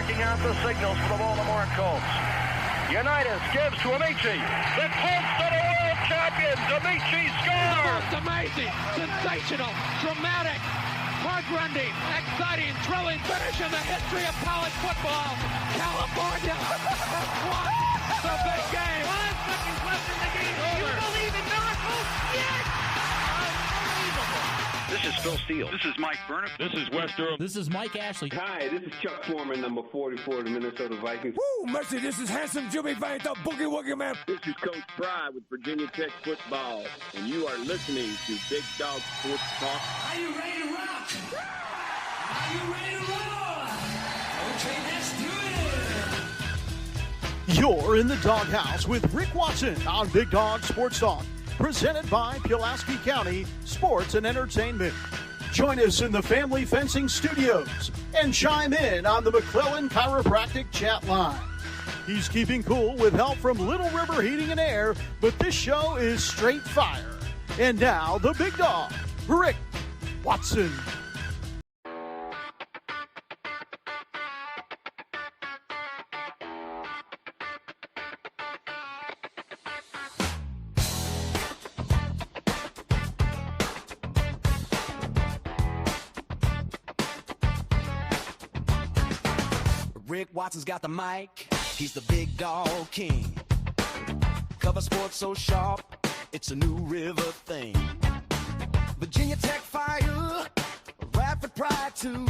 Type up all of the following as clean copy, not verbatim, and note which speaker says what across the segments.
Speaker 1: marking out the signals for the Baltimore Colts. Unitas gives to Amici. The Colts are the world champions. Amici scores.
Speaker 2: It's amazing, sensational, dramatic, heart-rending, exciting, thrilling finish in the history of college football. California won the big game.
Speaker 3: 5 seconds left in the game. Do you believe in miracles? Yes! Unbelievable.
Speaker 1: This is Phil Steele.
Speaker 4: This is Mike Burnham.
Speaker 5: This is Wes Durham.
Speaker 6: This is Mike Ashley.
Speaker 7: Hi, this is Chuck Foreman, number 44 of the Minnesota Vikings.
Speaker 8: Woo, mercy, this is handsome Jimmy Van, the Boogie Woogie Man.
Speaker 9: This is Coach Fry with Virginia Tech Football, and you are listening to Big Dog Sports Talk.
Speaker 10: Are you ready to rock? Are you ready to roll? Okay, let's do it.
Speaker 11: You're in the doghouse with Rick Watson on Big Dog Sports Talk, presented by Pulaski County Sports and Entertainment. Join us in the Family Fencing Studios and chime in on the McClellan Chiropractic chat line. He's keeping cool with help from Little River Heating and Air, but this show is straight fire. And now, the big dog, Rick Watson.
Speaker 12: Rick Watson's got the mic, he's the big dog king. Cover sports so sharp, it's a new river thing. Virginia Tech fire, rapid pride too.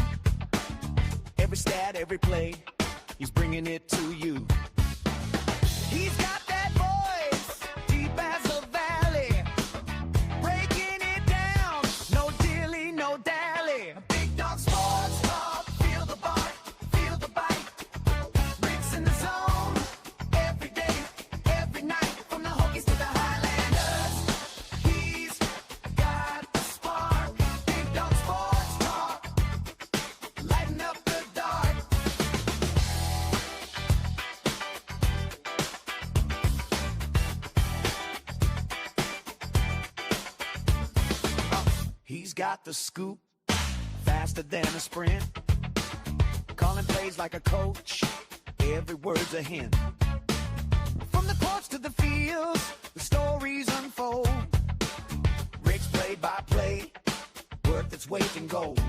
Speaker 12: Every stat, every play, he's bringing it to you. He's got that voice, deep as a valley, breaking it down, no dilly, no dally. Big dog sports talk, feel the bark. Got the scoop, faster than a sprint, calling plays like a coach, every word's a hint. From the courts to the fields, the stories unfold. Rick's play-by-play, worth its weight in gold.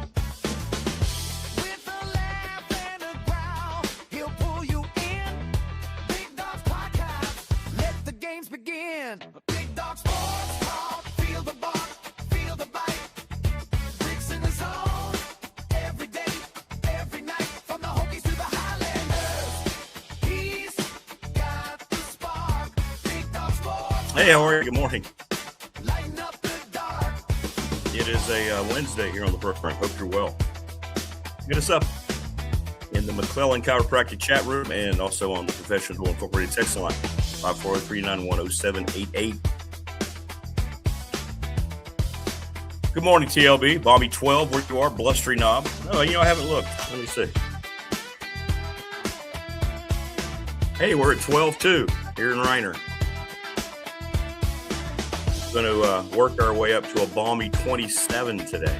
Speaker 12: With a laugh and a growl, he'll pull you in. Big Dog's podcast, let the games begin. Big Dog Sports Talk, feel the bark, feel the bite.
Speaker 5: Hey, how are you? Good morning. It is a Wednesday here on the program. Hope you're well. Hit us up in the McClellan Chiropractic chat room and also on the Professional Incorporated text line, 543-910-788. Good morning, TLB. Bobby 12, where you are, Blustery Knob. Oh, I haven't looked. Let me see. Hey, we're at 12-2 here in Rainer. Going to work our way up to a balmy 27 today.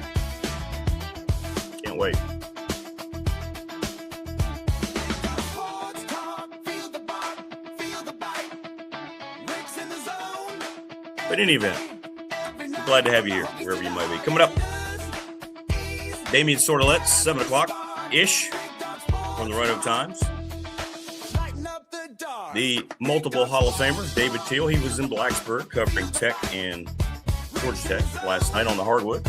Speaker 5: Can't wait. But in any event, glad to have you here, wherever you might be. Coming up, Damien Sordelett, 7 o'clock-ish on the Roanoke Times. The multiple Hall of Famer, David Teel, he was in Blacksburg covering Tech and Georgia Tech last night on the hardwood.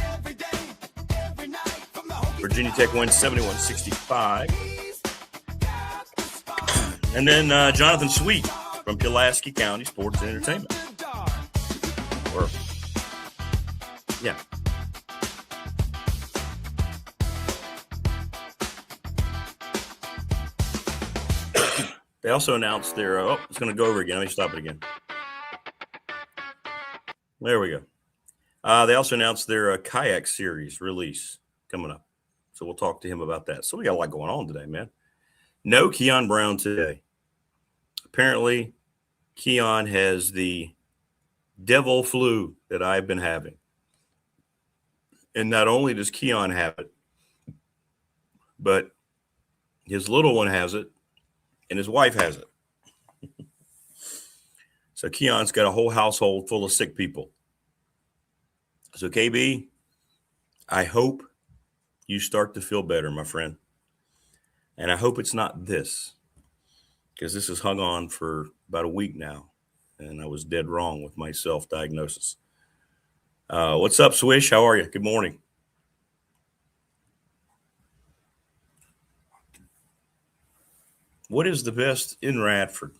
Speaker 5: Virginia Tech wins 71-65. And then Jonathan Sweet from Pulaski County Sports and Entertainment. Yeah. They also announced their, it's going to go over again. Let me stop it again. There we go. They also announced their kayak series release coming up. So we'll talk to him about that. So we got a lot going on today, man. No Keon Brown today. Apparently, Keon has the devil flu that I've been having. And not only does Keon have it, but His little one has it, and his wife has it. So Keon's got a whole household full of sick people. So KB, I hope you start to feel better, my friend. And I hope it's not this, because this has hung on for about a week now, and I was dead wrong with my self-diagnosis. What's up, Swish? How are you? Good morning. What is the best in Radford?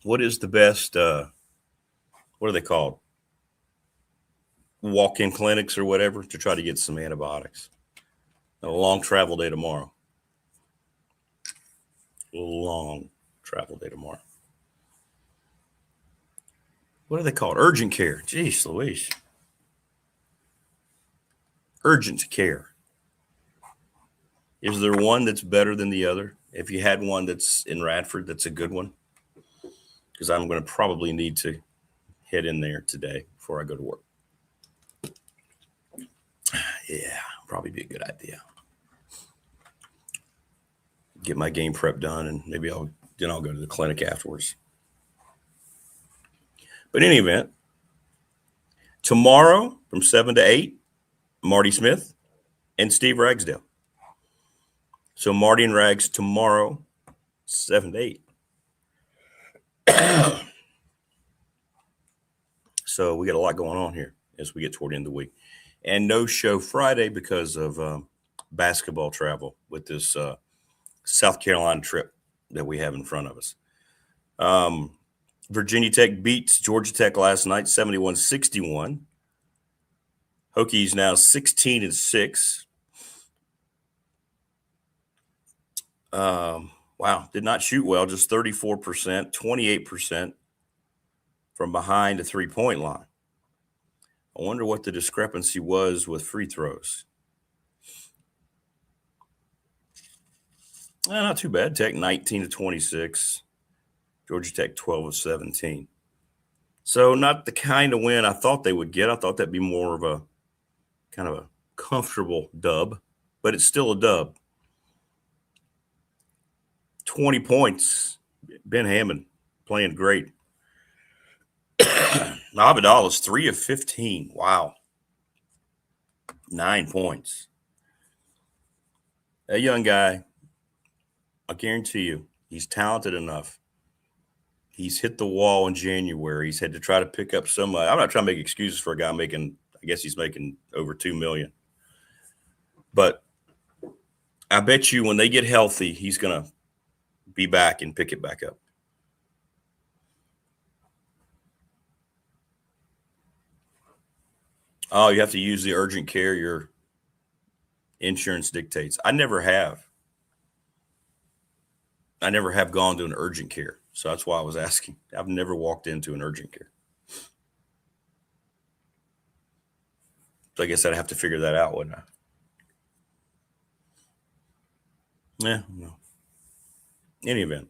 Speaker 5: What is the best, what are they called? Walk-in clinics or whatever to try to get some antibiotics. A long travel day tomorrow. Long travel day tomorrow. What are they called? Urgent care. Jeez Louise. Urgent care. Is there one that's better than the other? If you had one that's in Radford, that's a good one. Because I'm going to probably need to head in there today before I go to work. Yeah, probably be a good idea. Get my game prep done, and maybe I'll go to the clinic afterwards. But in any event, tomorrow from 7 to 8, Marty Smith and Steve Ragsdale. So Marty and Rags tomorrow, 7 to 8. So we got a lot going on here as we get toward the end of the week. And no show Friday because of basketball travel with this South Carolina trip that we have in front of us. Virginia Tech beats Georgia Tech last night, 71-61. Hokies now 16-6. Wow, did not shoot well, just 34%, 28% from behind the three-point line. I wonder what the discrepancy was with free throws. Not too bad. Tech 19-26. Georgia Tech 12-17. So not the kind of win I thought they would get. I thought that'd be more of a kind of a comfortable dub, but it's still a dub. 20 points. Ben Hammond playing great. Abidal is 3 of 15. Wow. 9 points. That young guy, I guarantee you, he's talented enough. He's hit the wall in January. He's had to try to pick up some. I'm not trying to make excuses for a guy making, I guess he's making over $2 million. But I bet you when they get healthy, he's going to be back and pick it back up. Oh, you have to use the urgent care your insurance dictates. I never have gone to an urgent care. So that's why I was asking. I've never walked into an urgent care. So I guess I'd have to figure that out, wouldn't I? Yeah, no. In any event.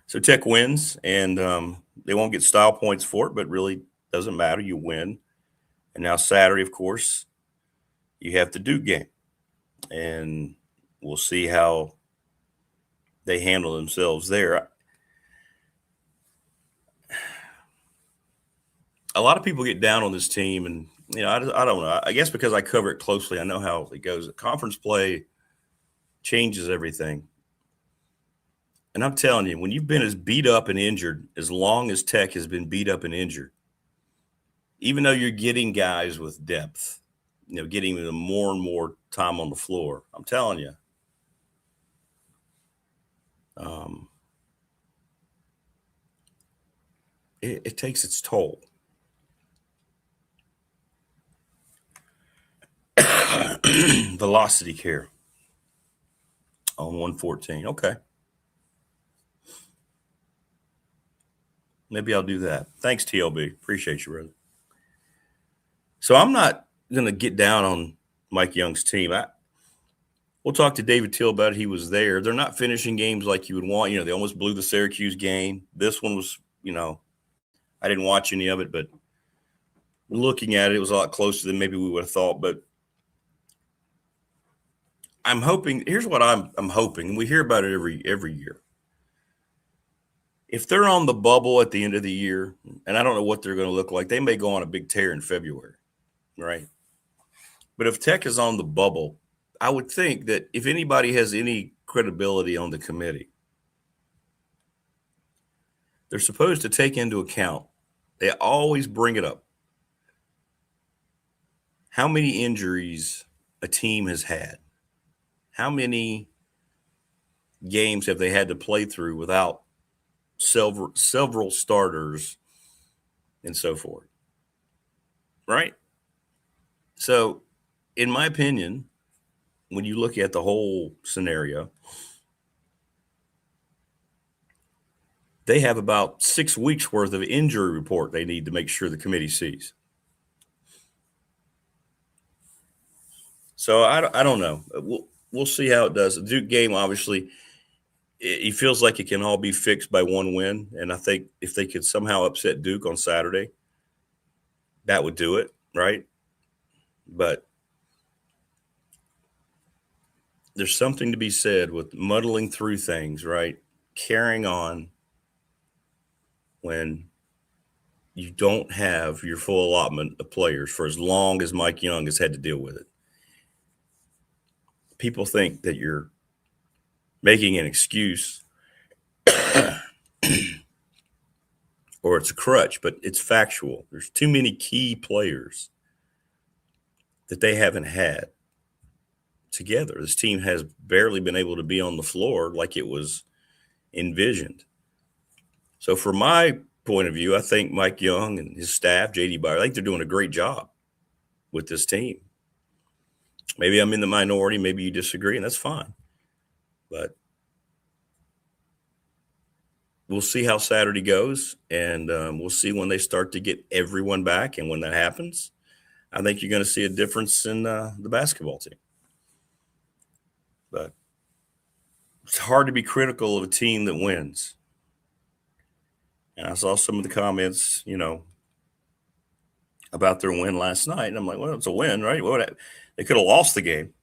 Speaker 5: So Tech wins, and they won't get style points for it, but really doesn't matter. You win. And now Saturday, of course, you have the Duke game. And we'll see how they handle themselves there. A lot of people get down on this team, and I don't know. I guess because I cover it closely, I know how it goes. Conference play changes everything. And I'm telling you, when you've been as beat up and injured as long as Tech has been beat up and injured, even though you're getting guys with depth, getting them more and more time on the floor, I'm telling you, it takes its toll. Velocity care on 114. Okay. Maybe I'll do that. Thanks, TLB. Appreciate you, brother. So I'm not going to get down on Mike Young's team. We'll talk to David Teel about it. He was there. They're not finishing games like you would want. They almost blew the Syracuse game. This one was, I didn't watch any of it, but looking at it, it was a lot closer than maybe we would have thought. But I'm hoping. Here's what I'm hoping. We hear about it every year. If they're on the bubble at the end of the year, and I don't know what they're going to look like, they may go on a big tear in February, right? But if Tech is on the bubble, I would think that if anybody has any credibility on the committee, they're supposed to take into account, they always bring it up, how many injuries a team has had. How many games have they had to play through without several starters and so forth, right? So, in my opinion, when you look at the whole scenario, they have about 6 weeks worth of injury report they need to make sure the committee sees. So I don't know. We'll see how it does. The Duke game, obviously, it feels like it can all be fixed by one win. And I think if they could somehow upset Duke on Saturday, that would do it, right? But there's something to be said with muddling through things, right? Carrying on when you don't have your full allotment of players for as long as Mike Young has had to deal with it. People think that you're making an excuse or it's a crutch, but it's factual. There's too many key players that they haven't had together. This team has barely been able to be on the floor like it was envisioned. So from my point of view, I think Mike Young and his staff, JD Byer, I think they're doing a great job with this team. Maybe I'm in the minority. Maybe you disagree, and that's fine. But we'll see how Saturday goes, and we'll see when they start to get everyone back. And when that happens, I think you're going to see a difference in the basketball team. But it's hard to be critical of a team that wins. And I saw some of the comments, about their win last night. And I'm like, well, it's a win, right? They could have lost the game.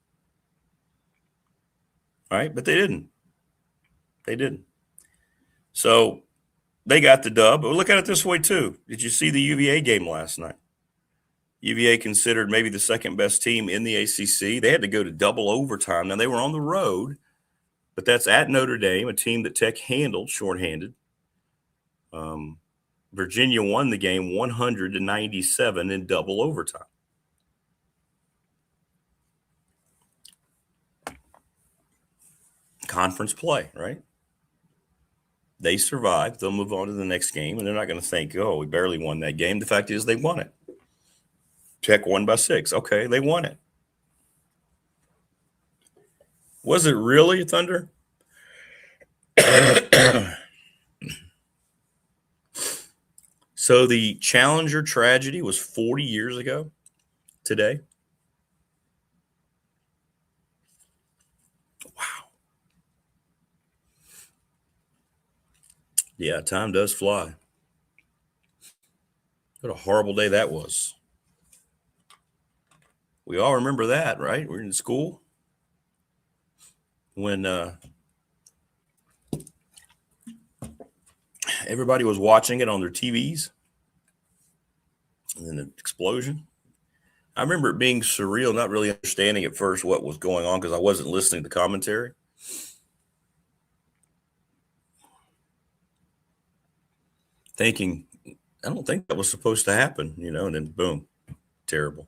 Speaker 5: Right? But they didn't. So they got the dub. But look at it this way, too. Did you see the UVA game last night? UVA considered maybe the second best team in the ACC. They had to go to double overtime. Now, they were on the road, but that's at Notre Dame, a team that Tech handled shorthanded. Virginia won the game 100-97 in double overtime. Conference play, right? They survived. They'll move on to the next game, and they're not going to think, oh, we barely won that game. The fact is they won it. Tech won by 6. Okay, they won it. Was it really, Thunder? So the Challenger tragedy was 40 years ago today. Wow. Yeah, time does fly. What a horrible day that was. We all remember that, right? We're in school when everybody was watching it on their TVs. And then the explosion. I remember it being surreal, not really understanding at first what was going on because I wasn't listening to commentary. Thinking, I don't think that was supposed to happen, and then boom, terrible.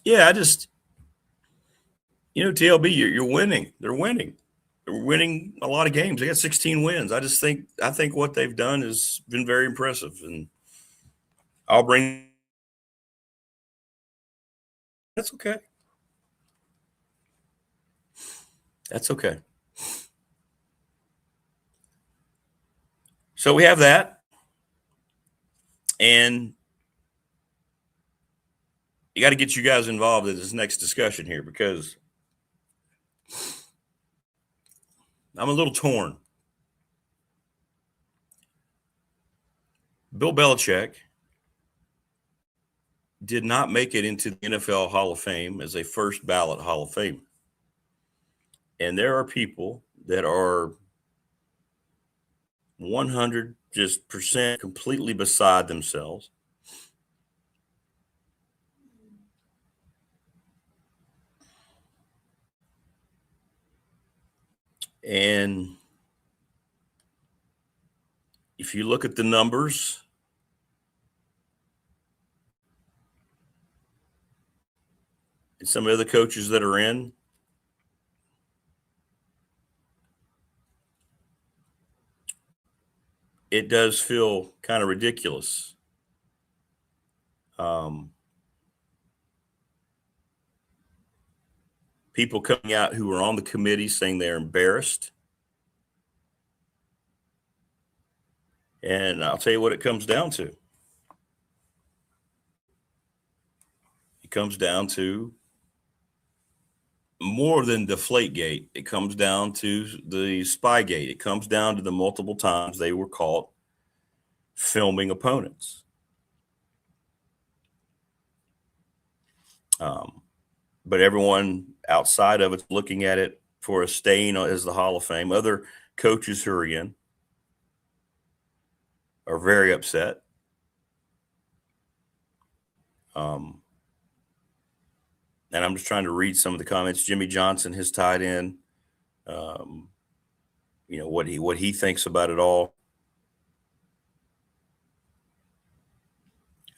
Speaker 5: Yeah, I just, TLB, you're winning. They're winning. They're winning a lot of games. They got 16 wins. I think what they've done has been very impressive, and I'll bring. That's okay. That's okay. So we have that, and you got to get you guys involved in this next discussion here because I'm a little torn. Bill Belichick did not make it into the NFL Hall of Fame as a first ballot Hall of Fame. And there are people that are 100% completely beside themselves. And if you look at the numbers, and some of the coaches that are in, it does feel kind of ridiculous. People coming out who are on the committee saying they're embarrassed. And I'll tell you what it comes down to. It comes down to more than Deflategate. It comes down to the Spygate. It comes down to the multiple times they were caught filming opponents. But everyone outside of it's looking at it for a stain as the Hall of Fame. Other coaches who are in are very upset. And I'm just trying to read some of the comments. Jimmy Johnson has tied in, what he thinks about it all.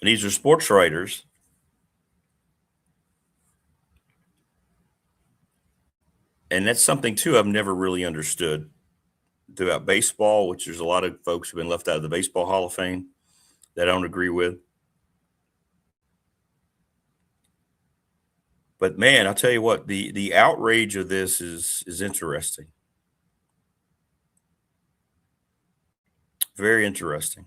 Speaker 5: And these are sports writers. And that's something, too, I've never really understood throughout baseball, which there's a lot of folks who've been left out of the Baseball Hall of Fame that I don't agree with. But, man, I'll tell you what, the outrage of this is interesting. Very interesting.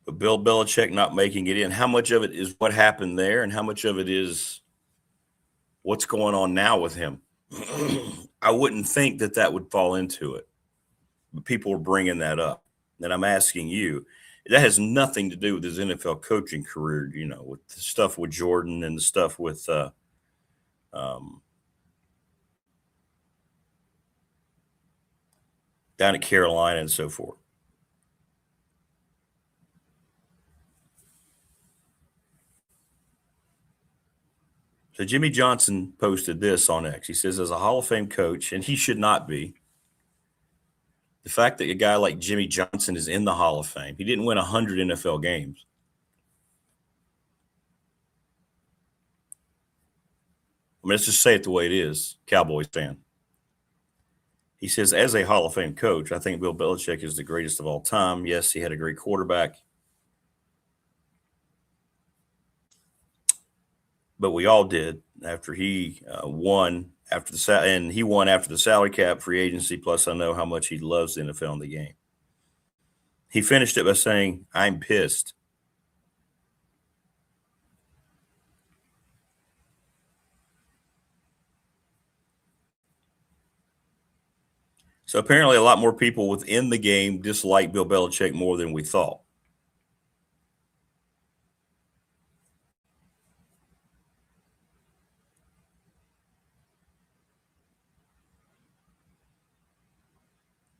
Speaker 5: But Bill Belichick not making it in, how much of it is what happened there and how much of it is what's going on now with him? I wouldn't think that would fall into it. But people are bringing that up. And I'm asking you, that has nothing to do with his NFL coaching career, with the stuff with Jordan and the stuff with down at Carolina and so forth. So Jimmy Johnson posted this on X. He says, as a Hall of Fame coach, and he should not be, the fact that a guy like Jimmy Johnson is in the Hall of Fame, he didn't win 100 NFL games. I mean, let's just say it the way it is, Cowboys fan. He says, as a Hall of Fame coach, I think Bill Belichick is the greatest of all time. Yes, he had a great quarterback. But we all did after he won after the salary cap, free agency. Plus, I know how much he loves the NFL and the game. He finished it by saying, "I'm pissed." So apparently, a lot more people within the game dislike Bill Belichick more than we thought.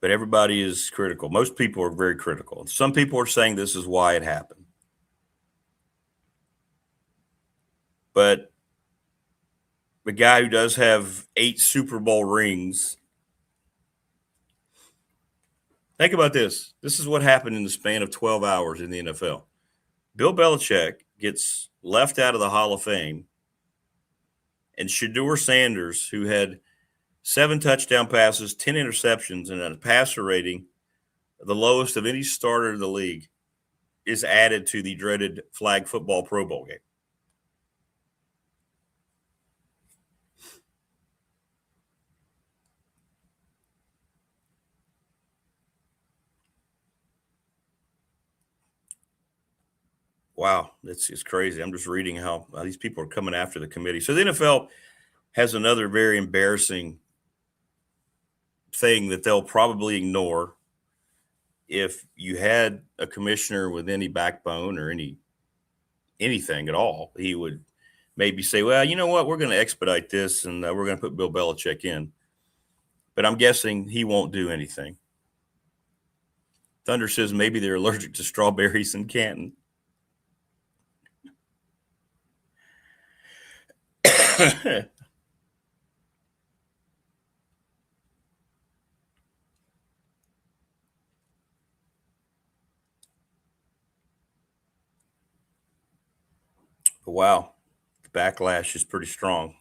Speaker 5: But everybody is critical. Most people are very critical. Some people are saying this is why it happened. But the guy who does have 8 Super Bowl rings, think about this. This is what happened in the span of 12 hours in the NFL. Bill Belichick gets left out of the Hall of Fame, and Shedeur Sanders, who had 7 touchdown passes, 10 interceptions, and a passer rating, the lowest of any starter in the league, is added to the dreaded flag football Pro Bowl game. Wow, it's crazy. I'm just reading how these people are coming after the committee. So the NFL has another very embarrassing thing that they'll probably ignore if you had a commissioner with any backbone or anything at all, he would maybe say, well, you know what, we're going to expedite this and we're going to put Bill Belichick in. But I'm guessing he won't do anything. Thunder says maybe they're allergic to strawberries in Canton. Wow, the backlash is pretty strong.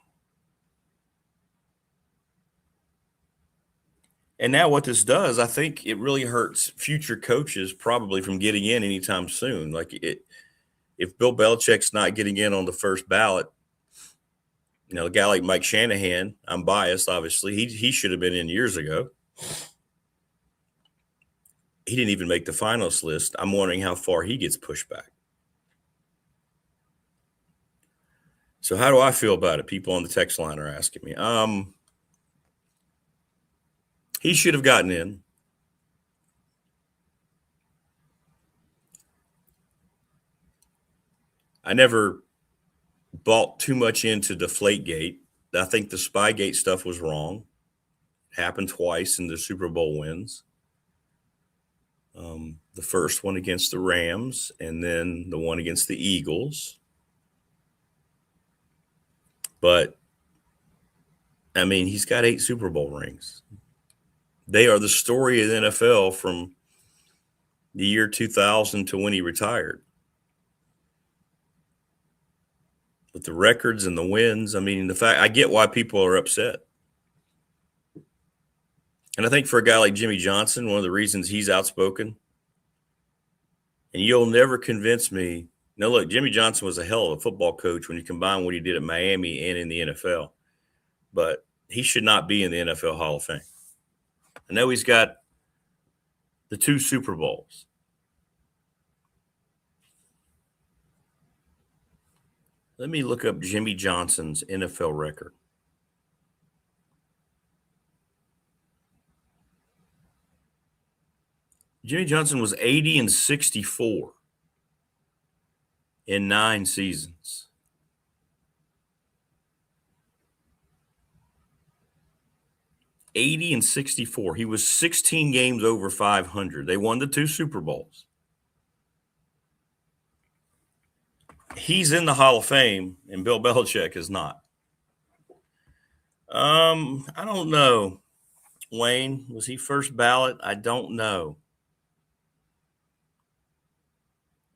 Speaker 5: And now what this does, I think it really hurts future coaches probably from getting in anytime soon. Like if Bill Belichick's not getting in on the first ballot, you know, a guy like Mike Shanahan, I'm biased, obviously. He should have been in years ago. He didn't even make the finalist list. I'm wondering how far he gets pushed back. So how do I feel about it? People on the text line are asking me. He should have gotten in. I never bought too much into Deflategate. I think the Spygate stuff was wrong. It happened twice in the Super Bowl wins. The first one against the Rams and then the one against the Eagles. But, I mean, he's got 8 Super Bowl rings. They are the story of the NFL from the year 2000 to when he retired. With the records and the wins, I mean, the fact, I get why people are upset. And I think for a guy like Jimmy Johnson, one of the reasons he's outspoken, and you'll never convince me. Now, look, Jimmy Johnson was a hell of a football coach when you combine what he did at Miami and in the NFL. But he should not be in the NFL Hall of Fame. I know he's got the 2 Super Bowls. Let me look up Jimmy Johnson's NFL record. Jimmy Johnson was 80-64 in 9 seasons. (80-64). He was 16 games over 500. They won the 2 Super Bowls. He's in the Hall of Fame, and Bill Belichick is not. I don't know. Wayne, was he first ballot? I don't know.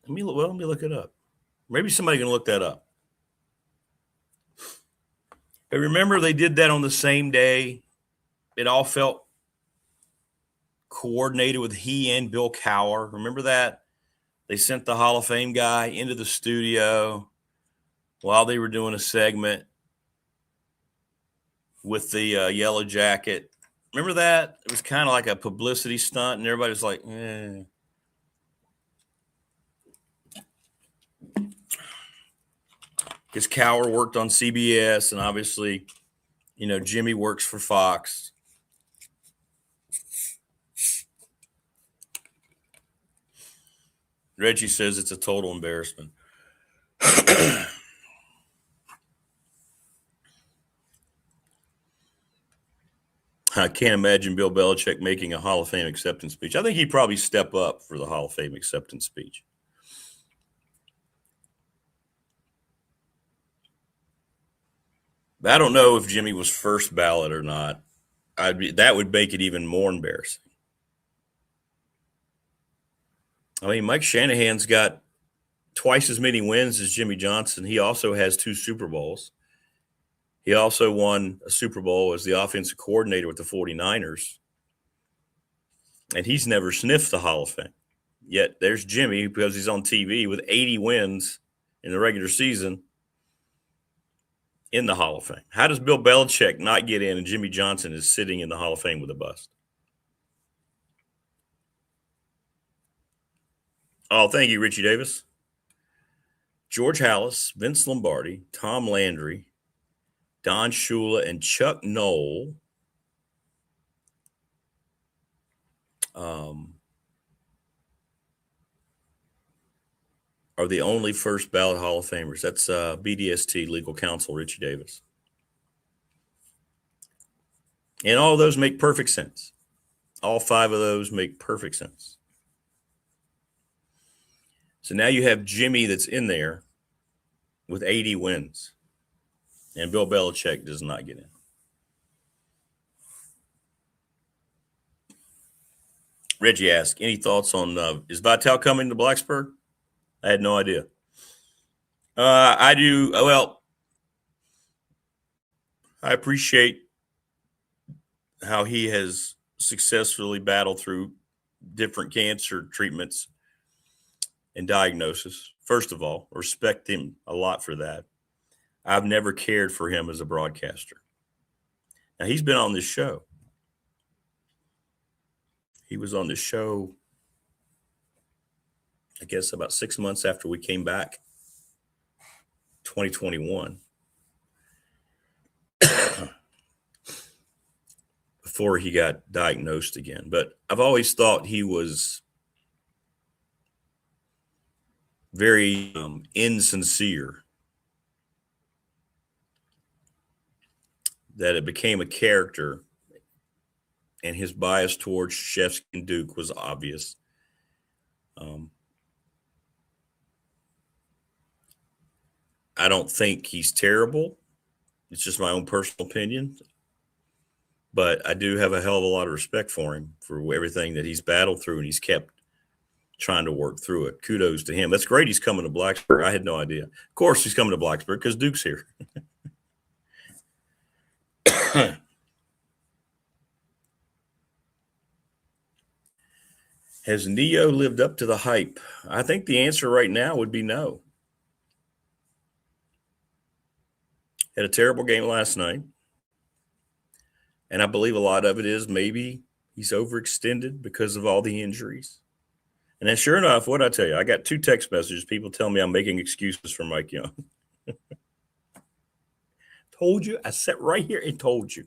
Speaker 5: Let me look it up. Maybe somebody can look that up. But remember, they did that on the same day. It all felt coordinated with he and Bill Cowher. Remember that? They sent the Hall of Fame guy into the studio while they were doing a segment with the yellow jacket. Remember that? It was kind of like a publicity stunt, and everybody was like, eh. Because Cowher worked on CBS, and obviously, you know, Jimmy works for Fox. Reggie says it's a total embarrassment. I can't imagine Bill Belichick making a Hall of Fame acceptance speech. I think he'd probably step up for the Hall of Fame acceptance speech. I don't know if Jimmy was first ballot or not. That would make it even more embarrassing. I mean, Mike Shanahan's got twice as many wins as Jimmy Johnson. He also has 2 Super Bowls. He also won a Super Bowl as the offensive coordinator with the 49ers. And he's never sniffed the Hall of Fame. Yet there's Jimmy, because he's on TV, with 80 wins in the regular season in the Hall of Fame. How does Bill Belichick not get in and Jimmy Johnson is sitting in the Hall of Fame with a bust? Oh, thank you, Richie Davis. George Halas, Vince Lombardi, Tom Landry, Don Shula, and Chuck Noll are the only first ballot Hall of Famers. That's BDST legal counsel Richie Davis. And all of those make perfect sense. All 5 of those make perfect sense. So now you have Jimmy that's in there with 80 wins. And Bill Belichick does not get in. Reggie asked, any thoughts on is Vitale coming to Blacksburg? I had no idea. I do. Well, I appreciate how he has successfully battled through different cancer treatments and diagnosis. First of all, respect him a lot for that. I've never cared for him as a broadcaster. Now, he's been on this show. He was on the show, I guess, about 6 months after we came back, 2021, before he got diagnosed again. But I've always thought he was very insincere, that it became a character, and his bias towards Shefsky and Duke was obvious. I don't think he's terrible. It's just my own personal opinion. But I do have a hell of a lot of respect for him for everything that he's battled through, and he's kept trying to work through it. Kudos to him. That's great he's coming to Blacksburg. I had no idea. Of course he's coming to Blacksburg because Duke's here. Has Neo lived up to the hype? I think the answer right now would be no. Had a terrible game last night. And I believe a lot of it is maybe he's overextended because of all the injuries. And then sure enough, what I tell you, I got 2 text messages. People tell me I'm making excuses for Mike Young. Told you. I sat right here and told you.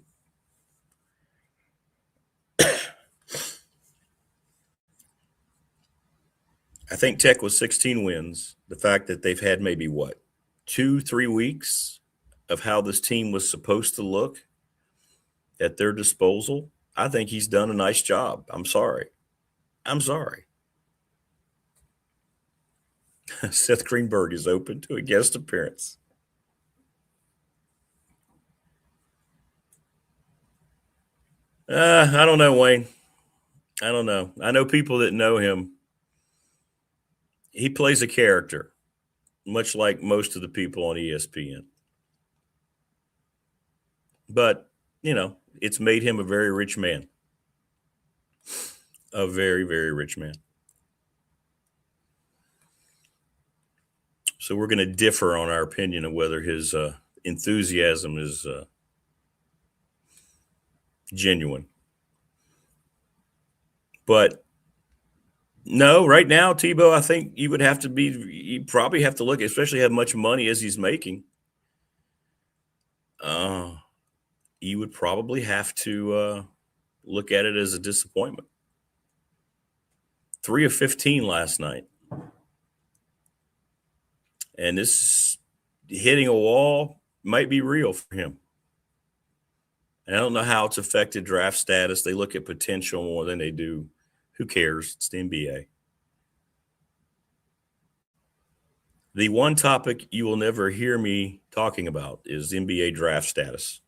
Speaker 5: I think Tech was 16 wins. The fact that they've had maybe 2-3 weeks of how this team was supposed to look at their disposal, I think he's done a nice job. I'm sorry. Seth Greenberg is open to a guest appearance. I don't know, Wayne. I don't know. I know people that know him. He plays a character, much like most of the people on ESPN. But, it's made him a very rich man. A very, very rich man. So we're going to differ on our opinion of whether his enthusiasm is genuine. But no, right now, Tebow, I think you probably have to look, especially how much money as he's making. You would probably have to look at it as a disappointment. 3 of 15 last night. And this hitting a wall might be real for him. And I don't know how it's affected draft status. They look at potential more than they do. Who cares? It's the NBA. The one topic you will never hear me talking about is NBA draft status.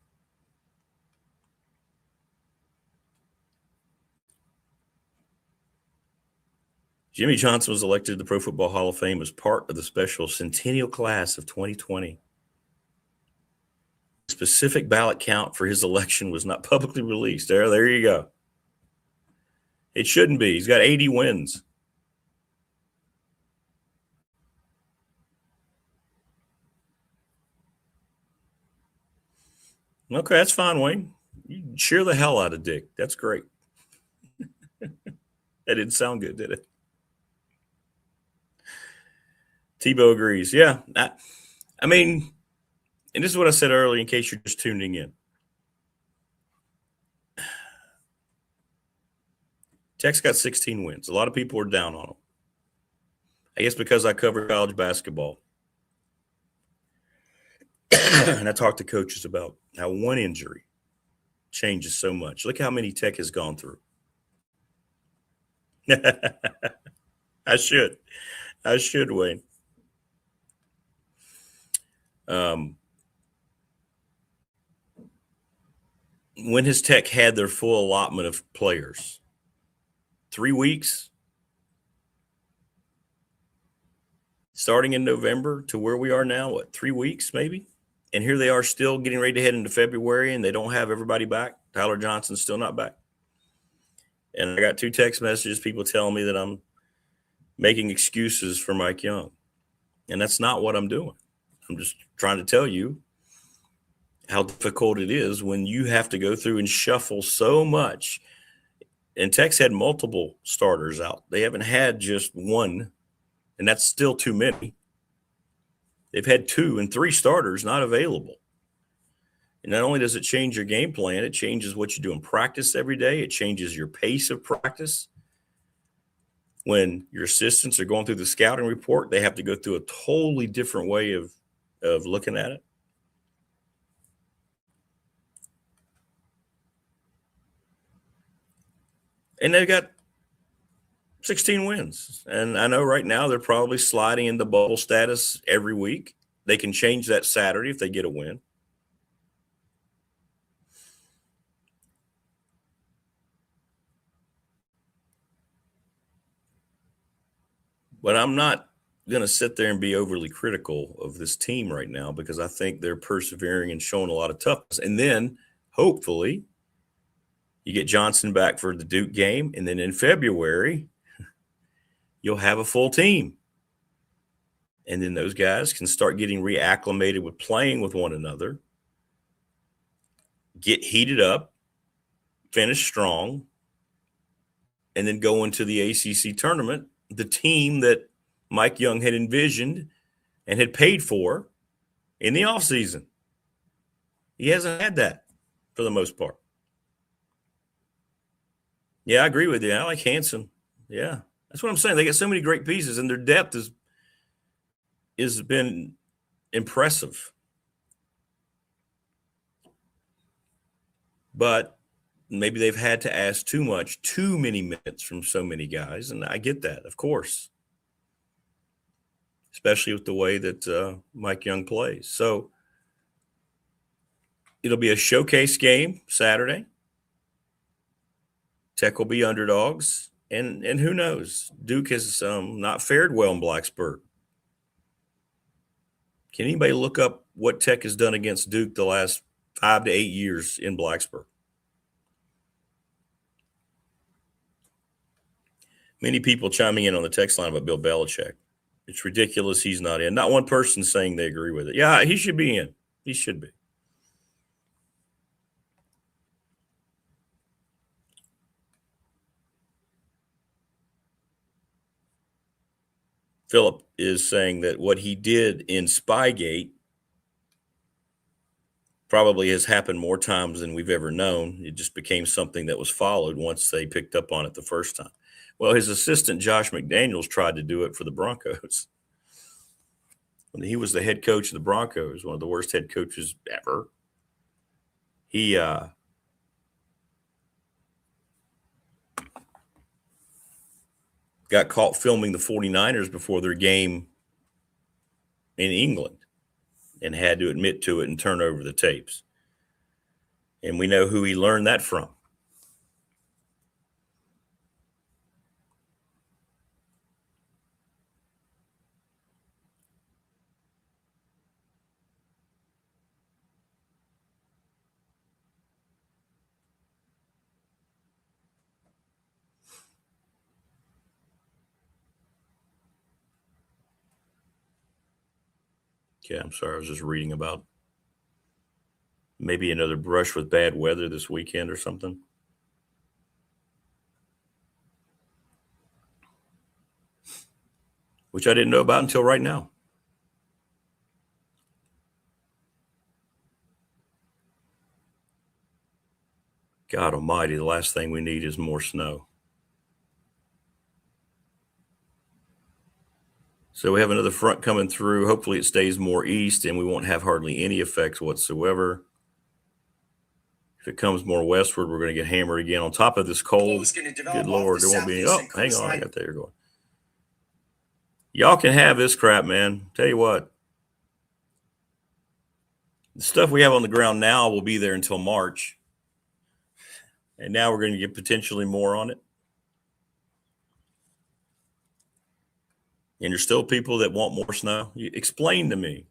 Speaker 5: Jimmy Johnson was elected to the Pro Football Hall of Fame as part of the special centennial class of 2020. The specific ballot count for his election was not publicly released. There you go. It shouldn't be. He's got 80 wins. Okay, that's fine, Wayne. You cheer the hell out of Dick. That's great. That didn't sound good, did it? Tebow agrees. Yeah. I mean, and this is what I said earlier in case you're just tuning in. Tech's got 16 wins. A lot of people are down on them. I guess because I cover college basketball. And I talk to coaches about how one injury changes so much. Look how many Tech has gone through. I should, Wayne. When has Tech had their full allotment of players? 3 weeks? Starting in November to where we are now, 3 weeks maybe? And here they are still getting ready to head into February, and they don't have everybody back. Tyler Johnson's still not back. And I got 2 text messages, people telling me that I'm making excuses for Mike Young. And that's not what I'm doing. I'm just trying to tell you how difficult it is when you have to go through and shuffle so much. And Tech's had multiple starters out. They haven't had just one, and that's still too many. They've had 2 and 3 starters not available. And not only does it change your game plan, it changes what you do in practice every day. It changes your pace of practice. When your assistants are going through the scouting report, they have to go through a totally different way of looking at it. And they've got 16 wins. And I know right now they're probably sliding into bubble status every week. They can change that Saturday if they get a win. But I'm not going to sit there and be overly critical of this team right now because I think they're persevering and showing a lot of toughness. And then hopefully you get Johnson back for the Duke game. And then in February, you'll have a full team. And then those guys can start getting reacclimated with playing with one another, get heated up, finish strong, and then go into the ACC tournament, the team that Mike Young had envisioned and had paid for in the offseason. He hasn't had that for the most part. Yeah, I agree with you. I like Hanson. Yeah, that's what I'm saying. They got so many great pieces, and their depth has been impressive. But maybe they've had to ask too many minutes from so many guys, and I get that, of course, especially with the way that Mike Young plays. So it'll be a showcase game Saturday. Tech will be underdogs, and who knows? Duke has not fared well in Blacksburg. Can anybody look up what Tech has done against Duke the last 5 to 8 years in Blacksburg? Many people chiming in on the text line about Bill Belichick. It's ridiculous he's not in. Not one person saying they agree with it. Yeah, he should be in. He should be. Philip is saying that what he did in Spygate probably has happened more times than we've ever known. It just became something that was followed once they picked up on it the first time. Well, his assistant, Josh McDaniels, tried to do it for the Broncos. When he was the head coach of the Broncos, one of the worst head coaches ever, he got caught filming the 49ers before their game in England and had to admit to it and turn over the tapes. And we know who he learned that from. Okay, I'm sorry. I was just reading about maybe another brush with bad weather this weekend or something. Which I didn't know about until right now. God almighty, the last thing we need is more snow. So we have another front coming through. Hopefully it stays more east and we won't have hardly any effects whatsoever. If it comes more westward, we're going to get hammered again on top of this cold. Good Lord, there won't be any. Oh, hang on. I got there going. Y'all can have this crap, man. Tell you what. The stuff we have on the ground now will be there until March. And now we're going to get potentially more on it. And there's still people that want more snow. Explain to me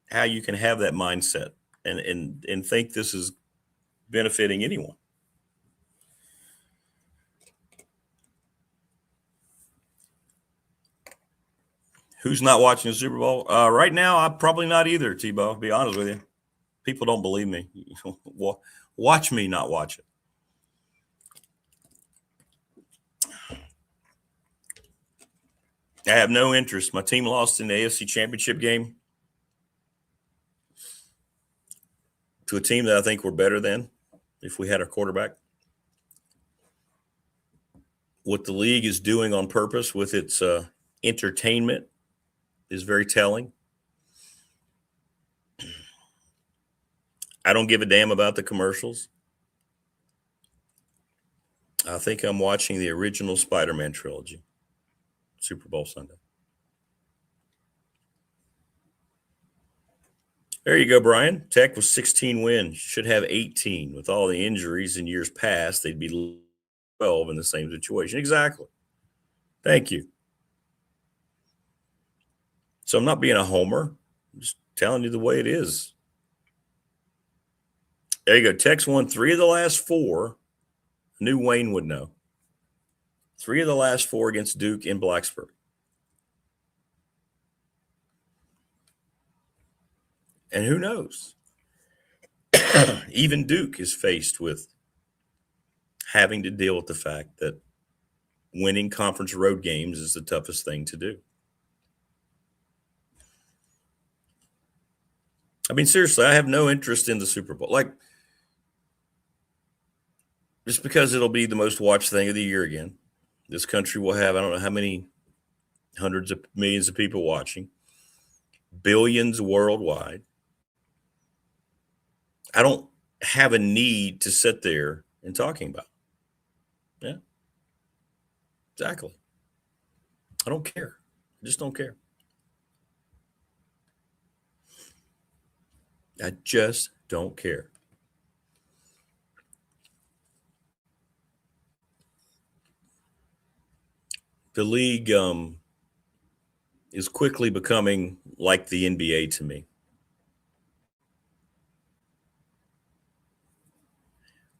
Speaker 5: how you can have that mindset and think this is benefiting anyone. Who's not watching the Super Bowl? Right now, I'm probably not either, Tebow, to be honest with you. People don't believe me. Watch me not watch it. I have no interest. My team lost in the AFC Championship game to a team that I think we're better than if we had our quarterback. What the league is doing on purpose with its entertainment is very telling. I don't give a damn about the commercials. I think I'm watching the original Spider-Man trilogy. Super Bowl Sunday. There you go, Brian. Tech was 16 wins. Should have 18. With all the injuries in years past, they'd be 12 in the same situation. Exactly. Thank you. So I'm not being a homer. I'm just telling you the way it is. There you go. Tech's won 3 of the last 4. I knew Wayne would know. 3 of the last 4 against Duke in Blacksburg. And who knows? Even Duke is faced with having to deal with the fact that winning conference road games is the toughest thing to do. I mean, seriously, I have no interest in the Super Bowl. Like, just because it'll be the most watched thing of the year again. This country will have, I don't know how many hundreds of millions of people watching, billions worldwide. I don't have a need to sit there and talking about it. Yeah, exactly. I don't care. I just don't care. I just don't care. The league is quickly becoming like the NBA to me.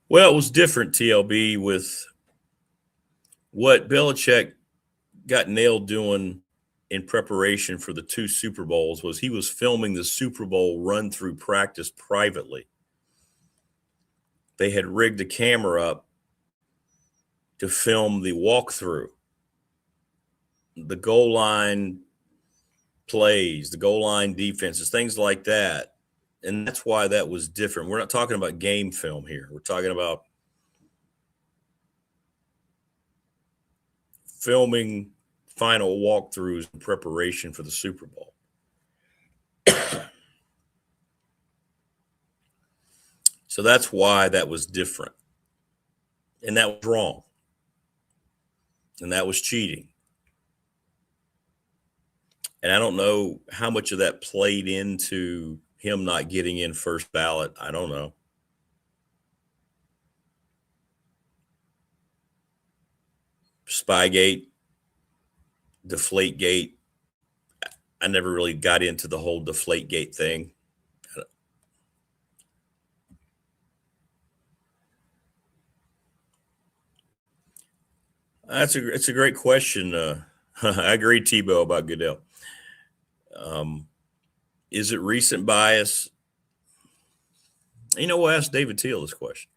Speaker 5: Well, it was different, TLB, with what Belichick got nailed doing in preparation for the 2 Super Bowls was he was filming the Super Bowl run-through practice privately. They had rigged a camera up to film the walkthrough, the goal line plays, the goal line defenses, things like that. And that's why that was different. We're not talking about game film here. We're talking about filming final walkthroughs in preparation for the Super Bowl. So that's why that was different. And that was wrong. And that was cheating. And I don't know how much of that played into him not getting in first ballot. I don't know. Spygate, Deflategate. I never really got into the whole Deflategate thing. It's a great question. I agree, Tebow, about Goodell. Is it recent bias? You know, we'll ask David Teel this question.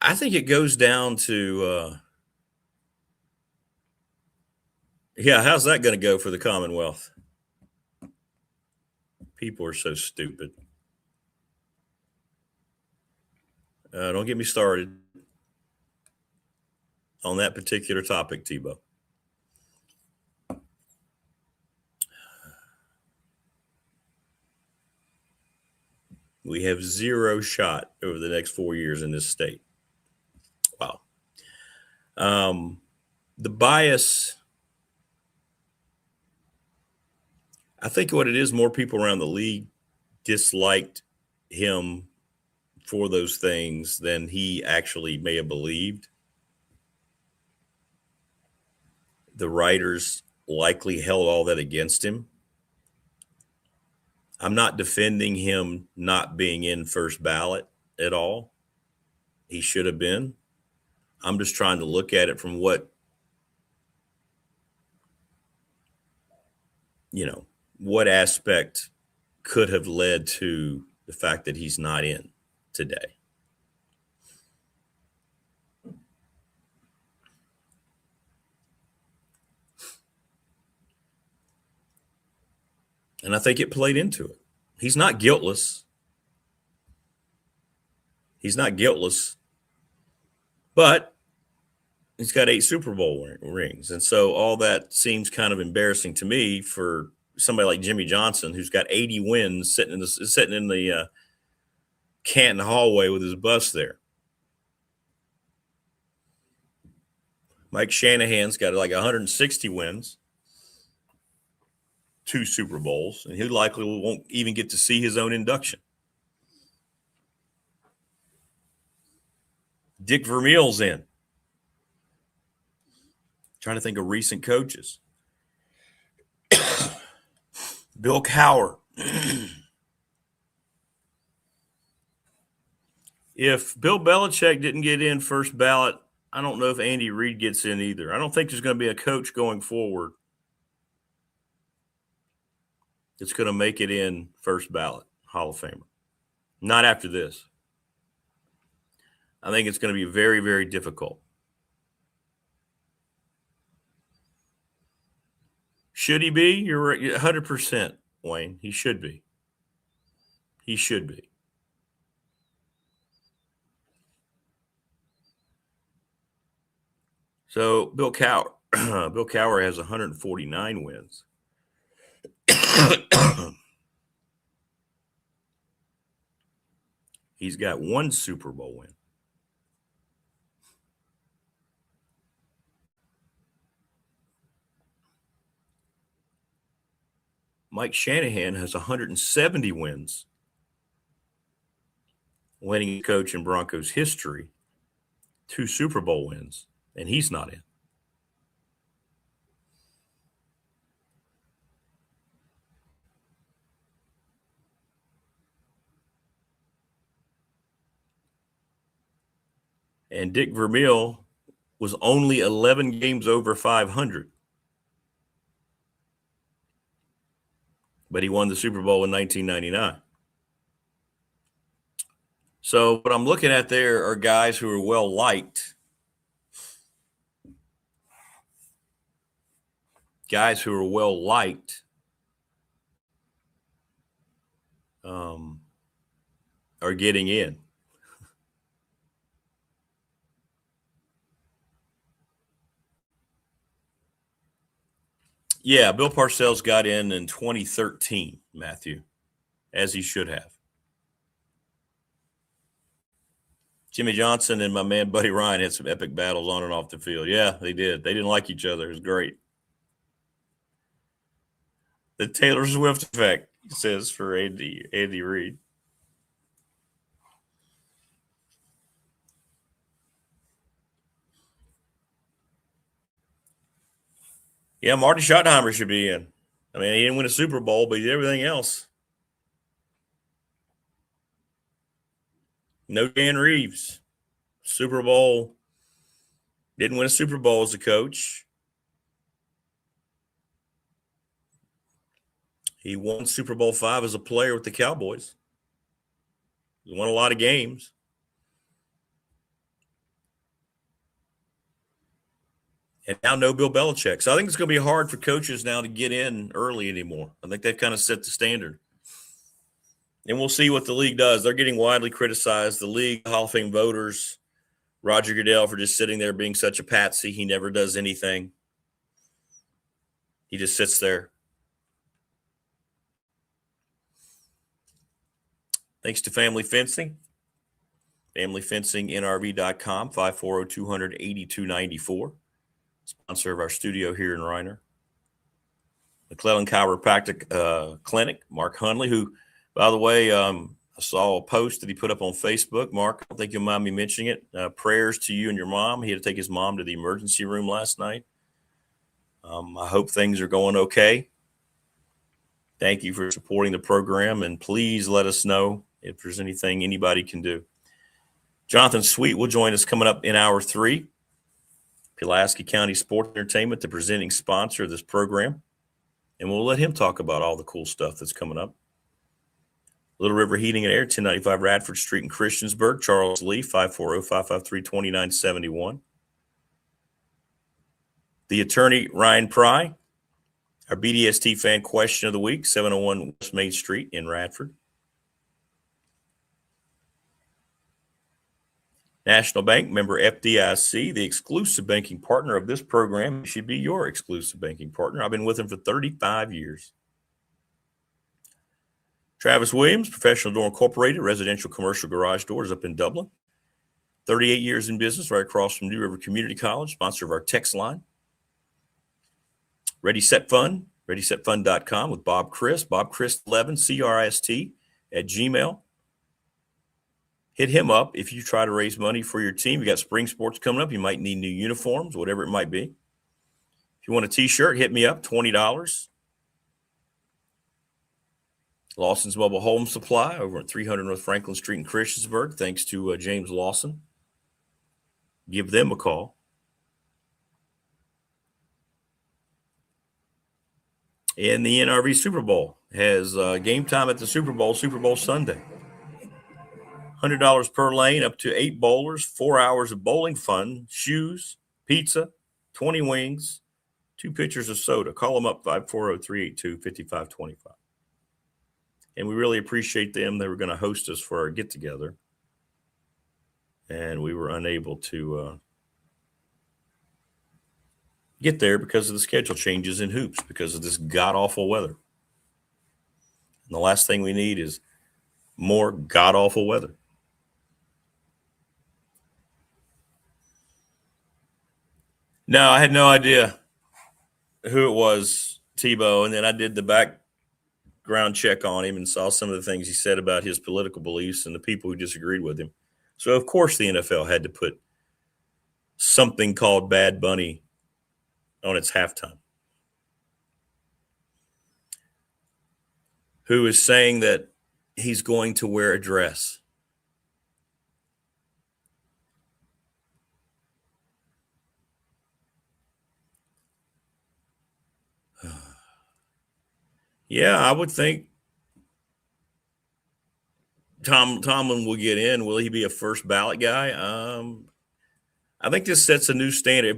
Speaker 5: I think it goes down to, how's that going to go for the Commonwealth? People are so stupid. Don't get me started on that particular topic, Tebow. We have zero shot over the next 4 years in this state. Wow. The bias, I think what it is, more people around the league disliked him for those things than he actually may have believed. The writers likely held all that against him. I'm not defending him not being in first ballot at all. He should have been. I'm just trying to look at it from what aspect could have led to the fact that he's not in today. And I think it played into it. He's not guiltless. But he's got 8 Super Bowl rings. And so all that seems kind of embarrassing to me for somebody like Jimmy Johnson, who's got 80 wins sitting in the Canton hallway with his bus there. Mike Shanahan's got like 160 wins, 2 Super Bowls, and he likely won't even get to see his own induction. Dick Vermeil's in. Trying to think of recent coaches. Bill Cowher. If Bill Belichick didn't get in first ballot, I don't know if Andy Reid gets in either. I don't think there's going to be a coach going forward that's going to make it in first ballot, Hall of Famer. Not after this. I think it's going to be very, very difficult. Should he be? You're 100%, Wayne. He should be. He should be. So Bill Cowher has 149 wins. He's got 1 Super Bowl win. Mike Shanahan has 170 wins, winning coach in Broncos history, 2 Super Bowl wins, and he's not in. And Dick Vermeil was only 11 games over 500. But he won the Super Bowl in 1999. So what I'm looking at there are guys who are well liked. Guys who are well liked are getting in. Yeah, Bill Parcells got in 2013, Matthew, as he should have. Jimmy Johnson and my man Buddy Ryan had some epic battles on and off the field. Yeah, they did. They didn't like each other. It was great. The Taylor Swift effect, he says, for Andy Reid. Yeah, Marty Schottenheimer should be in. I mean, he didn't win a Super Bowl, but he did everything else. No Dan Reeves. Super Bowl. Didn't win a Super Bowl as a coach. He won Super Bowl 5 as a player with the Cowboys. He won a lot of games. And now no Bill Belichick. So I think it's going to be hard for coaches now to get in early anymore. I think they've kind of set the standard. And we'll see what the league does. They're getting widely criticized. The league Hall of Fame voters, Roger Goodell, for just sitting there being such a patsy. He never does anything. He just sits there. Thanks to Family Fencing. FamilyFencingNRV.com, 540-200-8294. Sponsor of our studio here in Reiner. McClellan Chiropractic Clinic, Mark Hunley, who, by the way, I saw a post that he put up on Facebook. Mark, I don't think you'll mind me mentioning it. Prayers to you and your mom. He had to take his mom to the emergency room last night. I hope things are going okay. Thank you for supporting the program, and please let us know if there's anything anybody can do. Jonathan Sweet will join us coming up in hour 3. Pulaski County Sports Entertainment, the presenting sponsor of this program. And we'll let him talk about all the cool stuff that's coming up. Little River Heating and Air, 1095 Radford Street in Christiansburg. Charles Lee, 540-553-2971. The attorney, Ryan Pry. Our BDST fan question of the week, 701 West Main Street in Radford. National Bank, member FDIC, the exclusive banking partner of this program. It should be your exclusive banking partner. I've been with them for 35 years. Travis Williams, Professional Door Incorporated, residential commercial garage doors up in Dublin. 38 years in business, right across from New River Community College, sponsor of our text line. Ready Set Fund, ReadySetFund.com with Bob Christ, BobChrist11, CRIST at Gmail. Hit him up if you try to raise money for your team. You got spring sports coming up. You might need new uniforms, whatever it might be. If you want a T-shirt, hit me up, $20. Lawson's Mobile Home Supply over at 300 North Franklin Street in Christiansburg. Thanks to James Lawson. Give them a call. And the NRV Super Bowl has game time at the Super Bowl Sunday. $100 per lane, up to 8 bowlers, 4 hours of bowling fun, shoes, pizza, 20 wings, 2 pitchers of soda. Call them up, 540-382-5525. And we really appreciate them. They were going to host us for our get-together, and we were unable to get there because of the schedule changes in hoops, because of this god-awful weather. And the last thing we need is more god-awful weather. No, I had no idea who it was, Tebow, and then I did the background check on him and saw some of the things he said about his political beliefs and the people who disagreed with him. So, of course, the NFL had to put something called Bad Bunny on its halftime. Who is saying that he's going to wear a dress. Yeah, I would think Tomlin will get in. Will he be a first ballot guy? I think this sets a new standard.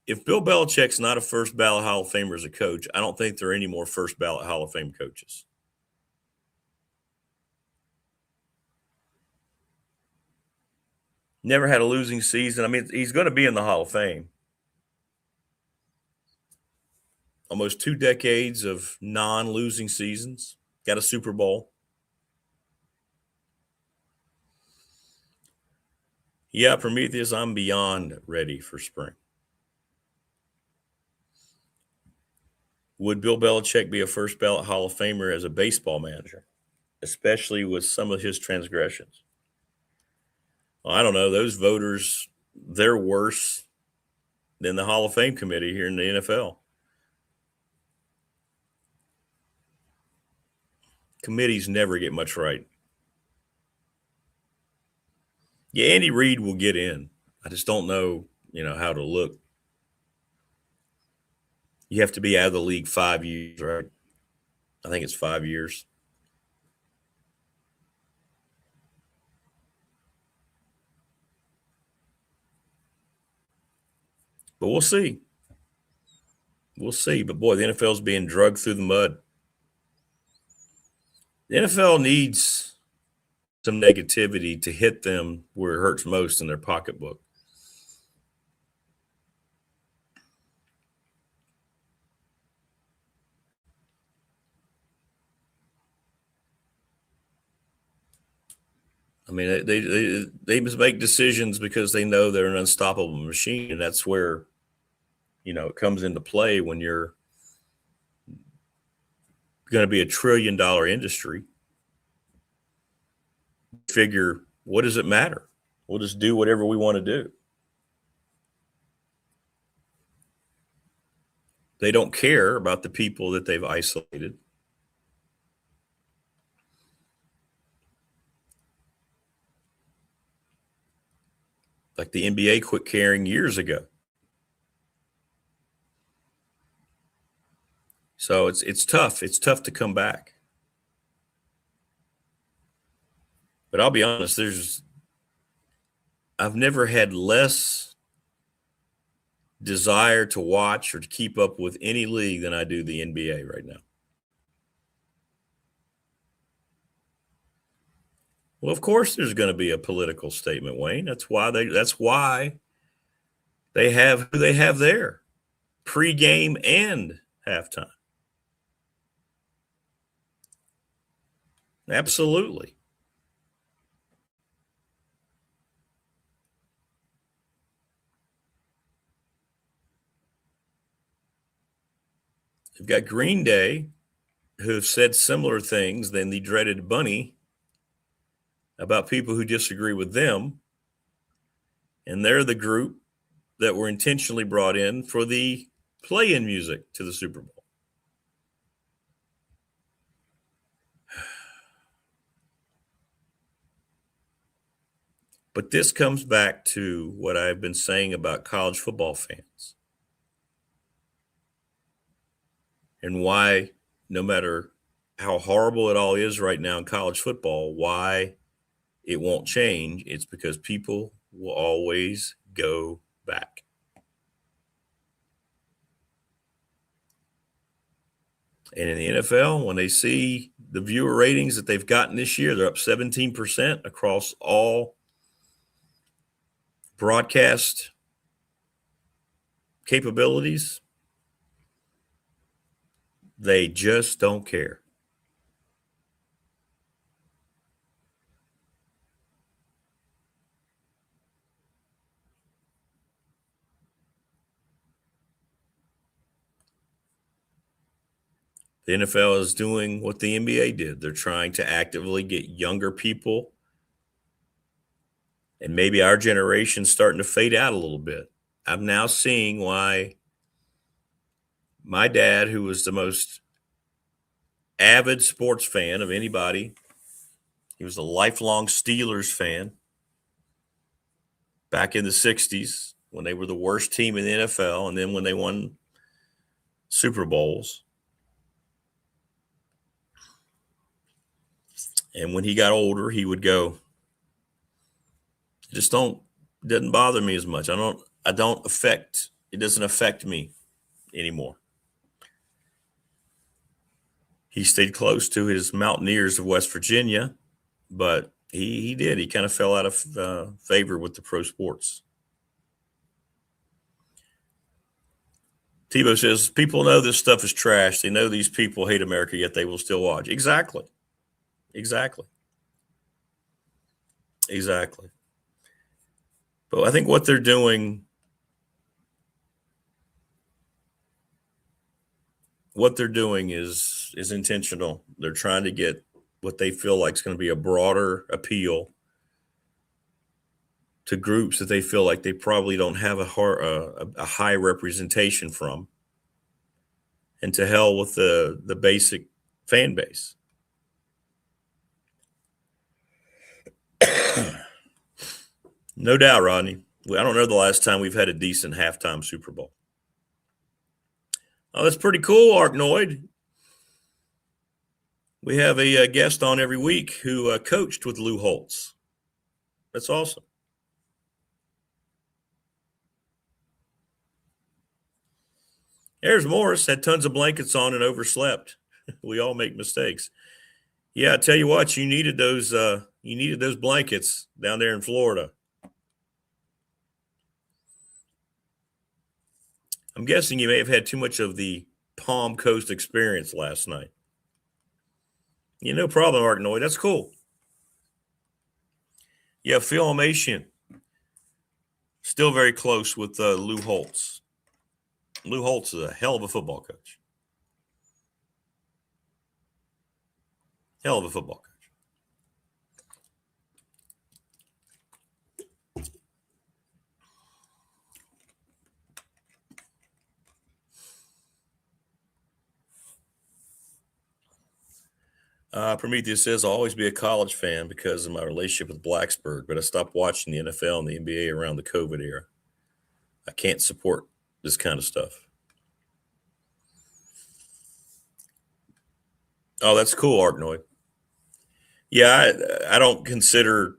Speaker 5: If Bill Belichick's not a first ballot Hall of Famer as a coach, I don't think there are any more first ballot Hall of Fame coaches. Never had a losing season. I mean, he's going to be in the Hall of Fame. Almost 2 decades of non-losing seasons. Got a Super Bowl. Yeah, Prometheus, I'm beyond ready for spring. Would Bill Belichick be a first ballot Hall of Famer as a baseball manager, especially with some of his transgressions? Well, I don't know. Those voters, they're worse than the Hall of Fame committee here in the NFL. Committees never get much right. Yeah, Andy Reid will get in. I just don't know, how to look. You have to be out of the league 5 years, right? I think it's 5 years. But we'll see. We'll see. But, boy, the NFL's being drugged through the mud. The NFL needs some negativity to hit them where it hurts most in their pocketbook. I mean, they must make decisions because they know they're an unstoppable machine, and that's where, it comes into play when you're going to be a $1 trillion industry. Figure, what does it matter? We'll just do whatever we want to do. They don't care about the people that they've isolated. Like the NBA quit caring years ago. So it's tough. It's tough to come back. But I'll be honest, I've never had less desire to watch or to keep up with any league than I do the NBA right now. Well, of course there's going to be a political statement, Wayne. That's why they have who they have there, pregame and halftime. Absolutely. You've got Green Day, who have said similar things than the dreaded Bunny about people who disagree with them. And they're the group that were intentionally brought in for the play-in music to the Super Bowl. But this comes back to what I've been saying about college football fans and why, no matter how horrible it all is right now in college football, why it won't change. It's because people will always go back. And in the NFL, when they see the viewer ratings that they've gotten this year, they're up 17% across all broadcast capabilities. They just don't care. The NFL is doing what the NBA did. They're trying to actively get younger people. And maybe our generation's starting to fade out a little bit. I'm now seeing why my dad, who was the most avid sports fan of anybody, he was a lifelong Steelers fan back in the 60s when they were the worst team in the NFL, and then when they won Super Bowls. And when he got older, he would go, it doesn't bother me as much. It doesn't affect me anymore. He stayed close to his Mountaineers of West Virginia, but he did. He kind of fell out of favor with the pro sports. Tebow says, people know this stuff is trash. They know these people hate America, yet they will still watch. Exactly. But I think what they're doing is intentional. They're trying to get what they feel like is going to be a broader appeal to groups that they feel like they probably don't have a high representation from, and to hell with the basic fan base. No doubt, Rodney. I don't know the last time we've had a decent halftime Super Bowl. Oh, that's pretty cool, Arknoid. We have a guest on every week who coached with Lou Holtz. That's awesome. There's Morris, had tons of blankets on and overslept. We all make mistakes. Yeah, I tell you what, you needed those blankets down there in Florida. I'm guessing you may have had too much of the Palm Coast experience last night. No problem, Arknoid. That's cool. Yeah, Filmation. Still very close with Lou Holtz. Lou Holtz is a hell of a football coach. Hell of a football coach. Prometheus says, I'll always be a college fan because of my relationship with Blacksburg, but I stopped watching the NFL and the NBA around the COVID era. I can't support this kind of stuff. Oh, that's cool, Arknoid. Yeah, I don't consider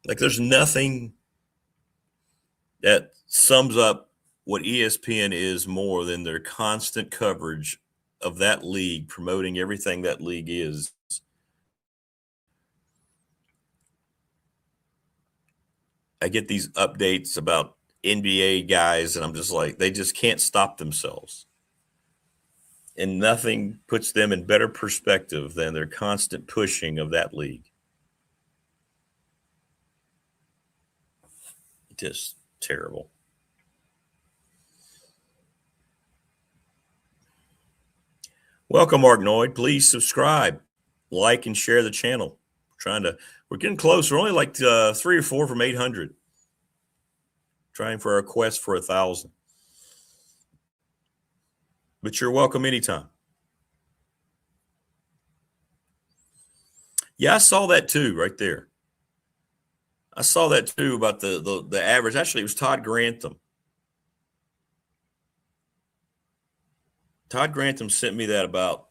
Speaker 5: like there's nothing that sums up what ESPN is more than their constant coverage of that league, promoting everything that league is. I get these updates about NBA guys, and I'm just like, they just can't stop themselves. And nothing puts them in better perspective than their constant pushing of that league. Just terrible. Welcome, Arknoid. Please subscribe, like, and share the channel. We're getting close. We're only like 3 or 4 from 800. Trying for our quest for 1,000. But you're welcome anytime. Yeah, I saw that too, right there. I saw that too about the average. Actually, it was Todd Grantham. Todd Grantham sent me that about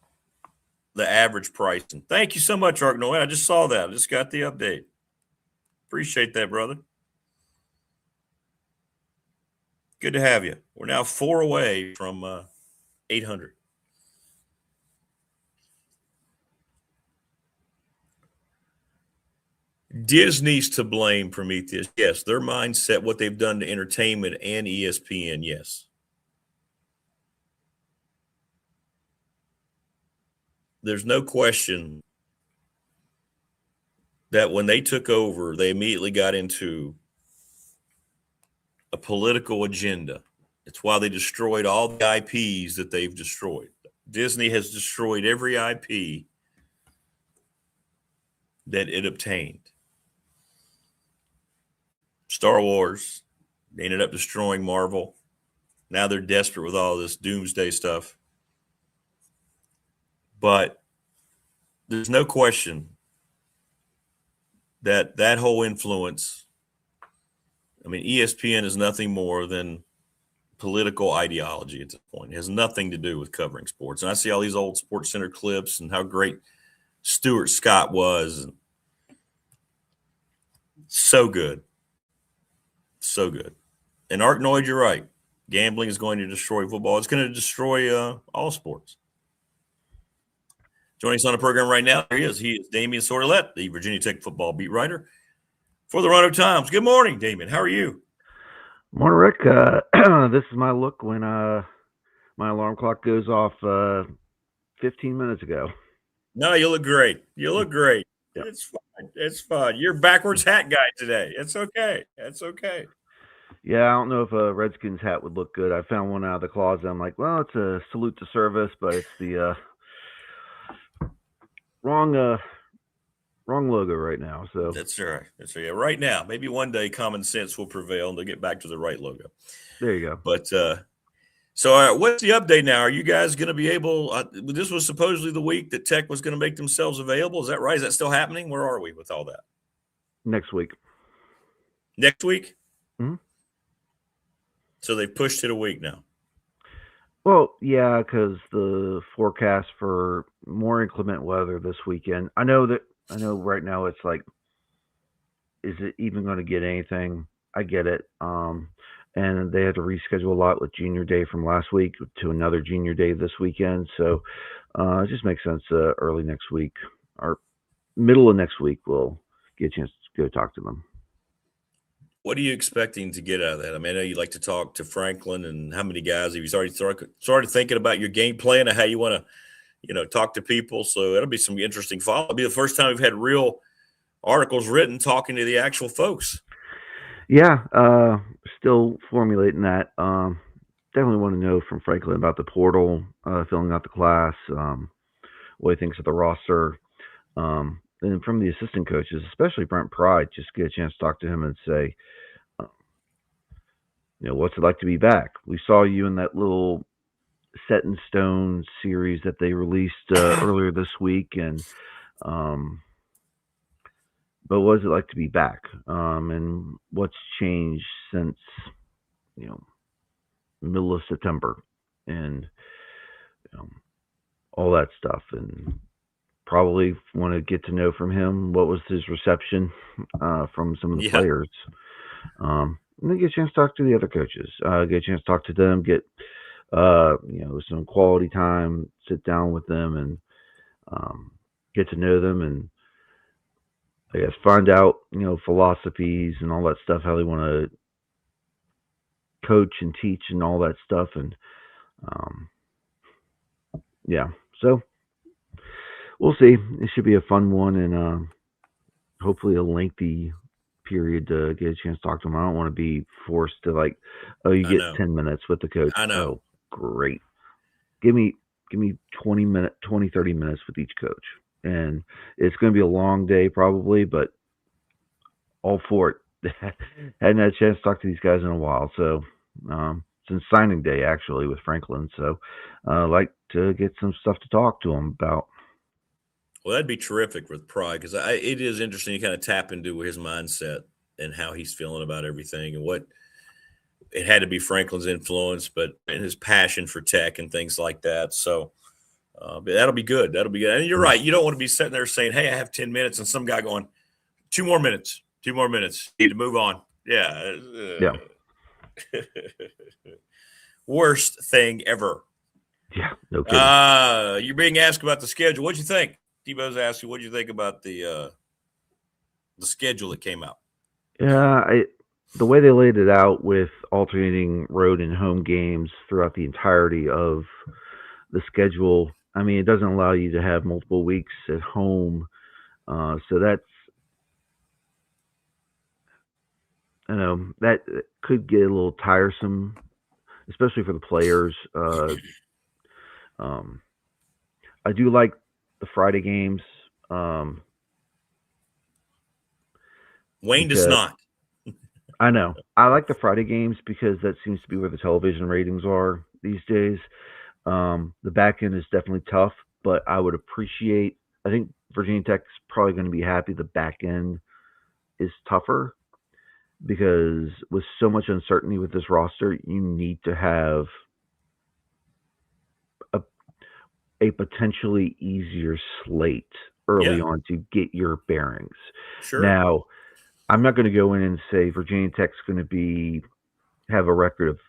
Speaker 5: the average pricing. Thank you so much, Arknoid. I just saw that. I just got the update. Appreciate that, brother. Good to have you. We're now 4 away from 800. Disney's to blame, Prometheus. Yes, their mindset, what they've done to entertainment and ESPN, yes. There's no question that when they took over, they immediately got into a political agenda. It's why they destroyed all the IPs that they've destroyed. Disney has destroyed every IP that it obtained. Star Wars, they ended up destroying Marvel. Now they're desperate with all this doomsday stuff. But there's no question that that whole influence, I mean, ESPN is nothing more than political ideology at this point. It has nothing to do with covering sports. And I see all these old Sports Center clips and how great Stuart Scott was. And so good. So good. And Arknoid, you're right. Gambling is going to destroy football. It's going to destroy all sports. Joining us on the program right now, there he is. He is Damien Sordelett, the Virginia Tech football beat writer for the Roanoke Times. Good morning, Damien. How are you?
Speaker 4: Morning, Rick. This is my look when my alarm clock goes off 15 minutes ago.
Speaker 5: No, you look great. You look great.
Speaker 4: Yep.
Speaker 5: It's fine. It's fun. You're backwards hat guy today. It's okay. It's okay.
Speaker 4: Yeah, I don't know if a Redskins hat would look good. I found one out of the closet. I'm like, well, it's a salute to service, but it's the wrong logo right now. So
Speaker 5: that's right. That's right. Yeah, right now. Maybe one day common sense will prevail and they'll get back to the right logo.
Speaker 4: There you go.
Speaker 5: But so what's the update now? Are you guys going to be able? This was supposedly the week that Tech was going to make themselves available. Is that right? Is that still happening? Where are we with all that?
Speaker 4: Next week.
Speaker 5: Next week?
Speaker 4: Mm-hmm.
Speaker 5: So they've pushed it a week now.
Speaker 4: Well, yeah, because the forecast for more inclement weather this weekend. I know right now it's like, is it even going to get anything? I get it. And they had to reschedule a lot with Junior Day from last week to another Junior Day this weekend. So it just makes sense early next week or middle of next week we'll get a chance to go talk to them.
Speaker 5: What are you expecting to get out of that? I mean, I know you like to talk to Franklin and how many guys have you started thinking about your game plan and how you want to talk to people. So it'll be some interesting follow. It'll be the first time we've had real articles written talking to the actual folks.
Speaker 4: Yeah, still formulating that. Definitely want to know from Franklin about the portal, filling out the class, what he thinks of the roster. And from the assistant coaches, especially Brent Pride, just get a chance to talk to him and say, what's it like to be back? We saw you in that little Set in Stone series that they released earlier this week, and but what is it like to be back? And what's changed since middle of September, and all that stuff, and probably want to get to know from him what was his reception from some of the players. And then get a chance to talk to the other coaches, get a chance to talk to them, get some quality time, sit down with them, and get to know them, and I guess find out philosophies and all that stuff, how they want to coach and teach and all that stuff, and so we'll see. It should be a fun one, and hopefully a lengthy period to get a chance to talk to them. I don't want to be forced to you get 10 minutes with the coach.
Speaker 5: I know.
Speaker 4: Oh, great. Give me 20, 30 minutes with each coach. And it's going to be a long day probably, but all for it. Hadn't had a chance to talk to these guys in a while. So, since signing day actually with Franklin. So, I'd like to get some stuff to talk to him about.
Speaker 5: Well, that'd be terrific with Pride, because it is interesting to kind of tap into his mindset and how he's feeling about everything, and what it had to be Franklin's influence, and his passion for tech and things like that. So that'll be good. That'll be good. And you're right. You don't want to be sitting there saying, "Hey, I have 10 minutes," and some guy going, 2 more minutes. Need to move on. Yeah. Worst thing ever.
Speaker 4: Yeah. No kidding.
Speaker 5: You're being asked about the schedule. What'd you think? Debo's asked you, what do you think about the schedule that came out?
Speaker 4: Yeah, the way they laid it out with alternating road and home games throughout the entirety of the schedule, I mean, it doesn't allow you to have multiple weeks at home. So that's, that could get a little tiresome, especially for the players. I do like the Friday games.
Speaker 5: Wayne does not.
Speaker 4: I know. I like the Friday games because that seems to be where the television ratings are these days. The back end is definitely tough, but I would appreciate, I think Virginia Tech's probably going to be happy the back end is tougher, because with so much uncertainty with this roster, you need to have a potentially easier slate early on to get your bearings.
Speaker 5: Sure.
Speaker 4: Now, I'm not going to go in and say Virginia Tech's going to have a record of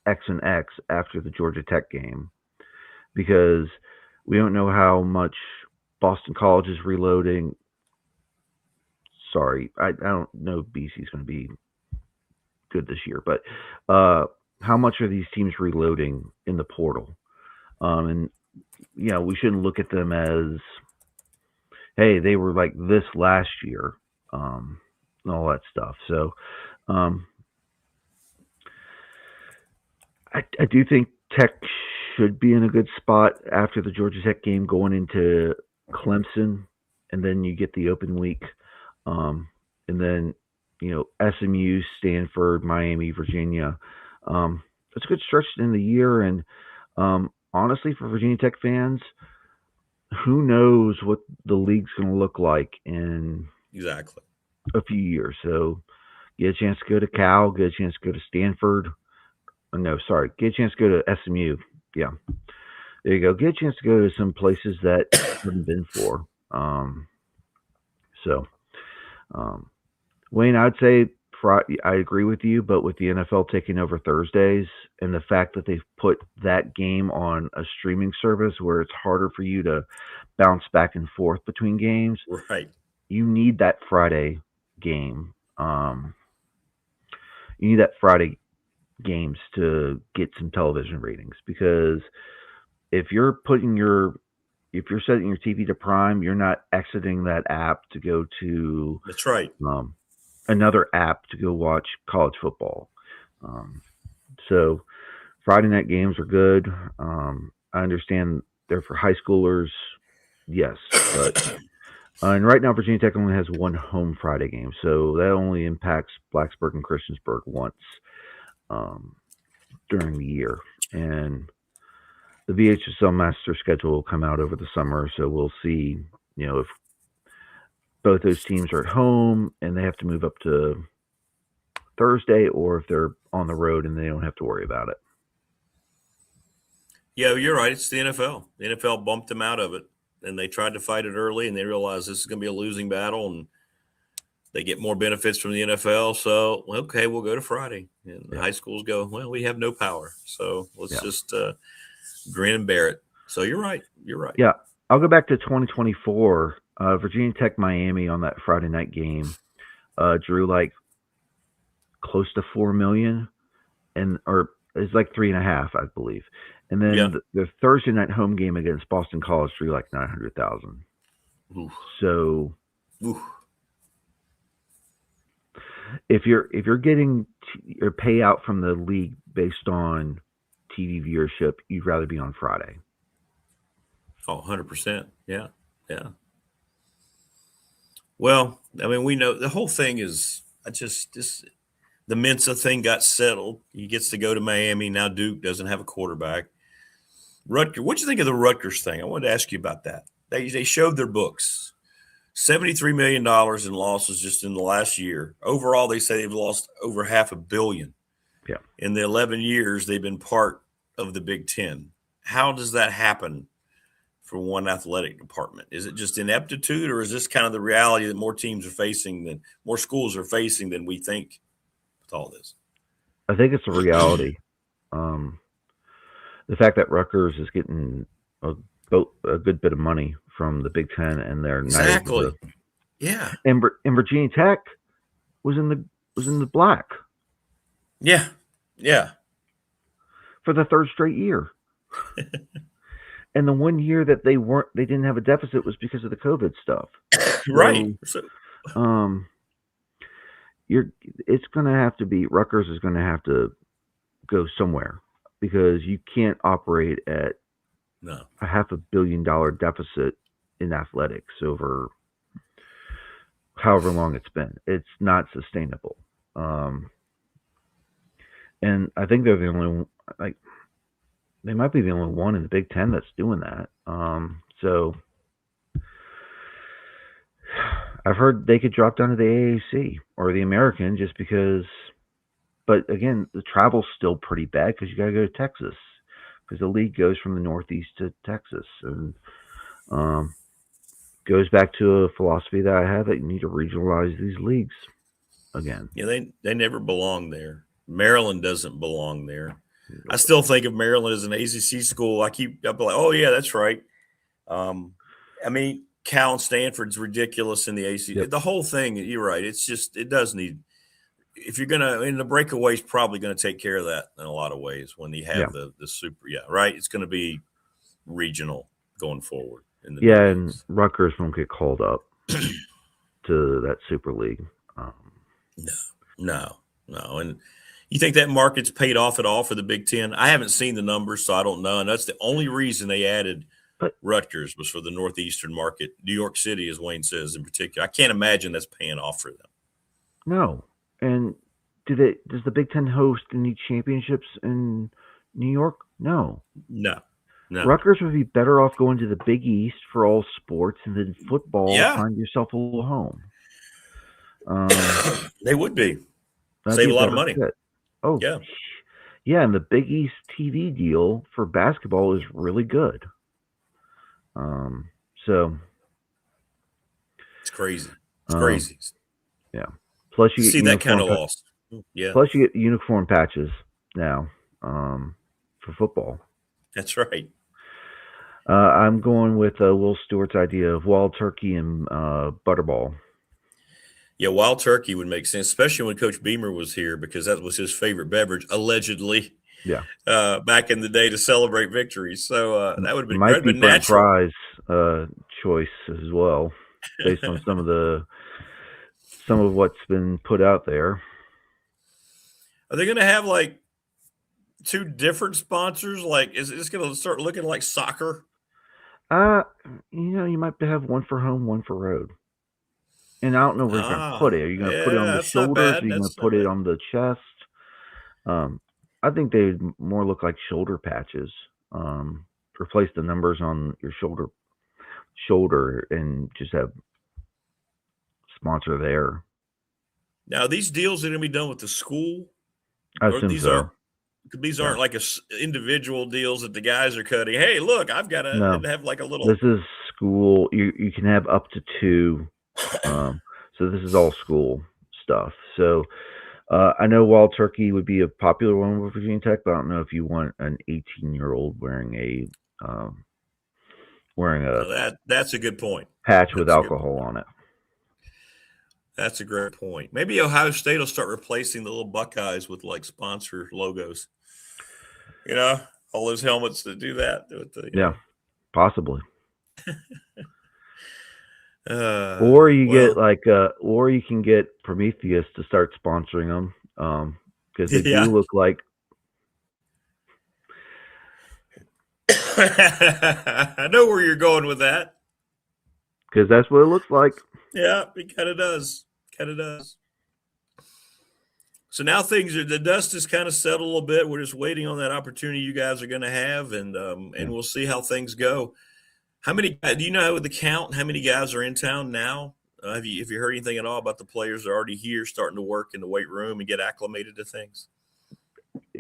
Speaker 4: X and X after the Georgia Tech game, because we don't know how much Boston College is reloading. Sorry, I don't know if BC's going to be good this year, but how much are these teams reloading in the portal? And we shouldn't look at them as, hey, they were like this last year, and all that stuff. So I do think Tech should be in a good spot after the Georgia Tech game, going into Clemson, and then you get the open week, and then SMU, Stanford, Miami, Virginia. It's a good stretch in the year, and honestly, for Virginia Tech fans, who knows what the league's going to look like in a few years. So get a chance to go to Cal, get a chance to go to Stanford. Get a chance to go to SMU. Yeah, there you go. Get a chance to go to some places that you haven't been for. Wayne, I'd say I agree with you, but with the NFL taking over Thursdays and the fact that they've put that game on a streaming service where it's harder for you to bounce back and forth between games,
Speaker 5: right?
Speaker 4: You need that Friday game. You need that Friday games to get some television ratings, because if you're putting your if you're setting your TV to Prime, you're not exiting that app to go to
Speaker 5: That's right.
Speaker 4: Another app to go watch college football. So Friday night games are good. I understand they're for high schoolers, yes, but and right now Virginia Tech only has one home Friday game, so that only impacts Blacksburg and Christiansburg once during the year. And the VHSL master schedule will come out over the summer, so we'll see, if both those teams are at home and they have to move up to Thursday, or if they're on the road and they don't have to worry about it.
Speaker 5: Yeah, you're right. It's the NFL. The NFL bumped them out of it, and they tried to fight it early, and they realized this is going to be a losing battle, and they get more benefits from the NFL. So, okay, we'll go to Friday. And the high schools go, well, we have no power. So let's just grin and bear it. So you're right. You're right.
Speaker 4: Yeah. I'll go back to 2024. Virginia Tech Miami on that Friday night game drew like close to 4 million, or it's like 3.5, I believe. And then the Thursday night home game against Boston College drew like 900,000. So if you're getting your payout from the league based on TV viewership, you'd rather be on Friday.
Speaker 5: Oh, 100%. Yeah. Yeah. Well, I mean, we know the whole thing is the Mensa thing got settled. He gets to go to Miami. Now Duke doesn't have a quarterback. Rutgers, what'd you think of the Rutgers thing? I wanted to ask you about that. They showed their books. $73 million in losses just in the last year. Overall, they say they've lost over $500 million.
Speaker 4: Yeah.
Speaker 5: In the 11 years they've been part of the Big Ten. How does that happen for one athletic department? Is it just ineptitude, or is this kind of the reality that more schools are facing than we think with all this?
Speaker 4: I think it's a reality. The fact that Rutgers is getting a good bit of money from the Big Ten, and they're
Speaker 5: exactly, yeah.
Speaker 4: And Virginia Tech was in the black.
Speaker 5: Yeah, yeah.
Speaker 4: For the third straight year. And the one year that they didn't have a deficit was because of the COVID stuff.
Speaker 5: Right.
Speaker 4: So, it's going to have to be, Rutgers is going to have to go somewhere, because you can't operate at a $500 million deficit in athletics over however long it's been. It's not sustainable. And I think they're the only, they might be the only one in the Big Ten that's doing that. So I've heard they could drop down to the AAC or the American just because, but again, the travel's still pretty bad because you got to go to Texas, because the league goes from the Northeast to Texas, and goes back to a philosophy that I have, that you need to regionalize these leagues again.
Speaker 5: Yeah, they never belong there. Maryland doesn't belong there. I still think of Maryland as an ACC school. I'll be like, oh yeah, that's right. I mean, Cal and Stanford's ridiculous in the ACC. Yep. The whole thing, you're right. It's just, it does need, if you're the breakaway is probably going to take care of that in a lot of ways when you have the super, right? It's going to be regional going forward.
Speaker 4: And Rutgers won't get called up to that Super League.
Speaker 5: No. And you think that market's paid off at all for the Big Ten? I haven't seen the numbers, so I don't know. And that's the only reason they added Rutgers, was for the Northeastern market. New York City, as Wayne says, in particular. I can't imagine that's paying off for them.
Speaker 4: No. And does the Big Ten host any championships in New York? No. Rutgers would be better off going to the Big East for all sports, and then football, find yourself a little home.
Speaker 5: They would be. Save a lot of money.
Speaker 4: Fit. Oh, yeah. Yeah, and the Big East TV deal for basketball is really good. So
Speaker 5: it's crazy. It's crazy.
Speaker 4: Yeah. Plus you
Speaker 5: see that kind of loss. Yeah.
Speaker 4: Plus you get uniform patches now for football.
Speaker 5: That's right.
Speaker 4: I'm going with Will Stewart's idea of wild turkey and butterball.
Speaker 5: Yeah, wild turkey would make sense, especially when Coach Beamer was here, because that was his favorite beverage, allegedly.
Speaker 4: Yeah.
Speaker 5: Back in the day, to celebrate victories. So that would have been
Speaker 4: might be Brent
Speaker 5: natural.
Speaker 4: Fries. choice as well, based on some of what's been put out there.
Speaker 5: Are they going to have like two different sponsors? Like, is this going to start looking like soccer?
Speaker 4: You might have one for home, one for road. And I don't know where you're going to put it. Are you going to put it on the shoulders? Are you going to put it on the chest? I think they'd more look like shoulder patches. Replace the numbers on your shoulder and just have sponsor there.
Speaker 5: Now, these deals are going to be done with the school?
Speaker 4: I assume so.
Speaker 5: These aren't like individual deals that the guys are cutting. Hey, look, I've got to have like a little.
Speaker 4: This is school. You can have up to 2. So this is all school stuff. So I know Wild Turkey would be a popular one with Virginia Tech, but I don't know if you want an 18-year-old wearing a
Speaker 5: that's a good point.
Speaker 4: Patch with alcohol on it.
Speaker 5: That's a great point. Maybe Ohio State will start replacing the little Buckeyes with like sponsor logos. All those helmets that do that.
Speaker 4: Possibly. Or you can get Prometheus to start sponsoring them because they do look like.
Speaker 5: I know where you're going with that.
Speaker 4: Because that's what it looks like.
Speaker 5: Yeah, it kind of does. So now the dust is kind of settled a little bit. We're just waiting on that opportunity you guys are going to have, and we'll see how things go. How many? Do you know the count? How many guys are in town now? Have you heard anything at all about the players that are already here, starting to work in the weight room and get acclimated to things?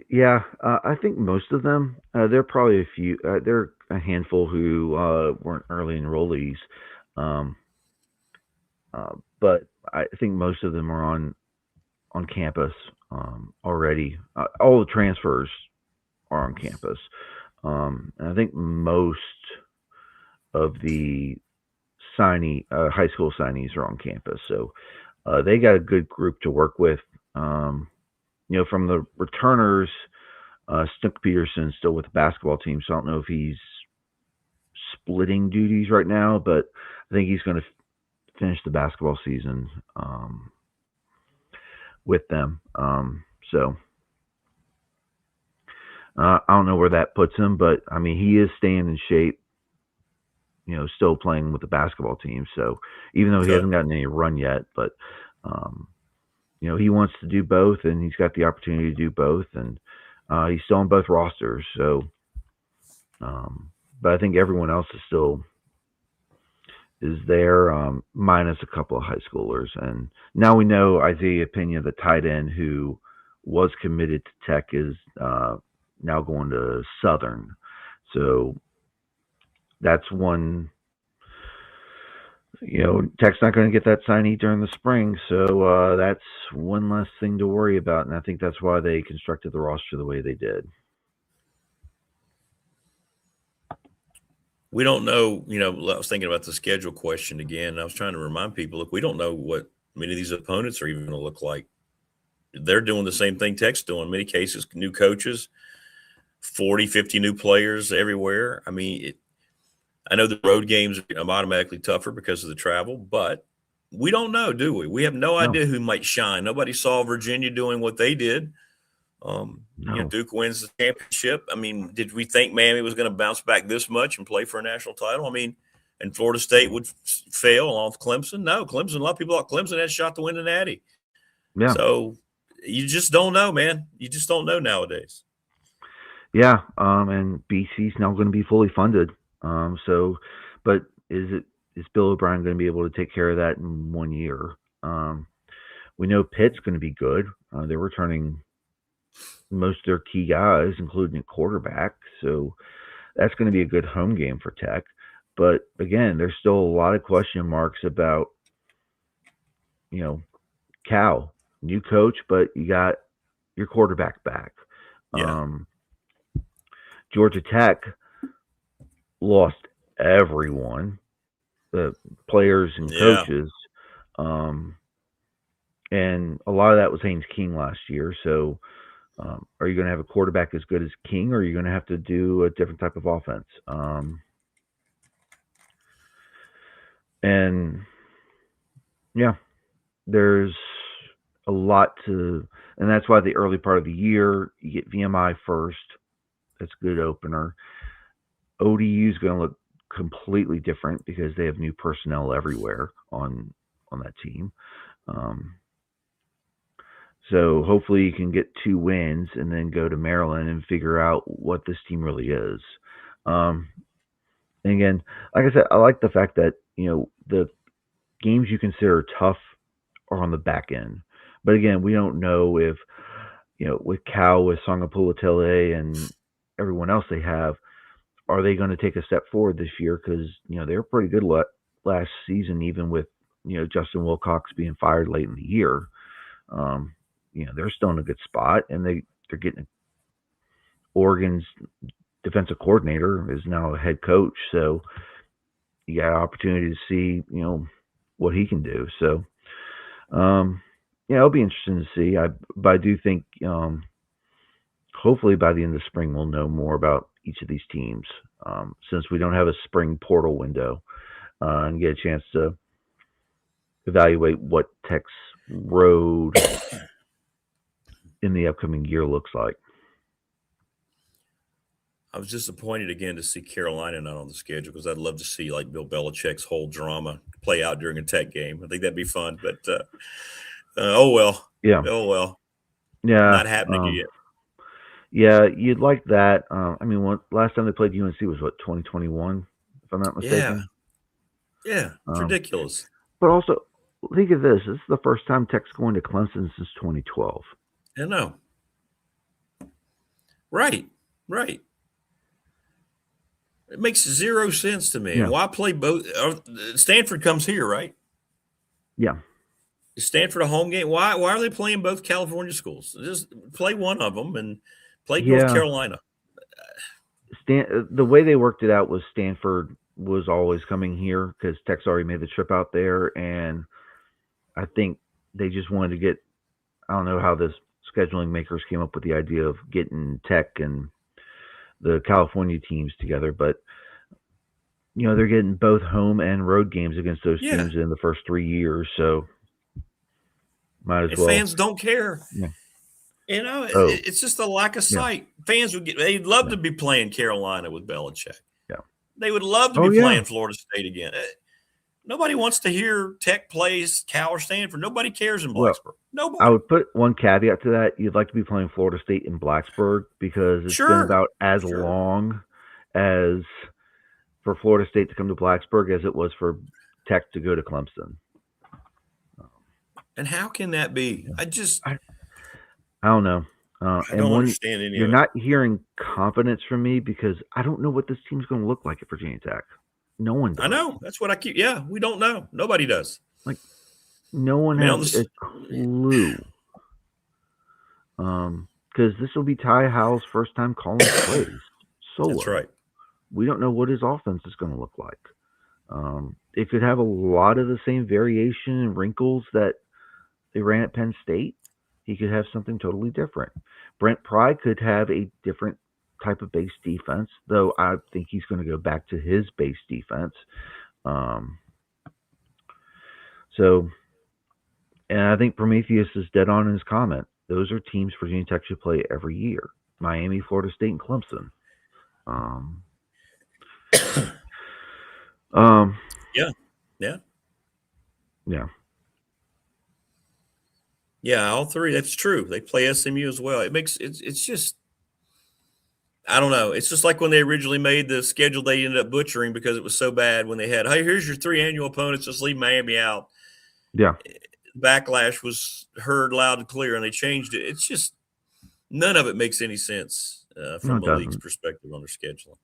Speaker 4: Yeah, I think most of them. There are probably a few. There are a handful who weren't early enrollees, but I think most of them are on campus already. All the transfers are on campus, and I think most of the high school signees are on campus. So they got a good group to work with. From the returners, Snook Peterson's still with the basketball team, so I don't know if he's splitting duties right now, but I think he's going to finish the basketball season with them. So I don't know where that puts him, but I mean, he is staying in shape, still playing with the basketball team. So even though he hasn't gotten any run yet, but he wants to do both, and he's got the opportunity to do both, and he's still on both rosters. So, but I think everyone else is there, minus a couple of high schoolers. And now we know Isaiah Pena, the tight end who was committed to Tech, is now going to Southern. So that's one. Tech's not going to get that signee during the spring, so that's one less thing to worry about, and I think that's why they constructed the roster the way they did.
Speaker 5: We don't know, I was thinking about the schedule question again. I was trying to remind people, look, we don't know what many of these opponents are even going to look like. They're doing the same thing Tech's doing. In many cases, new coaches, 40, 50 new players everywhere. I mean, I know the road games are automatically tougher because of the travel, but we don't know, do we? We have no idea who might shine. Nobody saw Virginia doing what they did. Duke wins the championship. I mean, did we think Miami was going to bounce back this much and play for a national title? I mean, and Florida State would fail along with Clemson? No, Clemson. A lot of people thought Clemson had a shot to win the Natty. Yeah. So you just don't know, man. You just don't know nowadays.
Speaker 4: Yeah, and BC's now going to be fully funded. But is Bill O'Brien going to be able to take care of that in 1 year? We know Pitt's going to be good. They're returning most of their key guys, including a quarterback. So that's going to be a good home game for Tech. But again, there's still a lot of question marks about, Cal, new coach, but you got your quarterback back. Yeah. Georgia Tech lost everyone, the players and coaches. And a lot of that was Haynes King last year. So are you going to have a quarterback as good as King, or are you going to have to do a different type of offense? And yeah, there's a lot to, and that's why the early part of the year you get VMI first. That's a good opener. ODU is going to look completely different because they have new personnel everywhere on that team. So hopefully you can get 2 wins and then go to Maryland and figure out what this team really is. And again, like I said, I like the fact that the games you consider tough are on the back end. But again, we don't know if with Cal, with Sangapula and everyone else they have, are they going to take a step forward this year? Because they were pretty good last season, even with Justin Wilcox being fired late in the year. They're still in a good spot, and they're getting Oregon's defensive coordinator is now a head coach, so you got an opportunity to see what he can do. So it'll be interesting to see. But I do think hopefully by the end of spring we'll know more about each of these teams, since we don't have a spring portal window, and get a chance to evaluate what Tech's road in the upcoming year looks like.
Speaker 5: I was disappointed again to see Carolina not on the schedule, because I'd love to see like Bill Belichick's whole drama play out during a Tech game. I think that'd be fun, but oh well.
Speaker 4: Yeah.
Speaker 5: Oh well.
Speaker 4: Yeah.
Speaker 5: Not happening yet.
Speaker 4: Yeah, you'd like that. Last time they played UNC was 2021, if I'm not mistaken.
Speaker 5: Yeah, it's ridiculous.
Speaker 4: But also, think of this: this is the first time Tech's going to Clemson since 2012.
Speaker 5: I know. Right. It makes zero sense to me.
Speaker 4: Yeah.
Speaker 5: Why play both? Stanford comes here, right?
Speaker 4: Yeah.
Speaker 5: Is Stanford a home game? Why are they playing both California schools? Just play one of them and play North Carolina.
Speaker 4: The way they worked it out was Stanford was always coming here because Tech's already made the trip out there, and I think they just wanted to get. I don't know how the scheduling makers came up with the idea of getting Tech and the California teams together, but they're getting both home and road games against those teams in the first 3 years, so might as well.
Speaker 5: Fans don't care.
Speaker 4: Yeah.
Speaker 5: It's just a lack of sight. Fans they'd love to be playing Carolina with Belichick.
Speaker 4: Yeah.
Speaker 5: They would love to be playing Florida State again. Nobody wants to hear Tech plays Cal or Stanford. Nobody cares in Blacksburg. Nobody.
Speaker 4: I would put one caveat to that. You'd like to be playing Florida State in Blacksburg because it's been about as long as for Florida State to come to Blacksburg as it was for Tech to go to Clemson.
Speaker 5: And how can that be? I
Speaker 4: don't know.
Speaker 5: I don't understand any of it.
Speaker 4: You're not hearing confidence from me because I don't know what this team's going to look like at Virginia Tech. No one does.
Speaker 5: I know. That's what I keep. Yeah, we don't know. Nobody does.
Speaker 4: Like, no one has a clue. Because this will be Ty Howell's first time calling plays solo.
Speaker 5: That's right.
Speaker 4: We don't know what his offense is going to look like. It could have a lot of the same variation and wrinkles that they ran at Penn State. He could have something totally different. Brent Pry could have a different type of base defense, though I think he's going to go back to his base defense. And I think Prometheus is dead on in his comment. Those are teams Virginia Tech should play every year. Miami, Florida State, and Clemson.
Speaker 5: Yeah, all three. That's true. They play SMU as well. It's just, I don't know. It's just like when they originally made the schedule, they ended up butchering because it was so bad when they had, hey, here's your 3 annual opponents, just leave Miami out.
Speaker 4: Yeah.
Speaker 5: Backlash was heard loud and clear, and they changed it. It's just, none of it makes any sense from the league's perspective on their scheduling.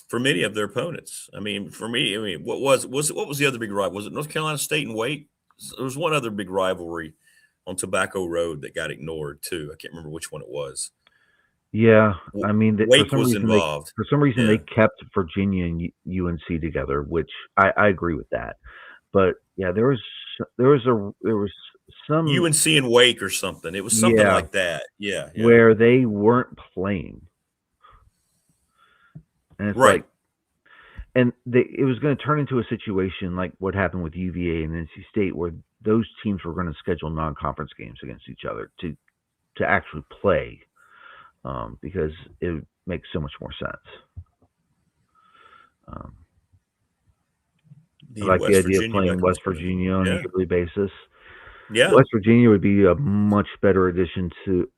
Speaker 5: For many of their opponents. For me, what was the other big rival? Was it North Carolina State and Wake? There was one other big rivalry on Tobacco Road that got ignored too. I can't remember which one it was.
Speaker 4: Yeah,
Speaker 5: Wake was involved.
Speaker 4: For some reason, they kept Virginia and UNC together, which I agree with that. But yeah, there was some
Speaker 5: UNC and Wake or something. It was something like that. Yeah,
Speaker 4: where they weren't playing, and it's like, and it was going to turn into a situation like what happened with UVA and NC State, where those teams were going to schedule non-conference games against each other to actually play, because it makes so much more sense. I like the idea of playing West Virginia on a yearly basis.
Speaker 5: Yeah,
Speaker 4: West Virginia would be a much better addition to.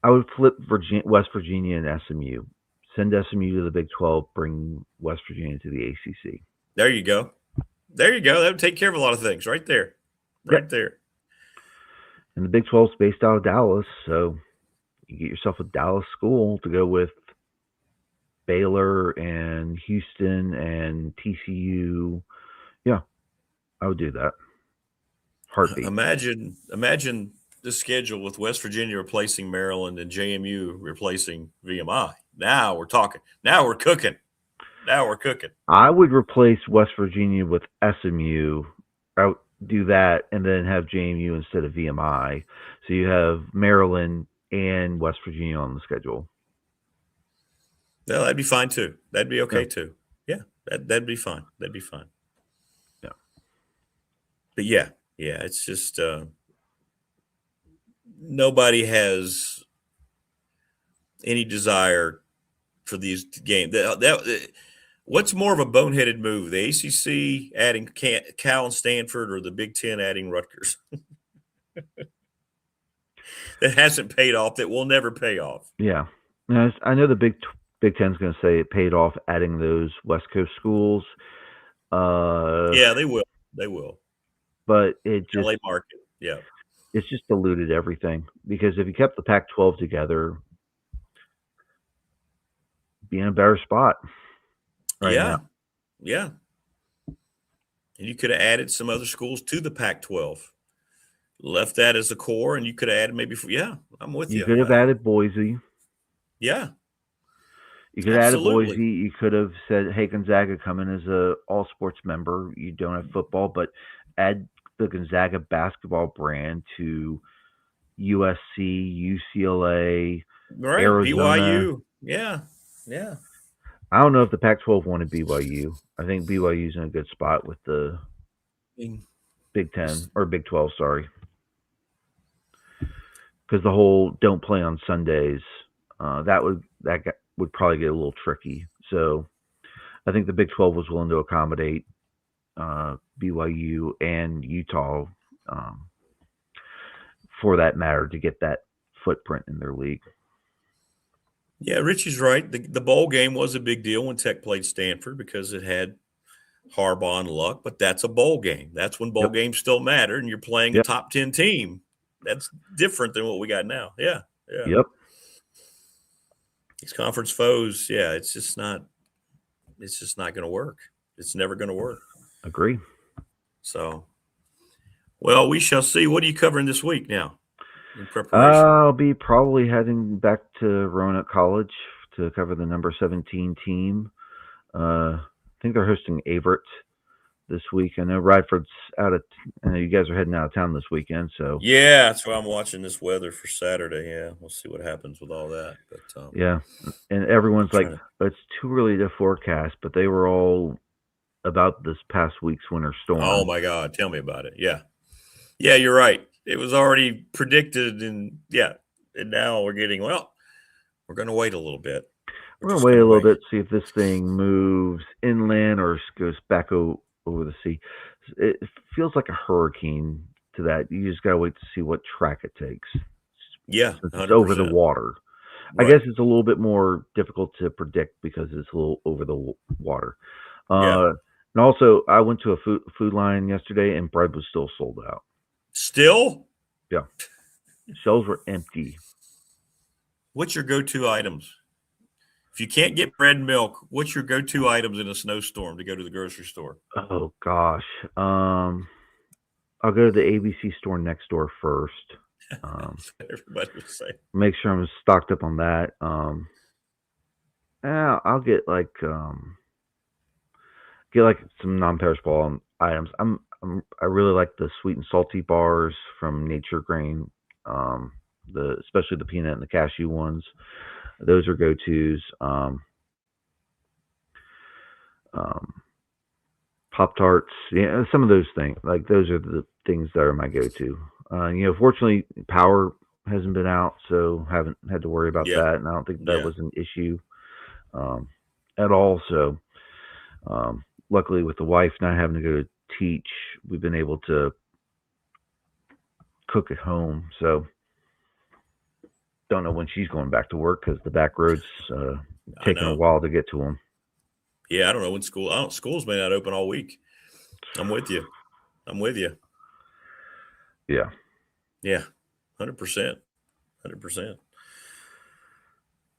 Speaker 4: I would flip West Virginia and SMU. Send SMU to the Big 12. Bring West Virginia to the ACC.
Speaker 5: There you go. There you go. That would take care of a lot of things right there. Right there.
Speaker 4: And the Big 12 is based out of Dallas, so you get yourself a Dallas school to go with Baylor and Houston and TCU. Yeah, I would do that. Heartbeat.
Speaker 5: Imagine the schedule with West Virginia replacing Maryland and JMU replacing VMI. Now we're talking. Now we're cooking.
Speaker 4: I would replace West Virginia with SMU. I would do that and then have JMU instead of VMI. So you have Maryland and West Virginia on the schedule.
Speaker 5: No, that'd be fine too. That'd be okay too. Yeah, that'd be fine. That'd be fine.
Speaker 4: Yeah.
Speaker 5: But yeah, it's just nobody has any desire for these games. What's more of a boneheaded move, the ACC adding Cal and Stanford, or the Big Ten adding Rutgers? That hasn't paid off. That will never pay off.
Speaker 4: Yeah, I know the Big Ten's going to say it paid off adding those West Coast schools.
Speaker 5: Yeah, they will. They will.
Speaker 4: But it just
Speaker 5: LA market. Yeah,
Speaker 4: it's just diluted everything, because if you kept the Pac-12 together, be in a better spot. Right now.
Speaker 5: Yeah. And you could have added some other schools to the Pac-12. Left that as a core, and you could have added maybe. I'm with you.
Speaker 4: You could have added Boise.
Speaker 5: Yeah.
Speaker 4: You could have added Boise. You could have said, hey, Gonzaga, come in as a all-sports member. You don't have football, but add the Gonzaga basketball brand to USC, UCLA,
Speaker 5: right,
Speaker 4: Arizona.
Speaker 5: BYU. Yeah.
Speaker 4: I don't know if the Pac-12 wanted BYU. I think BYU's in a good spot with the Big 10 or Big 12, sorry. Because the whole don't play on Sundays, that would probably get a little tricky. So I think the Big 12 was willing to accommodate BYU and Utah, for that matter, to get that footprint in their league.
Speaker 5: Yeah, Richie's right. The bowl game was a big deal when Tech played Stanford, because it had Harbaugh and Luck, but that's a bowl game. That's when bowl games still matter, and you're playing a top 10 team. That's different than what we got now. Yeah.
Speaker 4: Yep.
Speaker 5: These conference foes, it's just not going to work. It's never going to work.
Speaker 4: Agree.
Speaker 5: So, well, we shall see. What are you covering this week now in preparation?
Speaker 4: I'll be probably heading back to Roanoke College to cover the number 17 team. I think they're hosting Averett this week. I know Radford's I know you guys are heading out of town this weekend, so
Speaker 5: yeah, that's why I'm watching this weather for Saturday. Yeah, we'll see what happens with all that. But
Speaker 4: yeah, and everyone's like, it's too early to forecast, but they were all about this past week's winter storm.
Speaker 5: Oh my God, tell me about it. Yeah, you're right. It was already predicted, and now we're getting, we're going to wait a little bit.
Speaker 4: We're going to wait a little bit, see if this thing moves inland or goes back over the sea. It feels like a hurricane to that. You just got to wait to see what track it takes.
Speaker 5: Yeah,
Speaker 4: it's over the water. Right. I guess it's a little bit more difficult to predict because it's a little over the water. And also, I went to a food line yesterday, and bread was still sold out.
Speaker 5: Still?
Speaker 4: Yeah. Shelves were empty.
Speaker 5: What's your go-to items? If you can't get bread and milk, what's your go-to items in a snowstorm to go to the grocery store?
Speaker 4: Oh, gosh. I'll go to the ABC store next door first.
Speaker 5: That's what everybody would say.
Speaker 4: Make sure I'm stocked up on that. I'll get some non-perishable items. I really like the sweet and salty bars from Nature Grain, especially the peanut and the cashew ones. Those are go-tos. Pop-Tarts, yeah, some of those things. Like those are the things that are my go-to. Fortunately, power hasn't been out, so haven't had to worry about
Speaker 5: Yeah.
Speaker 4: that, and I don't think that
Speaker 5: Yeah.
Speaker 4: was an issue at all. So, luckily, with the wife not having to go to teach, we've been able to cook at home. So, don't know when she's going back to work because the back roads taking a while to get to them.
Speaker 5: Yeah, I don't know when schools may not open all week. I'm with you.
Speaker 4: Yeah.
Speaker 5: Yeah, 100%. 100%.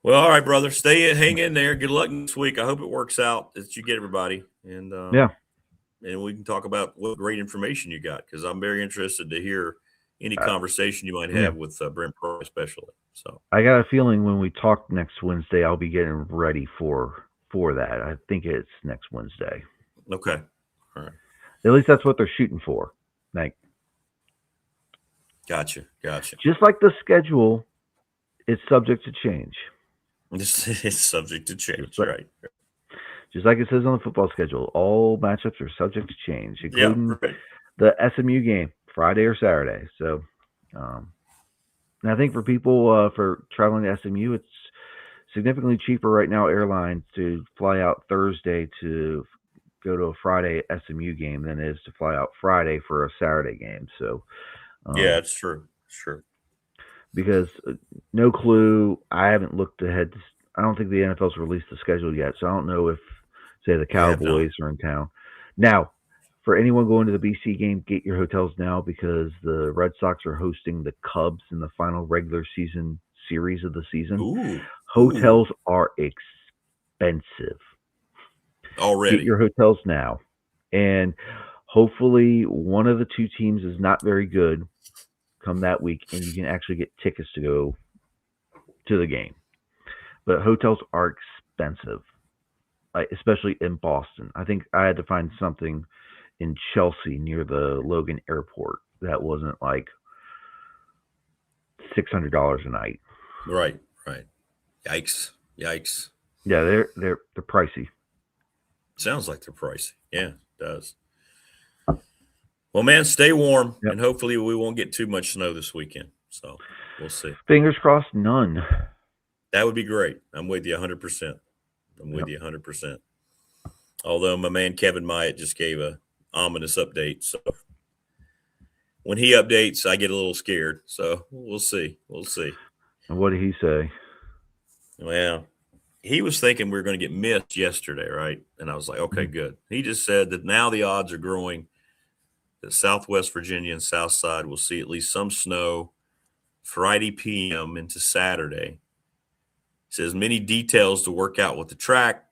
Speaker 5: Well, all right, brother. Hang in there. Good luck this week. I hope it works out that you get everybody. And and we can talk about what great information you got, because I'm very interested to hear any conversation you might have with Brent Pro especially. So
Speaker 4: I got a feeling when we talk next Wednesday, I'll be getting ready for that. I think it's next Wednesday.
Speaker 5: Okay. All right.
Speaker 4: At least that's what they're shooting for. Like,
Speaker 5: Gotcha.
Speaker 4: just like the schedule, it's subject to change.
Speaker 5: It's subject to change,
Speaker 4: just like,
Speaker 5: right?
Speaker 4: Just like it says on the football schedule, all matchups are subject to change, including the SMU game, Friday or Saturday. So, and I think for people for traveling to SMU, it's significantly cheaper right now, airlines, to fly out Thursday to go to a Friday SMU game than it is to fly out Friday for a Saturday game. So,
Speaker 5: yeah, it's true. Sure.
Speaker 4: Because no clue. I haven't looked ahead. I don't think the NFL's released the schedule yet, so I don't know if, say, the Cowboys are in town. Now, for anyone going to the BC game, get your hotels now, because the Red Sox are hosting the Cubs in the final regular season series of the season.
Speaker 5: Ooh.
Speaker 4: Hotels are expensive.
Speaker 5: Already.
Speaker 4: Get your hotels now. And hopefully one of the two teams is not very good come that week, and you can actually get tickets to go to the game. But hotels are expensive, especially in Boston. I think I had to find something in Chelsea near the Logan Airport that wasn't like $600 a night.
Speaker 5: Right. Yikes.
Speaker 4: Yeah, they're pricey.
Speaker 5: Sounds like they're pricey. Yeah, it does. Well, man, stay warm, and hopefully we won't get too much snow this weekend. So we'll see.
Speaker 4: Fingers crossed, none.
Speaker 5: That would be great. I'm with you 100%. I'm with you 100%. Although my man Kevin Myatt just gave a ominous update, so when he updates, I get a little scared. So we'll see.
Speaker 4: And what did he say?
Speaker 5: Well, he was thinking we were going to get mist yesterday, right? And I was like, okay, good. He just said that now the odds are growing that Southwest Virginia and South Side will see at least some snow Friday p.m. into Saturday. He says many details to work out with the track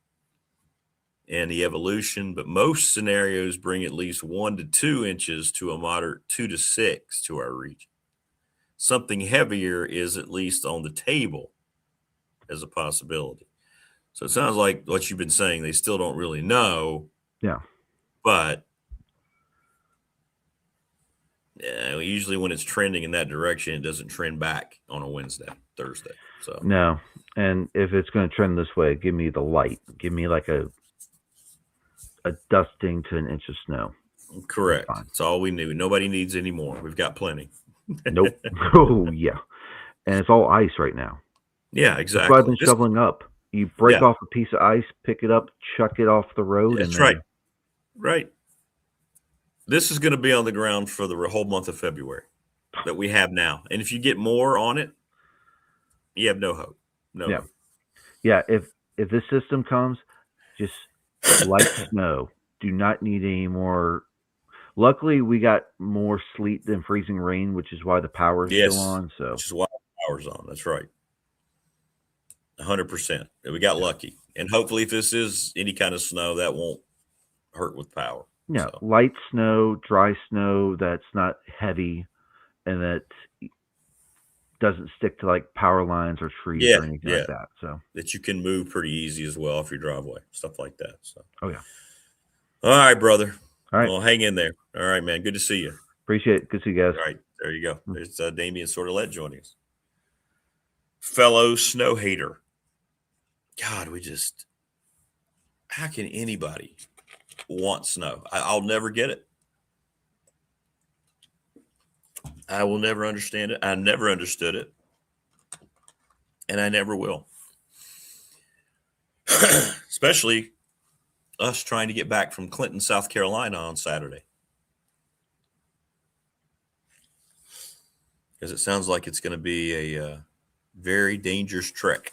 Speaker 5: and the evolution, but most scenarios bring at least 1 to 2 inches to a moderate 2 to 6 to our region. Something heavier is at least on the table as a possibility. So it sounds like what you've been saying, they still don't really know.
Speaker 4: Yeah.
Speaker 5: But usually when it's trending in that direction, it doesn't trend back on a Thursday. So
Speaker 4: no. And if it's going to trend this way, give me the light. Give me like a dusting to an inch of snow.
Speaker 5: Correct. That's all we need. Nobody needs any more. We've got plenty.
Speaker 4: Nope. Oh, yeah. And it's all ice right now.
Speaker 5: Yeah, exactly.
Speaker 4: That's why I've been shoveling up. You break off a piece of ice, pick it up, chuck it off the road.
Speaker 5: That's right. Right. This is going to be on the ground for the whole month of February that we have now. And if you get more on it, you have no hope. No hope.
Speaker 4: Yeah, if this system comes, just light snow. Do not need any more. Luckily, we got more sleet than freezing rain, which is why the power is still on. So,
Speaker 5: which is why the power's on. That's right. 100%. We got lucky. And hopefully, if this is any kind of snow, that won't hurt with power.
Speaker 4: Yeah, so. Light snow, dry snow that's not heavy and that doesn't stick to like power lines or trees or anything like that. So
Speaker 5: that you can move pretty easy as well off your driveway, stuff like that. So
Speaker 4: oh yeah.
Speaker 5: All right, brother.
Speaker 4: All right.
Speaker 5: Well, hang in there. All right, man. Good to see you.
Speaker 4: Appreciate it. Good to see you guys.
Speaker 5: All right. There you go. There's Damien Sordelett joining us. Fellow snow hater. God, we just how can anybody want snow? I'll never get it. I will never understand it. I never understood it. And I never will. Especially us trying to get back from Clinton, South Carolina on Saturday. Because it sounds like it's going to be a very dangerous trek.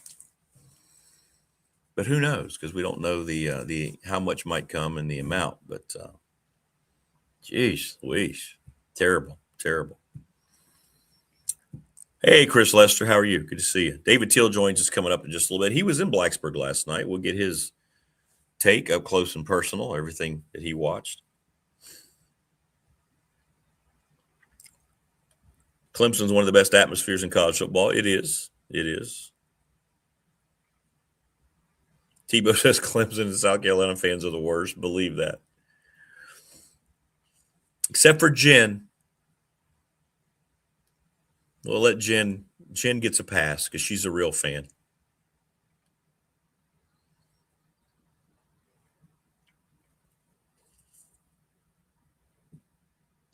Speaker 5: But who knows? Because we don't know the how much might come and the amount. But geez, Louise, terrible. Hey, Chris Lester, how are you? Good to see you. David Teel joins us coming up in just a little bit. He was in Blacksburg last night. We'll get his take up close and personal, everything that he watched. Clemson's one of the best atmospheres in college football. It is. Tebow says Clemson and South Carolina fans are the worst. Believe that. Except for Jen. We'll let Jen gets a pass because she's a real fan.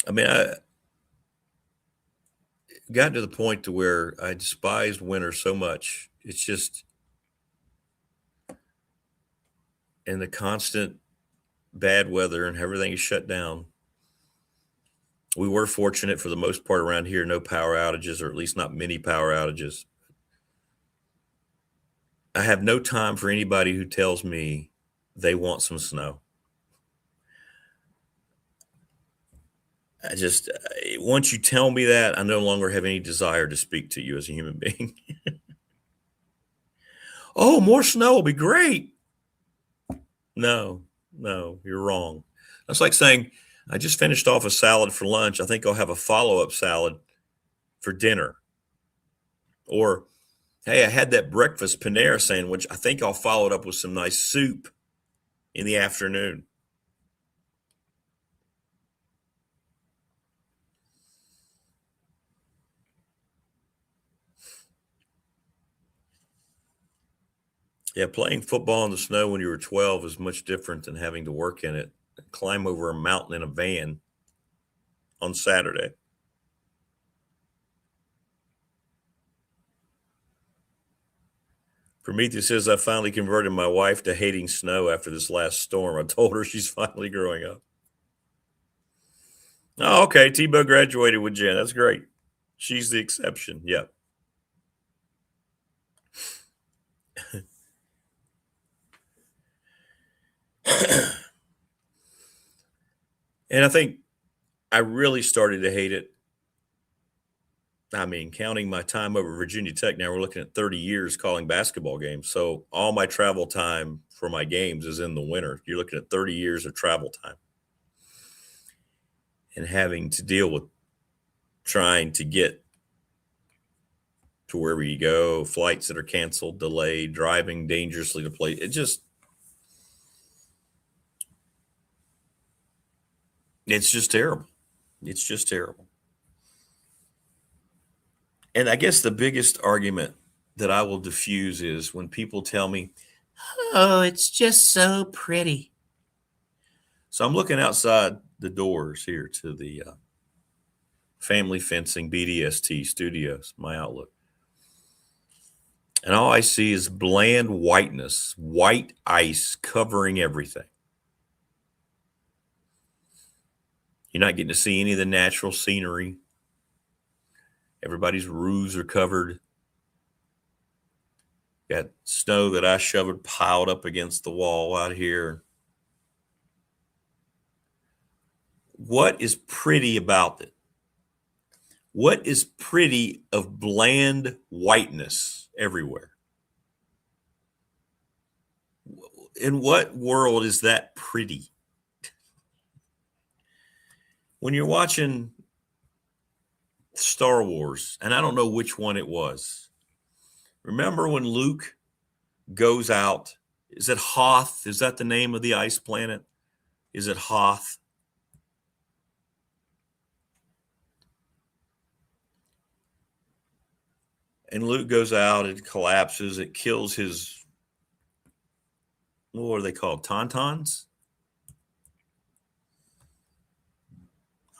Speaker 5: I mean, I got to the point to where I despised winter so much. It's just, and the constant bad weather and everything is shut down. We were fortunate for the most part around here, no power outages, or at least not many power outages. I have no time for anybody who tells me they want some snow. Once you tell me that, I no longer have any desire to speak to you as a human being. Oh, more snow will be great. No, you're wrong. That's like saying, I just finished off a salad for lunch. I think I'll have a follow-up salad for dinner. Or, hey, I had that breakfast Panera sandwich. I think I'll follow it up with some nice soup in the afternoon. Yeah, playing football in the snow when you were 12 is much different than having to work in it, climb over a mountain in a van on Saturday. Prometheus says, I finally converted my wife to hating snow after this last storm. I told her she's finally growing up. Oh, okay. Tebow graduated with Jen. That's great. She's the exception. Yep. And I think I really started to hate it. I mean, counting my time over Virginia Tech, now we're looking at 30 years calling basketball games. So all my travel time for my games is in the winter. You're looking at 30 years of travel time. And having to deal with trying to get to wherever you go, flights that are canceled, delayed, driving dangerously to play. It's just terrible. It's just terrible. And I guess the biggest argument that I will diffuse is when people tell me, oh, it's just so pretty. So I'm looking outside the doors here to the Family Fencing BDST Studios, my outlook. And all I see is bland whiteness, white ice covering everything. You're not getting to see any of the natural scenery. Everybody's roofs are covered. Got snow that I shoveled piled up against the wall out here. What is pretty about it? What is pretty of bland whiteness everywhere? In what world is that pretty? When you're watching Star Wars, and I don't know which one it was. Remember when Luke goes out? Is it Hoth? Is that the name of the ice planet? Is it Hoth? And Luke goes out, it collapses, it kills his what are they called? Tauntauns?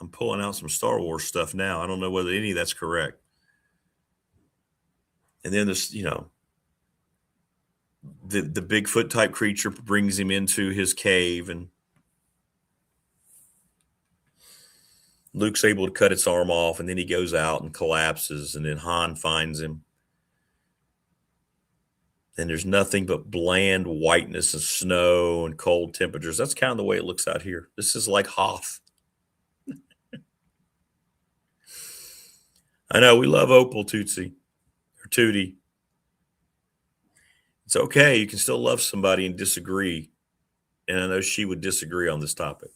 Speaker 5: I'm pulling out some Star Wars stuff now. I don't know whether any of that's correct. And then this, the Bigfoot type creature brings him into his cave, and Luke's able to cut its arm off, and then he goes out and collapses, and then Han finds him. And there's nothing but bland whiteness and snow and cold temperatures. That's kind of the way it looks out here. This is like Hoth. I know we love Opal Tootsie or Tootie. It's okay. You can still love somebody and disagree. And I know she would disagree on this topic.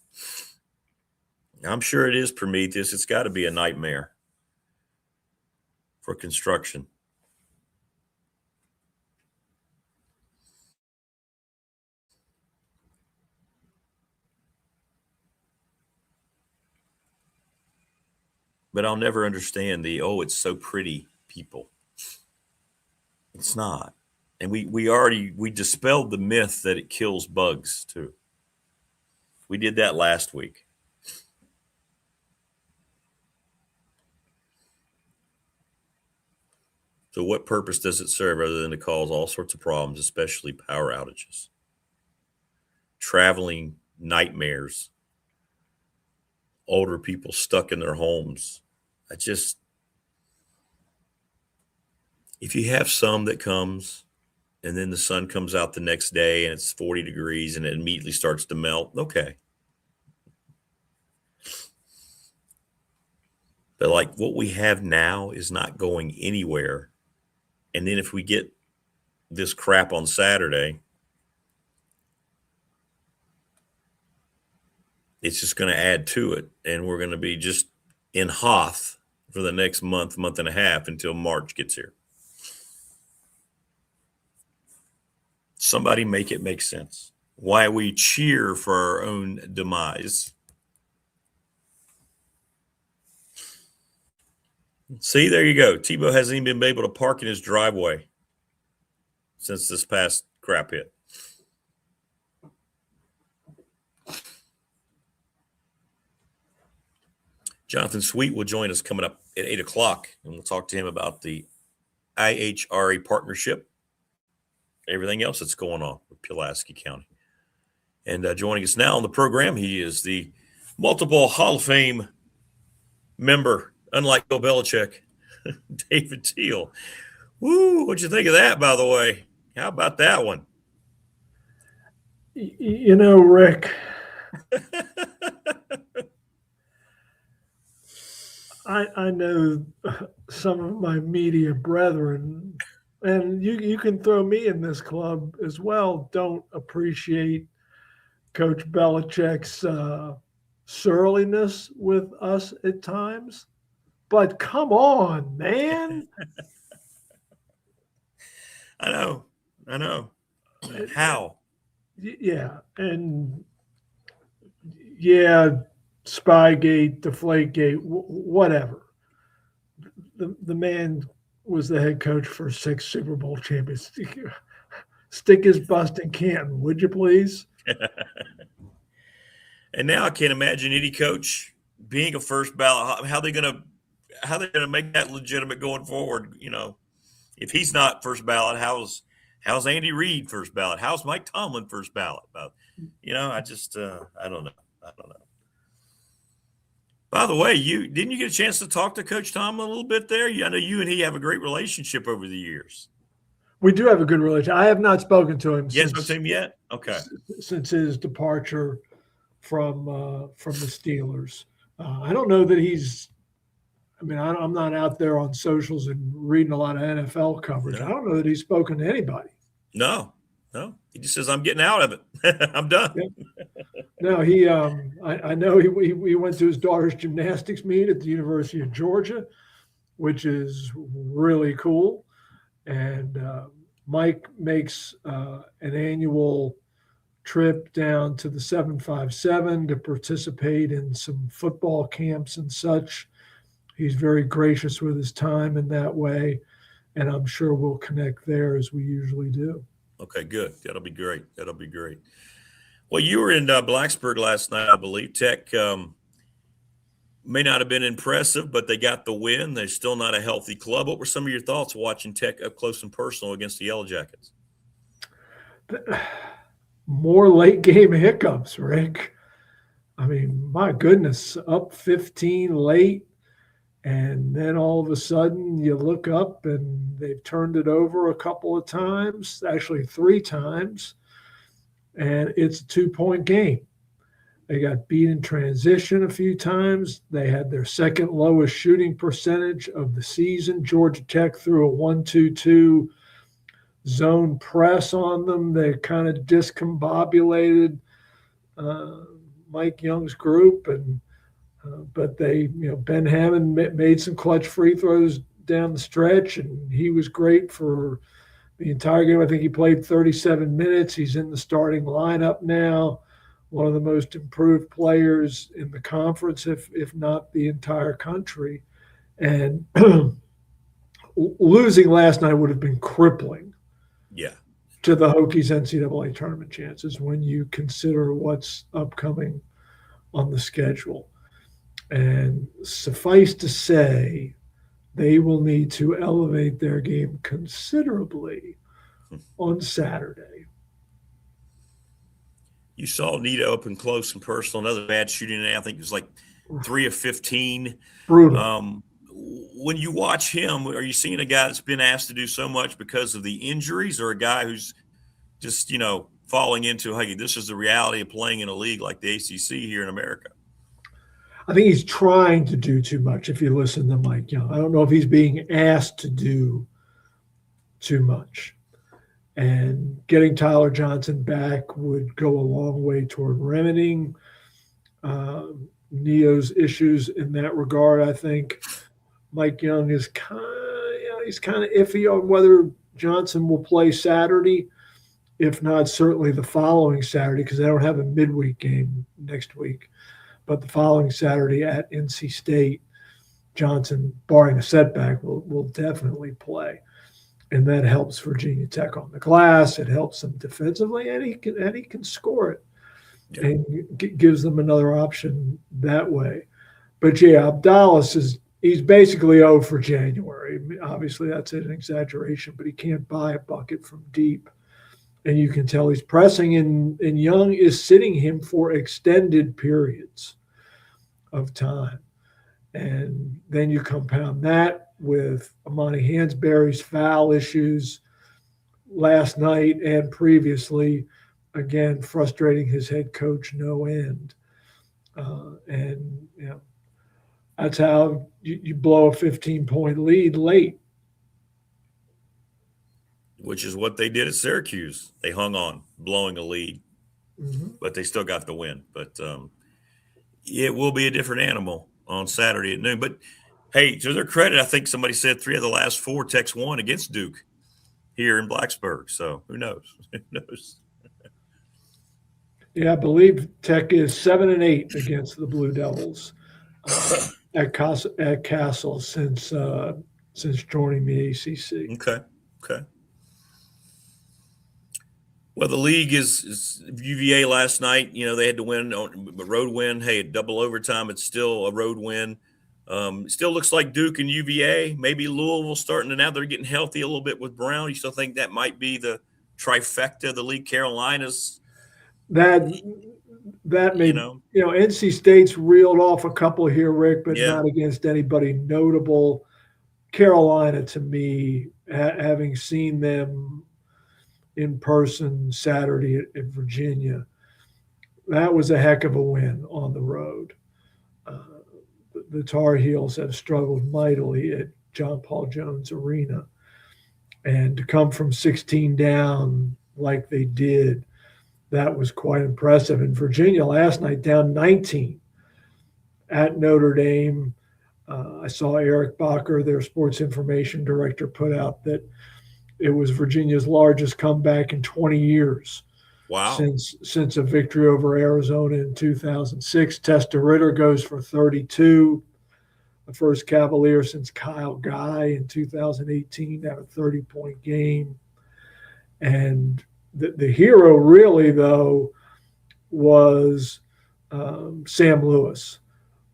Speaker 5: I'm sure it is Prometheus. It's got to be a nightmare for construction. But I'll never understand it's so pretty people. It's not. And we dispelled the myth that it kills bugs too. We did that last week. So what purpose does it serve other than to cause all sorts of problems, especially power outages, traveling nightmares, older people stuck in their homes? If you have some that comes and then the sun comes out the next day and it's 40 degrees and it immediately starts to melt, okay. But like what we have now is not going anywhere. And then if we get this crap on Saturday, it's just going to add to it. And we're going to be just in Hoth for the next month and a half until March gets here. Somebody make it make sense. Why we cheer for our own demise. See, there you go. Tebow hasn't even been able to park in his driveway since this past crap hit. Jonathan Sweet will join us coming up at 8 o'clock, and we'll talk to him about the IHRA partnership, everything else that's going on with Pulaski County. And joining us now on the program, he is the multiple Hall of Fame member, unlike Bill Belichick, David Teel. Woo, what'd you think of that, by the way? How about that one?
Speaker 6: Rick, I know some of my media brethren, and you can throw me in this club as well, don't appreciate Coach Belichick's surliness with us at times. But come on, man.
Speaker 5: I know. How?
Speaker 6: Yeah. And yeah, Spygate, Deflategate, whatever. The man was the head coach for 6 Super Bowl champions. Stick his bust in Canton, would you please?
Speaker 5: And now I can't imagine any coach being a first ballot. How they gonna make that legitimate going forward? If he's not first ballot, how's Andy Reid first ballot? How's Mike Tomlin first ballot? I don't know. By the way, didn't you get a chance to talk to Coach Tomlin a little bit there? I know you and he have a great relationship over the years.
Speaker 6: We do have a good relationship. I have not spoken to him.
Speaker 5: Yes, with him yet? Okay.
Speaker 6: Since his departure from the Steelers, I don't know that he's. I'm not out there on socials and reading a lot of NFL coverage. No. I don't know that he's spoken to anybody.
Speaker 5: No. He just says, "I'm getting out of it. I'm done."
Speaker 6: Yeah. No, he. I know he went to his daughter's gymnastics meet at the University of Georgia, which is really cool. And Mike makes an annual trip down to the 757 to participate in some football camps and such. He's very gracious with his time in that way, and I'm sure we'll connect there as we usually do.
Speaker 5: Okay, good. That'll be great. That'll be great. Well, you were in Blacksburg last night, I believe. Tech may not have been impressive, but they got the win. They're still not a healthy club. What were some of your thoughts watching Tech up close and personal against the Yellow Jackets?
Speaker 6: More late game hiccups, Rick. I mean, my goodness, up 15 late. And then all of a sudden you look up and they've turned it over a couple of times, actually 3 times. And it's a 2-point game. They got beat in transition a few times. They had their second lowest shooting percentage of the season. Georgia Tech threw a 1-2-2 zone press on them. They kind of discombobulated Mike Young's group, and but they, Ben Hammond made some clutch free throws down the stretch, and he was great for the entire game. I think he played 37 minutes. He's in the starting lineup now. One of the most improved players in the conference, if not the entire country. And losing last night would have been crippling.
Speaker 5: Yeah.
Speaker 6: To the Hokies' NCAA tournament chances when you consider what's upcoming on the schedule. And suffice to say, they will need to elevate their game considerably on Saturday.
Speaker 5: You saw Nito up and close and personal. Another bad shooting today. I think it was like 3 of 15.
Speaker 6: Brutal.
Speaker 5: When you watch him, are you seeing a guy that's been asked to do so much because of the injuries, or a guy who's just, falling into, hey, this is the reality of playing in a league like the ACC here in America?
Speaker 6: I think he's trying to do too much if you listen to Mike Young. I don't know if he's being asked to do too much. And getting Tyler Johnson back would go a long way toward remedying Neo's issues in that regard. I think Mike Young is kind of iffy on whether Johnson will play Saturday, if not certainly the following Saturday, because they don't have a midweek game next week. But the following Saturday at NC State, Johnson, barring a setback, will definitely play. And that helps Virginia Tech on the glass. It helps them defensively, and he can score it. Yeah. And gives them another option that way. But, yeah, Abdallas he's basically 0 for January. I mean, obviously, that's an exaggeration, but he can't buy a bucket from deep. And you can tell he's pressing, and Young is sitting him for extended periods of time. And then you compound that with Amani Hansberry's foul issues last night and previously, again, frustrating his head coach no end. And, that's how you blow a 15-point lead late.
Speaker 5: Which is what they did at Syracuse. They hung on, blowing a lead, but they still got the win. But it will be a different animal on Saturday at noon. But, hey, to their credit, I think somebody said 3 of the last 4 Tech's won against Duke here in Blacksburg. So who knows? Who knows?
Speaker 6: Yeah, I believe Tech is 7-8 against the Blue Devils at Castle since joining the ACC.
Speaker 5: Okay. Well, the league is UVA last night. They had to win on a road win. Hey, double overtime. It's still a road win. Still looks like Duke and UVA. Maybe Louisville starting to, now they're getting healthy a little bit with Brown. You still think that might be the trifecta of the league? Carolinas.
Speaker 6: That may, NC State's reeled off a couple here, Rick, but not against anybody notable. Carolina, to me, having seen them in person Saturday at Virginia, that was a heck of a win on the road. The Tar Heels have struggled mightily at John Paul Jones Arena. And to come from 16 down like they did, that was quite impressive. And Virginia last night down 19 at Notre Dame. I saw Eric Bacher, their sports information director, put out that it was Virginia's largest comeback in 20 years.
Speaker 5: Wow.
Speaker 6: Since a victory over Arizona in 2006. Testa Ritter goes for 32. The first Cavalier since Kyle Guy in 2018 to have a 30-point game. And the hero really, though, was Sam Lewis,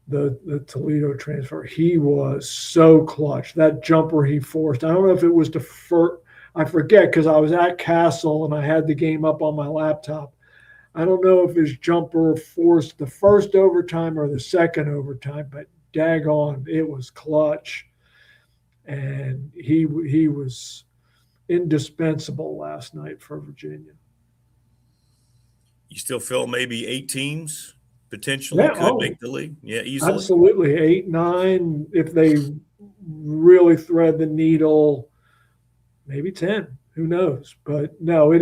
Speaker 6: the Toledo transfer. He was so clutch. That jumper he forced, I don't know if it was the first, I forget, because I was at Castle and I had the game up on my laptop. I don't know if his jumper forced the first overtime or the second overtime, but daggone, it was clutch. And he was indispensable last night for Virginia.
Speaker 5: You still feel maybe 8 teams potentially could make the league? Yeah, easily.
Speaker 6: Absolutely. 8, 9, if they really thread the needle, maybe 10. Who knows? But no,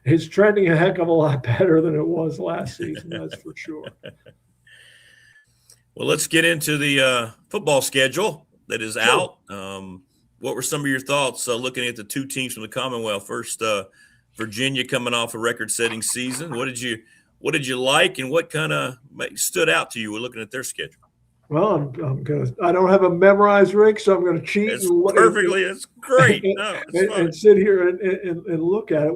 Speaker 6: it's trending a heck of a lot better than it was last season, that's for sure.
Speaker 5: Well, let's get into the football schedule that is out. What were some of your thoughts looking at the 2 teams from the Commonwealth? First, Virginia coming off a record-setting season. What did you like, and what kind of stood out to you when looking at their schedule?
Speaker 6: Well, I don't have a memorized, Rick, so I'm going to cheat.
Speaker 5: It's great. No,
Speaker 6: and sit here and look at it.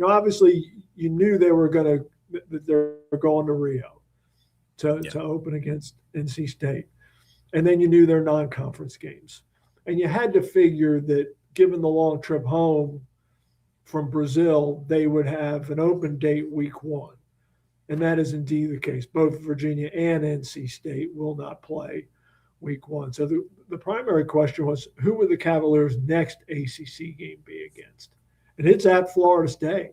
Speaker 6: Obviously, you knew they were going to Rio to open against NC State, and then you knew their non-conference games, and you had to figure that given the long trip home from Brazil, they would have an open date week 1. And that is indeed the case. Both Virginia and NC State will not play week 1. So the primary question was, who would the Cavaliers' next ACC game be against? And it's at Florida State.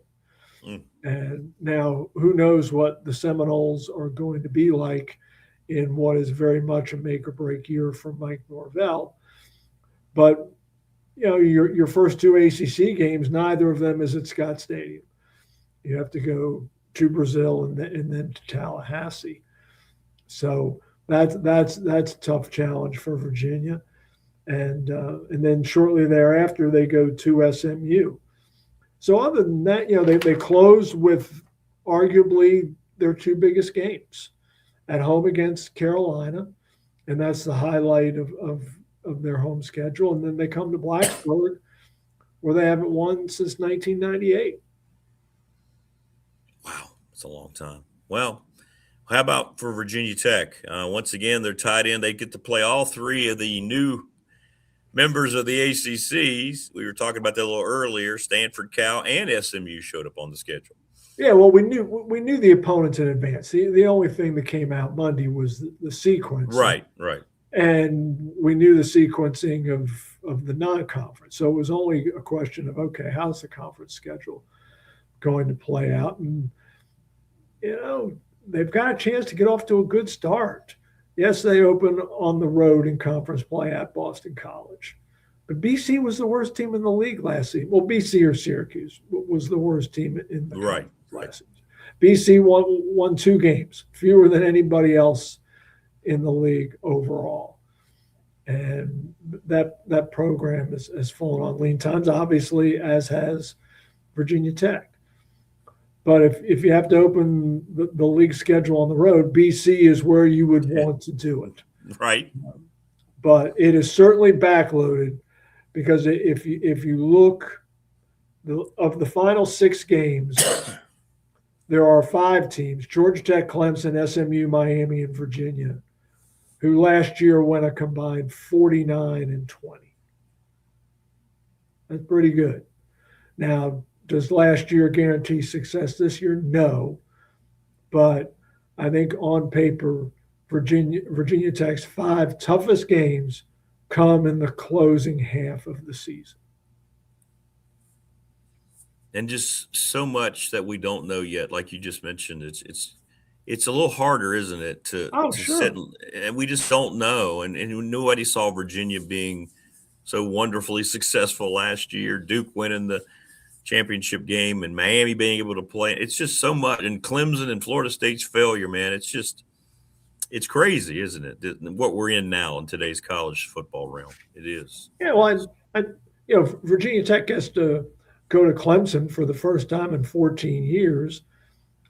Speaker 6: And now who knows what the Seminoles are going to be like in what is very much a make or break year for Mike Norvell. But, your first 2 ACC games, neither of them is at Scott Stadium. You have to go to Brazil and then to Tallahassee. So that's a tough challenge for Virginia. And then shortly thereafter, they go to SMU. So other than that, they close with arguably their 2 biggest games at home against Carolina. And that's the highlight of their home schedule. And then they come to Blacksburg, where they haven't won since 1998.
Speaker 5: Wow, it's a long time. Well, how about for Virginia Tech? Once again, they're tied in. They get to play all 3 of the new members of the ACCs. We were talking about that a little earlier. Stanford, Cal, and SMU showed up on the schedule.
Speaker 6: Yeah, well, we knew the opponents in advance. The only thing that came out Monday was the sequence.
Speaker 5: Right.
Speaker 6: And we knew the sequencing of the non-conference. So it was only a question of, okay, how's the conference schedule going to play out? And, they've got a chance to get off to a good start. Yes, they open on the road in conference play at Boston College. But BC was the worst team in the league last season. Well, BC or Syracuse was the worst team in the last season. BC won 2 games, fewer than anybody else in the league overall. And that program has fallen on lean times, obviously, as has Virginia Tech. But if you have to open the league schedule on the road, BC is where you would want to do it.
Speaker 5: Right.
Speaker 6: But it is certainly backloaded, because if you look of the final 6 games, there are 5 teams, Georgia Tech, Clemson, SMU, Miami, and Virginia, who last year went a combined 49-20. That's pretty good. Now, does last year guarantee success this year? No. But I think on paper, Virginia Tech's 5 toughest games come in the closing half of the season.
Speaker 5: And just so much that we don't know yet, like you just mentioned. It's a little harder, isn't it, to sit, and we just don't know. And nobody saw Virginia being so wonderfully successful last year. Duke winning the championship game and Miami being able to play. It's just so much. And Clemson and Florida State's failure, man. It's crazy, isn't it? What we're in now in today's college football realm. It is.
Speaker 6: Yeah, well, Virginia Tech gets to go to Clemson for the first time in 14 years.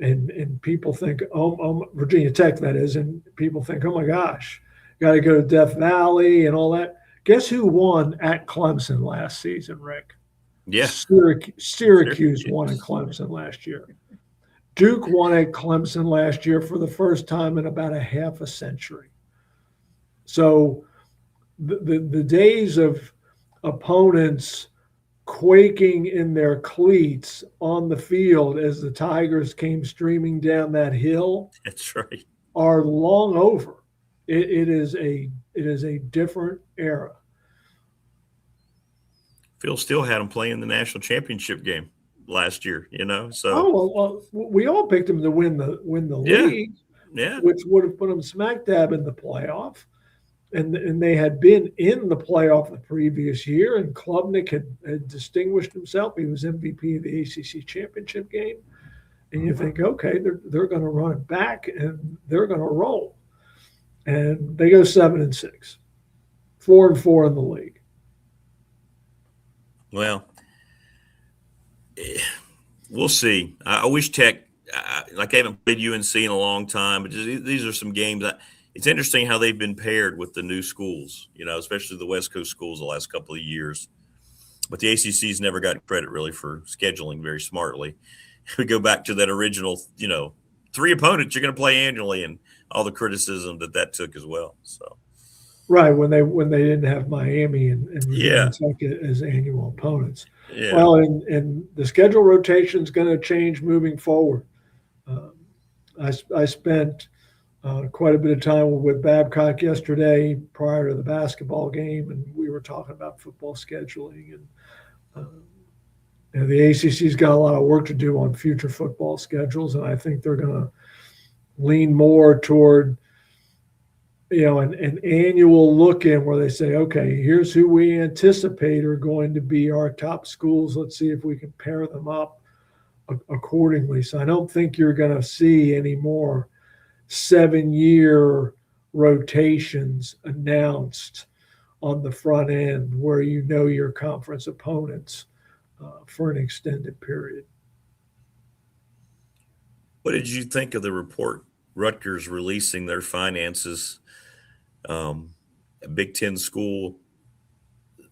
Speaker 6: And people think, Virginia Tech, that is, and people think, oh my gosh, got to go to Death Valley and all that. Guess who won at Clemson last season, Rick?
Speaker 5: Yeah.
Speaker 6: Syracuse won at Clemson last year. Duke won at Clemson last year for the first time in about a half a century. So the days of opponents quaking in their cleats on the field as the Tigers came streaming down that hill,
Speaker 5: that's right,
Speaker 6: are long over. It is a different era.
Speaker 5: Phil still had them playing the national championship game last year, so
Speaker 6: well, we all picked them to win the league, which would have put them smack dab in the playoff. And they had been in the playoff the previous year, and Klubnik had distinguished himself. He was MVP of the ACC championship game. And you think, okay, they're going to run it back, and they're going to roll. And they go 7-6, 4-4 in the league.
Speaker 5: Well, we'll see. I wish Tech, like I haven't played UNC in a long time, but these are some games that it's interesting how they've been paired with the new schools, especially the West Coast schools the last couple of years. But the ACC's never gotten credit really for scheduling very smartly. We go back to that original, 3 opponents you're going to play annually, and all the criticism that took as well. So,
Speaker 6: right, when they didn't have Miami and Virginia Tech as annual opponents.
Speaker 5: Yeah.
Speaker 6: Well, and the schedule rotation is going to change moving forward. I spent quite a bit of time with Babcock yesterday prior to the basketball game, and we were talking about football scheduling. And the ACC's got a lot of work to do on future football schedules, and I think they're going to lean more toward, an annual look-in where they say, okay, here's who we anticipate are going to be our top schools. Let's see if we can pair them up accordingly. So I don't think you're going to see any more 7-year rotations announced on the front end where your conference opponents for an extended period.
Speaker 5: What did you think of the report, Rutgers releasing their finances? A Big Ten school,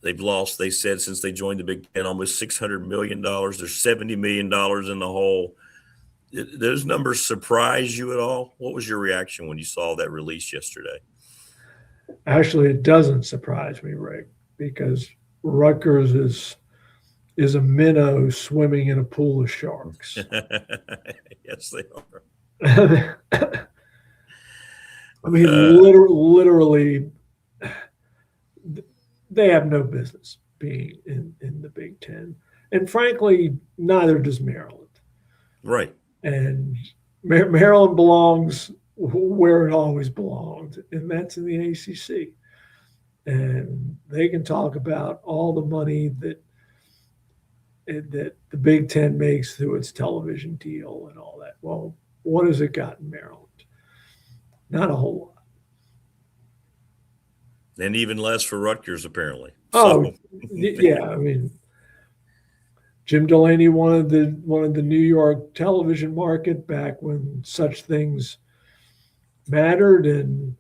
Speaker 5: they've lost, they said, since they joined the Big Ten, almost $600 million. There's $70 million in the hole. Did those numbers surprise you at all? What was your reaction when you saw that release yesterday?
Speaker 6: Actually, it doesn't surprise me, Rick, because Rutgers is a minnow swimming in a pool of sharks.
Speaker 5: Yes, they are.
Speaker 6: I mean, literally, they have no business being in the Big Ten. And frankly, neither does Maryland.
Speaker 5: Right.
Speaker 6: And Maryland belongs where it always belonged, and that's in the ACC. And they can talk about all the money that the Big Ten makes through its television deal and all that. Well, what has it got in Maryland? Not a whole lot.
Speaker 5: And even less for Rutgers, apparently.
Speaker 6: Yeah. I mean, Jim Delaney wanted the New York television market back when such things mattered, and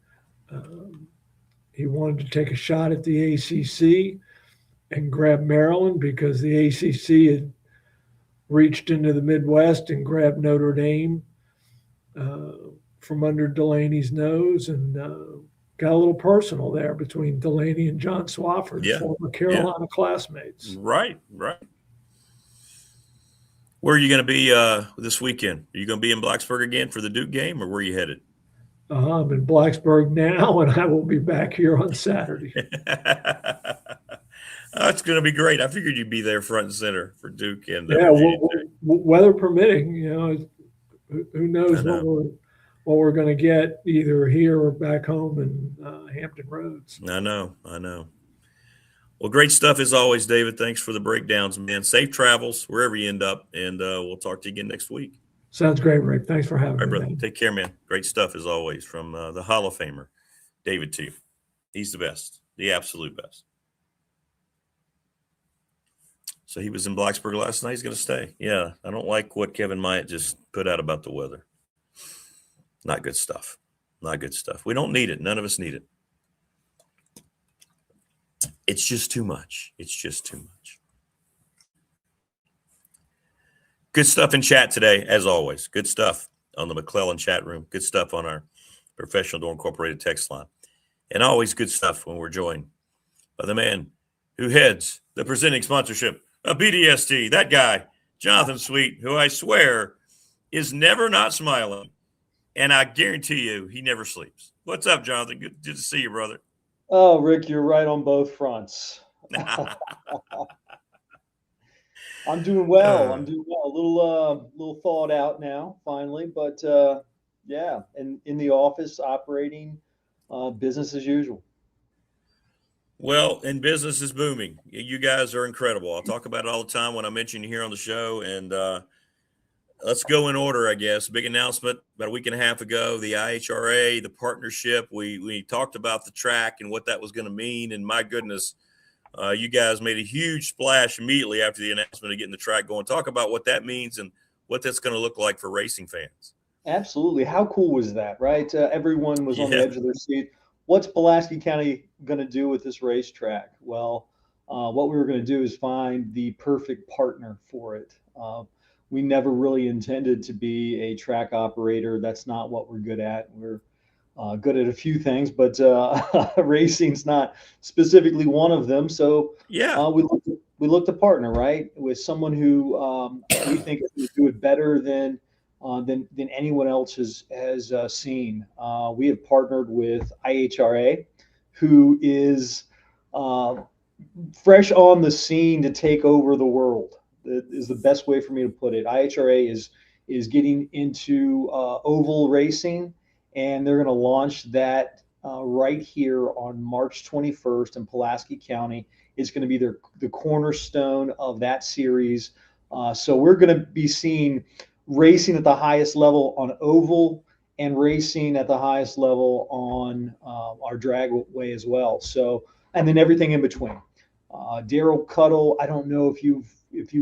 Speaker 6: he wanted to take a shot at the ACC and grab Maryland because the ACC had reached into the Midwest and grabbed Notre Dame from under Delaney's nose, and got a little personal there between Delaney and John Swofford, former Carolina classmates.
Speaker 5: Right. Where are you going to be this weekend? Are you going to be in Blacksburg again for the Duke game, or where are you headed?
Speaker 6: I'm in Blacksburg now, and I will be back here on Saturday.
Speaker 5: That's going to be great. I figured you'd be there front and center for Duke. And
Speaker 6: weather permitting, who knows what we're going to get either here or back home in Hampton Roads.
Speaker 5: I know. Well, great stuff as always, David. Thanks for the breakdowns, man. Safe travels wherever you end up, and we'll talk to you again next week.
Speaker 6: Sounds great, Rick. Thanks for having me.
Speaker 5: Brother.
Speaker 6: Man.
Speaker 5: Take care, man. Great stuff as always from the Hall of Famer, David Teel. He's the best, the absolute best. So he was in Blacksburg last night. He's going to stay. Yeah, I don't like what Kevin Myatt just put out about the weather. Not good stuff. We don't need it. None of us need it. It's just too much. Good stuff in chat today, as always. Good stuff on the McClellan chat room. Good stuff on our Professional Door Incorporated text line. And always good stuff when we're joined by the man who heads the presenting sponsorship of BDST, that guy, Jonathan Sweet, who I swear is never not smiling. And I guarantee you he never sleeps. What's up, Jonathan? Good to see you, brother.
Speaker 13: Oh, Rick, you're right on both fronts. I'm doing well. A little thawed out now, finally, but yeah, and in the office, operating business as usual.
Speaker 5: Well, and business is booming. You guys are incredible. I'll talk about it all the time when I mention you here on the show. And let's go in order, I guess. Big announcement about a week and a half ago, the IHRA, the partnership. We talked about the track and what that was going to mean. And my goodness, you guys made a huge splash immediately after the announcement of getting the track going. Talk about what that means and what that's going to look like for racing fans.
Speaker 13: Absolutely. How cool was that, right? Everyone was on the edge of their seat. What's Pulaski County going to do with this racetrack? Well, what we were going to do is find the perfect partner for it. We never really intended to be a track operator. That's not what we're good at. We're good at a few things, but racing's not specifically one of them. So we looked to partner, right, with someone who we think is going to do it better than anyone else has seen. We have partnered with IHRA, who is fresh on the scene to take over the world. That is the best way for me to put it. IHRA is getting into oval racing, and they're going to launch that right here on March 21st in Pulaski County. It's going to be the cornerstone of that series. So we're going to be seeing racing at the highest level on oval and racing at the highest level on our dragway as well. So, and then everything in between. Daryl Cuddle, I don't know if you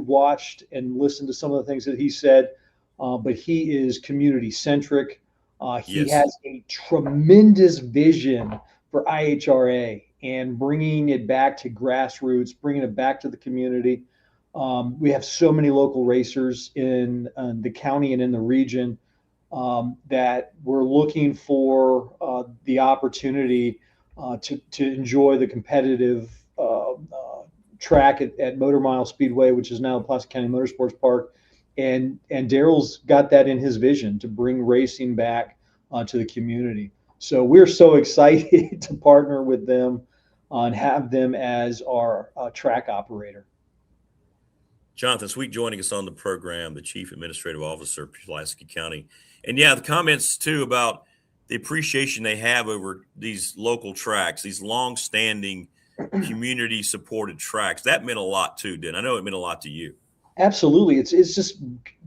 Speaker 13: watched and listened to some of the things that he said, but he is community centric. He has a tremendous vision for IHRA and bringing it back to grassroots, bringing it back to the community. We have so many local racers in the county and in the region that we're looking for the opportunity to enjoy the competitive track at Motor Mile Speedway, which is now the Pulaski County Motorsports Park. And Daryl's got that in his vision to bring racing back to the community. So we're so excited to partner with them and have them as our track operator.
Speaker 5: Jonathan Sweet joining us on the program, the Chief Administrative Officer of Pulaski County. And yeah, the comments too about the appreciation they have over these local tracks, these long-standing community-supported tracks. That meant a lot too, didn't it? I know it meant a lot to you.
Speaker 13: Absolutely. It's just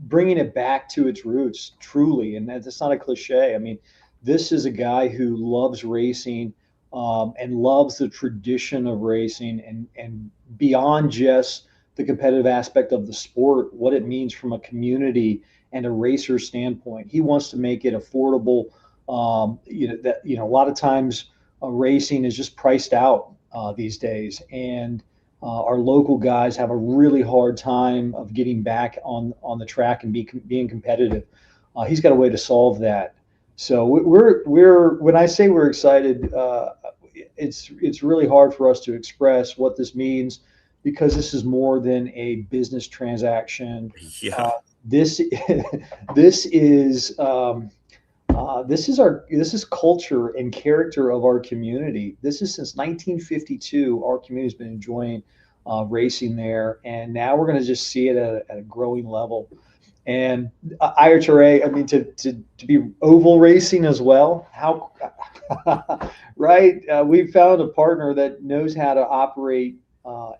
Speaker 13: bringing it back to its roots, truly. And that's not a cliche. I mean, this is a guy who loves racing and loves the tradition of racing and beyond just the competitive aspect of the sport, what it means from a community and a racer standpoint. He wants to make it affordable. A lot of times racing is just priced out these days, and our local guys have a really hard time of getting back on the track and being competitive. He's got a way to solve that. So we're when I say we're excited, it's really hard for us to express what this means, because this is more than a business transaction. This is culture and character of our community. This is since 1952. Our community's been enjoying racing there, and now we're going to just see it at a growing level. And IHRA, I mean, to be oval racing as well. How right? We found a partner that knows how to operate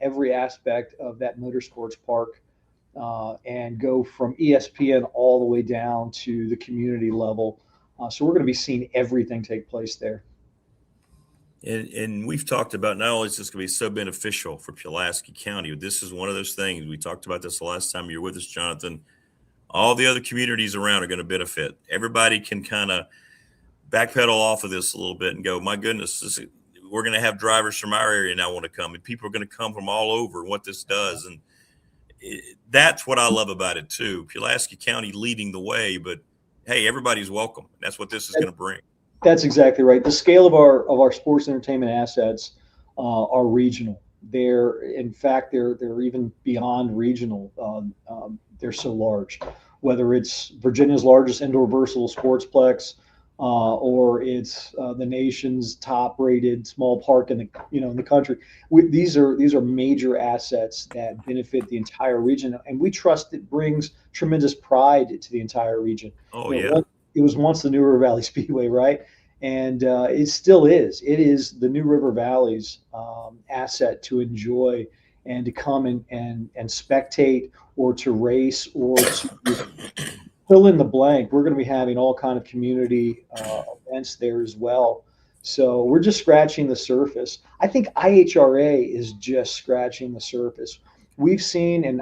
Speaker 13: every aspect of that motorsports park and go from ESPN all the way down to the community level. So we're going to be seeing everything take place there.
Speaker 5: And we've talked about not only is this going to be so beneficial for Pulaski County, but this is one of those things. We talked about this the last time you were with us, Jonathan. All the other communities around are going to benefit. Everybody can kind of backpedal off of this a little bit and go, my goodness, we're going to have drivers from our area now want to come, and people are going to come from all over, and what this does. And that's what I love about it too. Pulaski County leading the way, but hey, everybody's welcome. That's what this is going to bring.
Speaker 13: That's exactly right. The scale of our sports entertainment assets are regional. In fact, they're even beyond regional. They're so large. Whether it's Virginia's largest indoor versatile sportsplex, or it's the nation's top-rated small park in the country, these are major assets that benefit the entire region, and we trust it brings tremendous pride to the entire region.
Speaker 5: Oh yeah.
Speaker 13: It was once the New River Valley Speedway, right? And it still is. It is the New River Valley's asset to enjoy and to come and spectate, or to race, or to fill in the blank. We're going to be having all kind of community events there as well. So we're just scratching the surface. I think IHRA is just scratching the surface. We've seen, and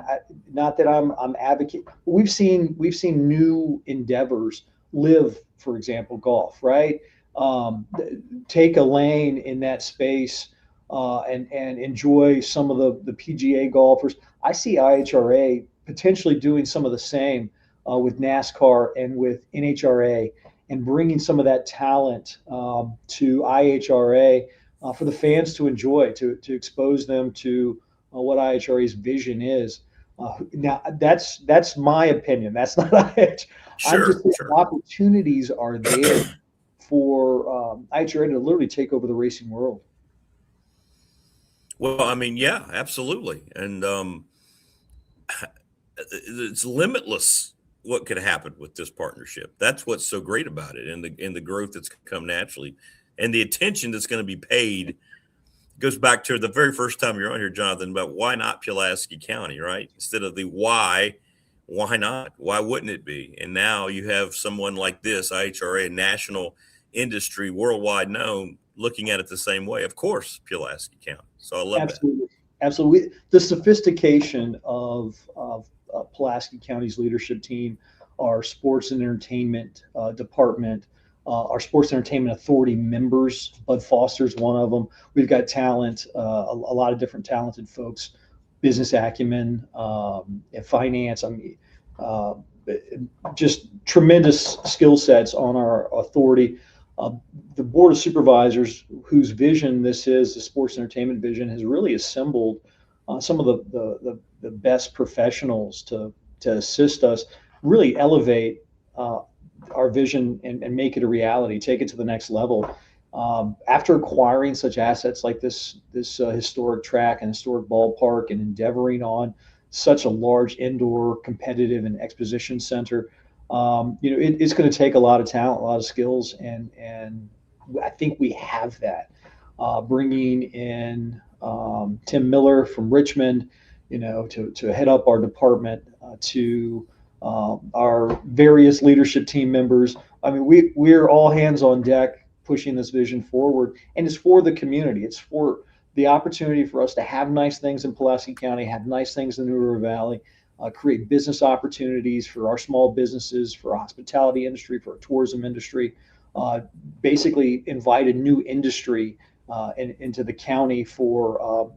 Speaker 13: not that I'm advocating, we've seen new endeavors live, for example, golf, right? Take a lane in that space and enjoy some of the PGA golfers. I see IHRA potentially doing some of the same with NASCAR and with NHRA, and bringing some of that talent to IHRA for the fans to enjoy, to expose them to what IHRA's vision is. Now, that's my opinion. That's not IHRA. I'm just saying opportunities are there for IHRA to literally take over the racing world.
Speaker 5: Well, I mean, yeah, absolutely. And it's limitless what could happen with this partnership. That's what's so great about it, and the growth that's come naturally, and the attention that's going to be paid. Goes back to the very first time you're on here, Jonathan, about why not Pulaski County, right? Instead of the why not? Why wouldn't it be? And now you have someone like this, IHRA, national industry, worldwide known, looking at it the same way. Of course, Pulaski County. So I love that.
Speaker 13: Absolutely. The sophistication of Pulaski County's leadership team, our sports and entertainment department, our sports entertainment authority members. Bud Foster's one of them. We've got talent, a lot of different talented folks, business acumen, and finance. I mean, just tremendous skill sets on our authority. The board of supervisors, whose vision this is, the sports entertainment vision, has really assembled some of the best professionals to assist us really elevate our vision and make it a reality, take it to the next level. After acquiring such assets like this historic track and historic ballpark, and endeavoring on such a large indoor competitive and exposition center, it's going to take a lot of talent, a lot of skills, and I think we have that. Bringing in Tim Miller from Richmond, to head up our department, to our various leadership team members. I mean, we're all hands on deck pushing this vision forward, and it's for the community. It's for the opportunity for us to have nice things in Pulaski County, have nice things in the New River Valley, create business opportunities for our small businesses, for our hospitality industry, for our tourism industry, basically invite a new industry into the county for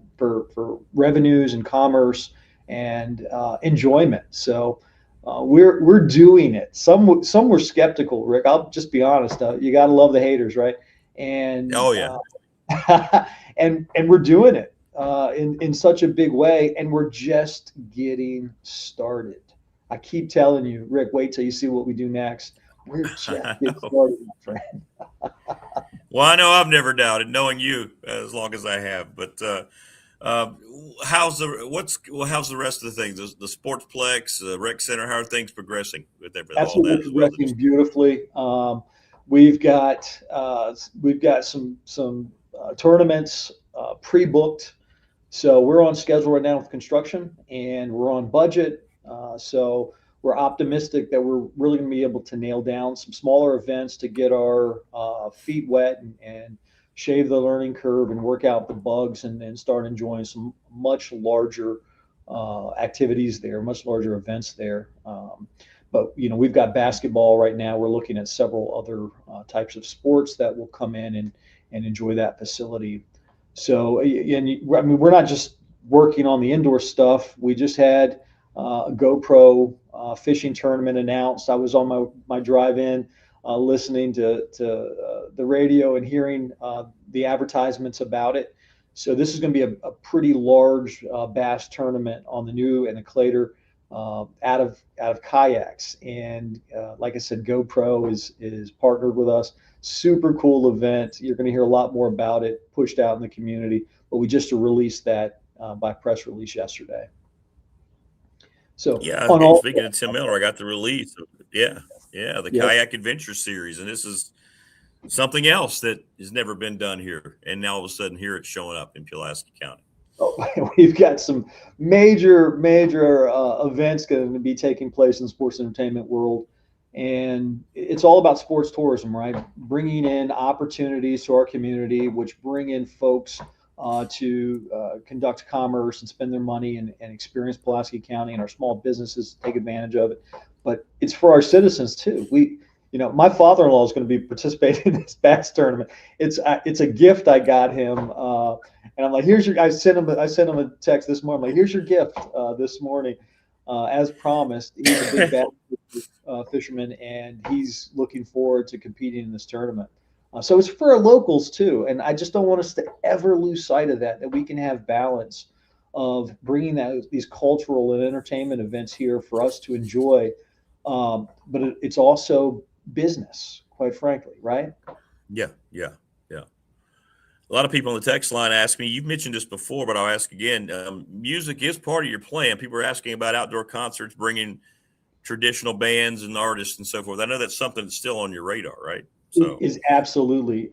Speaker 13: revenues and commerce and enjoyment. So we're doing it. Some were skeptical, Rick. I'll just be honest. You got to love the haters, right? And
Speaker 5: oh yeah,
Speaker 13: and we're doing it in such a big way, and we're just getting started. I keep telling you, Rick, wait till you see what we do next. We're just getting started, my friend.
Speaker 5: Well, I know I've never doubted, knowing you as long as I have. But how's the rest of the things? The Sportsplex, the Rec Center, how are things progressing with everything?
Speaker 13: Absolutely, all that progressing beautifully. We've got some tournaments pre-booked, so we're on schedule right now with construction, and we're on budget. So we're optimistic that we're really going to be able to nail down some smaller events to get our feet wet and shave the learning curve and work out the bugs, and then start enjoying some much larger activities there, much larger events there. But we've got basketball right now. We're looking at several other types of sports that will come in and enjoy that facility. So, and I mean, we're not just working on the indoor stuff. We just had a GoPro fishing tournament announced. I was on my drive-in listening to the radio and hearing the advertisements about it. So this is going to be a pretty large bass tournament on the new and the Clater out of kayaks. And like I said, GoPro is partnered with us. Super cool event. You're going to hear a lot more about it pushed out in the community. But we just released that by press release yesterday. So
Speaker 5: yeah, speaking of Tim Miller, I got the release. The Kayak Adventure Series, and this is something else that has never been done here, and now all of a sudden here it's showing up in Pulaski County.
Speaker 13: Oh, we've got some major events going to be taking place in the sports entertainment world, and it's all about sports tourism, right? Bringing in opportunities to our community, which bring in folks to conduct commerce and spend their money and experience Pulaski County, and our small businesses take advantage of it. But it's for our citizens too. My father-in-law is going to be participating in this bass tournament. It's a gift I got him, and I'm like, I sent him a text this morning. I'm like, here's your gift this morning, as promised. He's a big bass fisherman, and he's looking forward to competing in this tournament. So it's for our locals too, and I just don't want us to ever lose sight of that we can have balance of bringing these cultural and entertainment events here for us to enjoy, but it's also business, quite frankly, right?
Speaker 5: Yeah. A lot of people on the text line ask me, you've mentioned this before, but I'll ask again, music is part of your plan. People are asking about outdoor concerts, bringing traditional bands and artists and so forth. I know that's something that's still on your radar, right? So
Speaker 13: is absolutely.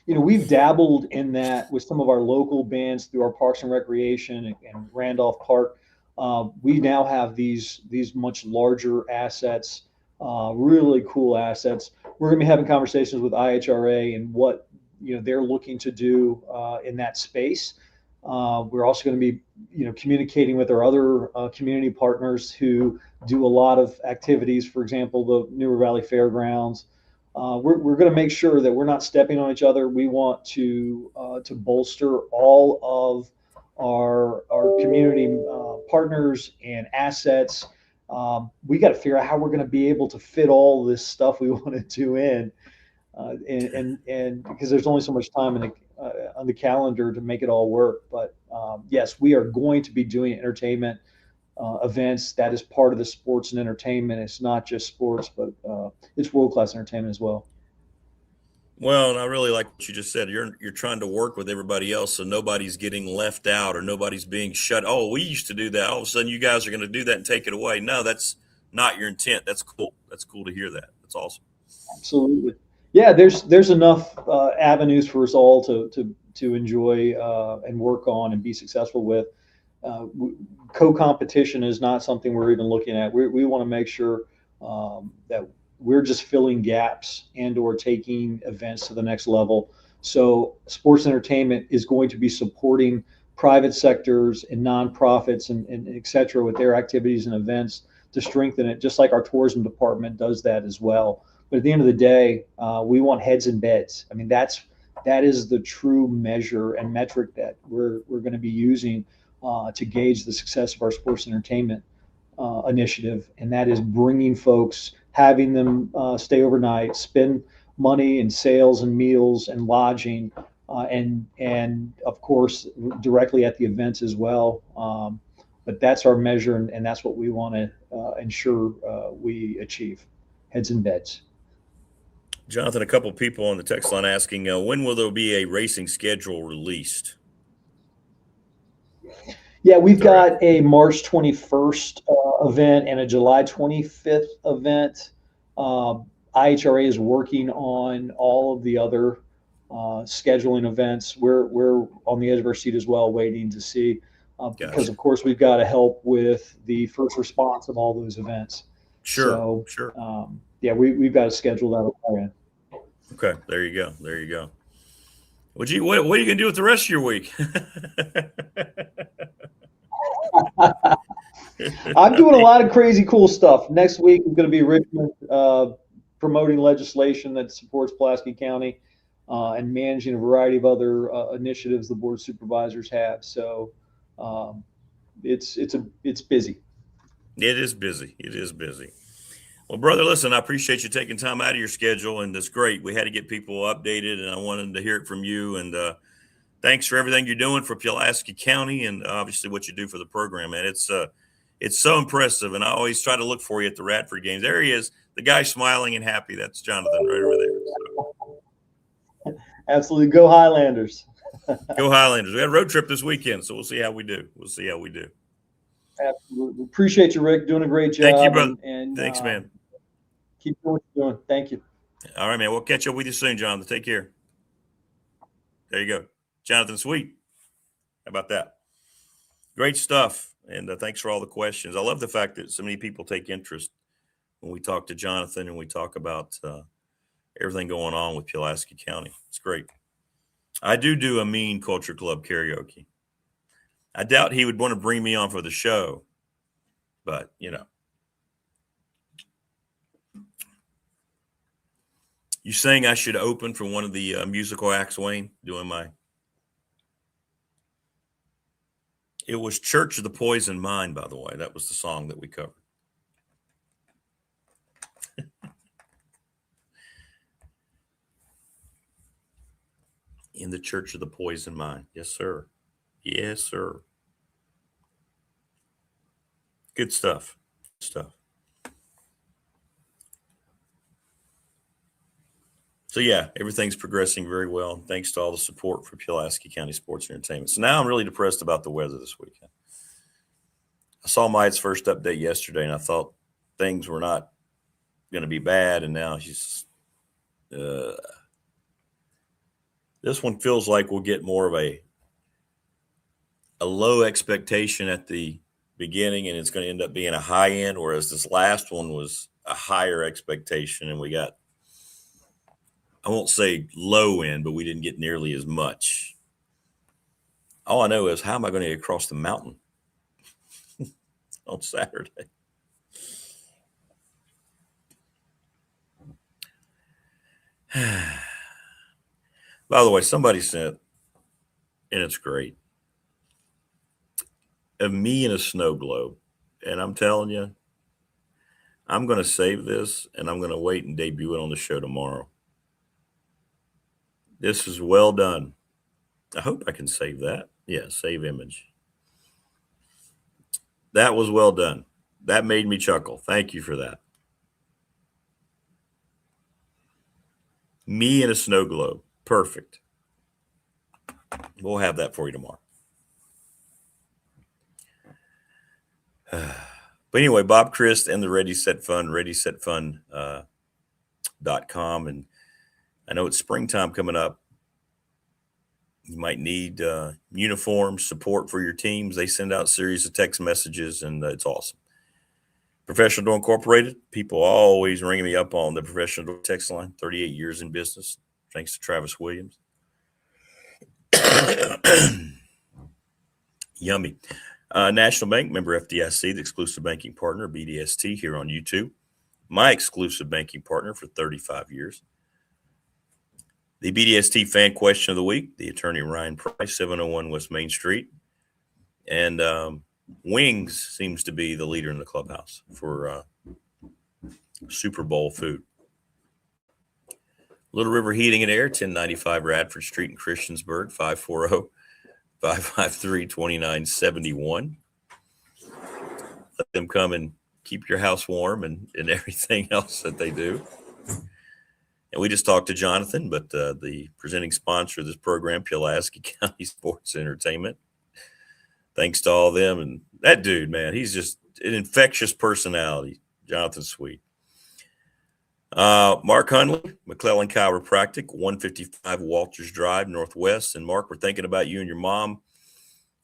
Speaker 13: We've dabbled in that with some of our local bands through our Parks and Recreation and Randolph Park. We now have these much larger assets, really cool assets. We're going to be having conversations with IHRA and what they're looking to do in that space. We're also going to be communicating with our other community partners who do a lot of activities. For example, the Newer Valley Fairgrounds. We're going to make sure that we're not stepping on each other. We want to bolster all of our community partners and assets. We got to figure out how we're going to be able to fit all this stuff we want to do in, and because there's only so much time on the calendar to make it all work. But yes, we are going to be doing entertainment events. That is part of the sports and entertainment. It's not just sports, but it's world-class entertainment as well.
Speaker 5: Well, and I really like what you just said. You're trying to work with everybody else, so nobody's getting left out or nobody's being shut. Oh, we used to do that. All of a sudden, you guys are going to do that and take it away. No, that's not your intent. That's cool. That's cool to hear that. That's awesome.
Speaker 13: Absolutely. Yeah, there's enough avenues for us all to enjoy and work on and be successful with. Co-competition is not something we're even looking at. We want to make sure that we're just filling gaps and or taking events to the next level. So sports entertainment is going to be supporting private sectors and nonprofits and et cetera with their activities and events to strengthen it, just like our tourism department does that as well. But at the end of the day, we want heads and beds. I mean, that is the true measure and metric that we're going to be using to gauge the success of our sports entertainment initiative, and that is bringing folks, having them stay overnight, spend money in sales and meals and lodging, and of course directly at the events as well. But that's our measure, and that's what we want to ensure we achieve: heads and beds.
Speaker 5: Jonathan, a couple of people on the text line asking, when will there be a racing schedule released?
Speaker 13: Yeah, we've got a March 21st event and a July 25th event. IHRA is working on all of the other scheduling events. We're on the edge of our seat as well, waiting to see, because of course we've got to help with the first response of all those events.
Speaker 5: Sure.
Speaker 13: Yeah, we've got to schedule that on our end.
Speaker 5: Okay, there you go. What are you going to do with the rest of your week?
Speaker 13: I'm doing a lot of crazy cool stuff. Next week, I'm going to be in Richmond promoting legislation that supports Pulaski County and managing a variety of other initiatives the board of supervisors have. So it's busy.
Speaker 5: It is busy. It is busy. Well, brother, listen, I appreciate you taking time out of your schedule, and it's great. We had to get people updated, and I wanted to hear it from you. And thanks for everything you're doing for Pulaski County, and obviously what you do for the program, man. It's so impressive, and I always try to look for you at the Radford games. There he is, the guy smiling and happy. That's Jonathan right over there. So.
Speaker 13: Absolutely, go Highlanders.
Speaker 5: Go Highlanders. We got a road trip this weekend, so we'll see how we do.
Speaker 13: Absolutely. Appreciate you, Rick. Doing a great job.
Speaker 5: Thank you, brother.
Speaker 13: And
Speaker 5: thanks, man.
Speaker 13: Keep doing what you're doing. Thank you.
Speaker 5: All right, man. We'll catch up with you soon, Jonathan. Take care. There you go. Jonathan Sweet. How about that? Great stuff. And thanks for all the questions. I love the fact that so many people take interest when we talk to Jonathan and we talk about everything going on with Pulaski County. It's great. I do a Mean Culture Club karaoke. I doubt he would want to bring me on for the show, but, You saying I should open for one of the musical acts, Wayne, It was Church of the Poison Mind, by the way. That was the song that we covered. In the Church of the Poison Mind. Yes, sir. Yes, sir. Good stuff. So, yeah, everything's progressing very well. Thanks to all the support for Pulaski County Sports and Entertainment. So now I'm really depressed about the weather this weekend. I saw Myatt's first update yesterday, and I thought things were not going to be bad, and now he's this one feels like we'll get more of a low expectation at the beginning, and it's going to end up being a high end, whereas this last one was a higher expectation, and we got, I won't say low end, but we didn't get nearly as much. All I know is, how am I going to get across the mountain on Saturday? By the way, somebody sent, and it's great, of me in a snow globe. And I'm telling you, I'm going to save this, and I'm going to wait and debut it on the show tomorrow. This is well done. I hope I can save that. Yeah, save image. That was well done. That made me chuckle. Thank you for that. Me in a snow globe. Perfect. We'll have that for you tomorrow. But anyway, Bob Christ and the Ready Set Fund, ReadySetFund.com. And I know it's springtime coming up. You might need uniform support for your teams. They send out a series of text messages, and it's awesome. Professional Door Incorporated, people always ringing me up on the Professional Door text line, 38 years in business, thanks to Travis Williams. Yummy. National Bank, member FDIC, the exclusive banking partner, BDST, here on YouTube. My exclusive banking partner for 35 years. The BDST fan question of the week, the attorney Ryan Price, 701 West Main Street. And Wings seems to be the leader in the clubhouse for Super Bowl food. Little River Heating and Air, 1095 Radford Street in Christiansburg, 540-553-2971. Let them come and keep your house warm and everything else that they do. And we just talked to Jonathan, but the presenting sponsor of this program, Pulaski County Sports Entertainment. Thanks to all of them. And that dude, man, he's just an infectious personality. Jonathan Sweet. Mark Hunley, McClellan Chiropractic, 155 Walters Drive, Northwest. And Mark, we're thinking about you and your mom.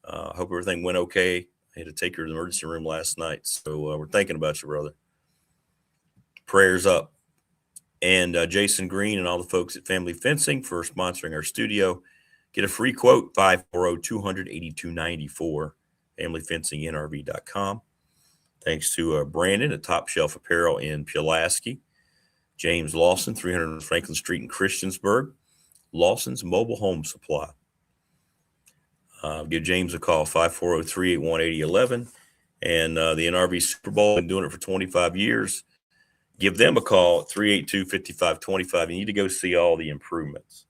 Speaker 5: Hope everything went okay. I had to take her to the emergency room last night. So we're thinking about you, brother. Prayers up. And Jason Green and all the folks at Family Fencing for sponsoring our studio. Get a free quote, 540-200-8294, familyfencingnrv.com. Thanks to Brandon at Top Shelf Apparel in Pulaski. James Lawson, 300 Franklin Street in Christiansburg. Lawson's Mobile Home Supply. Give James a call, 540-381-8011. and the NRV Super Bowl, been doing it for 25 years. Give them a call at 382-5525. You need to go see all the improvements.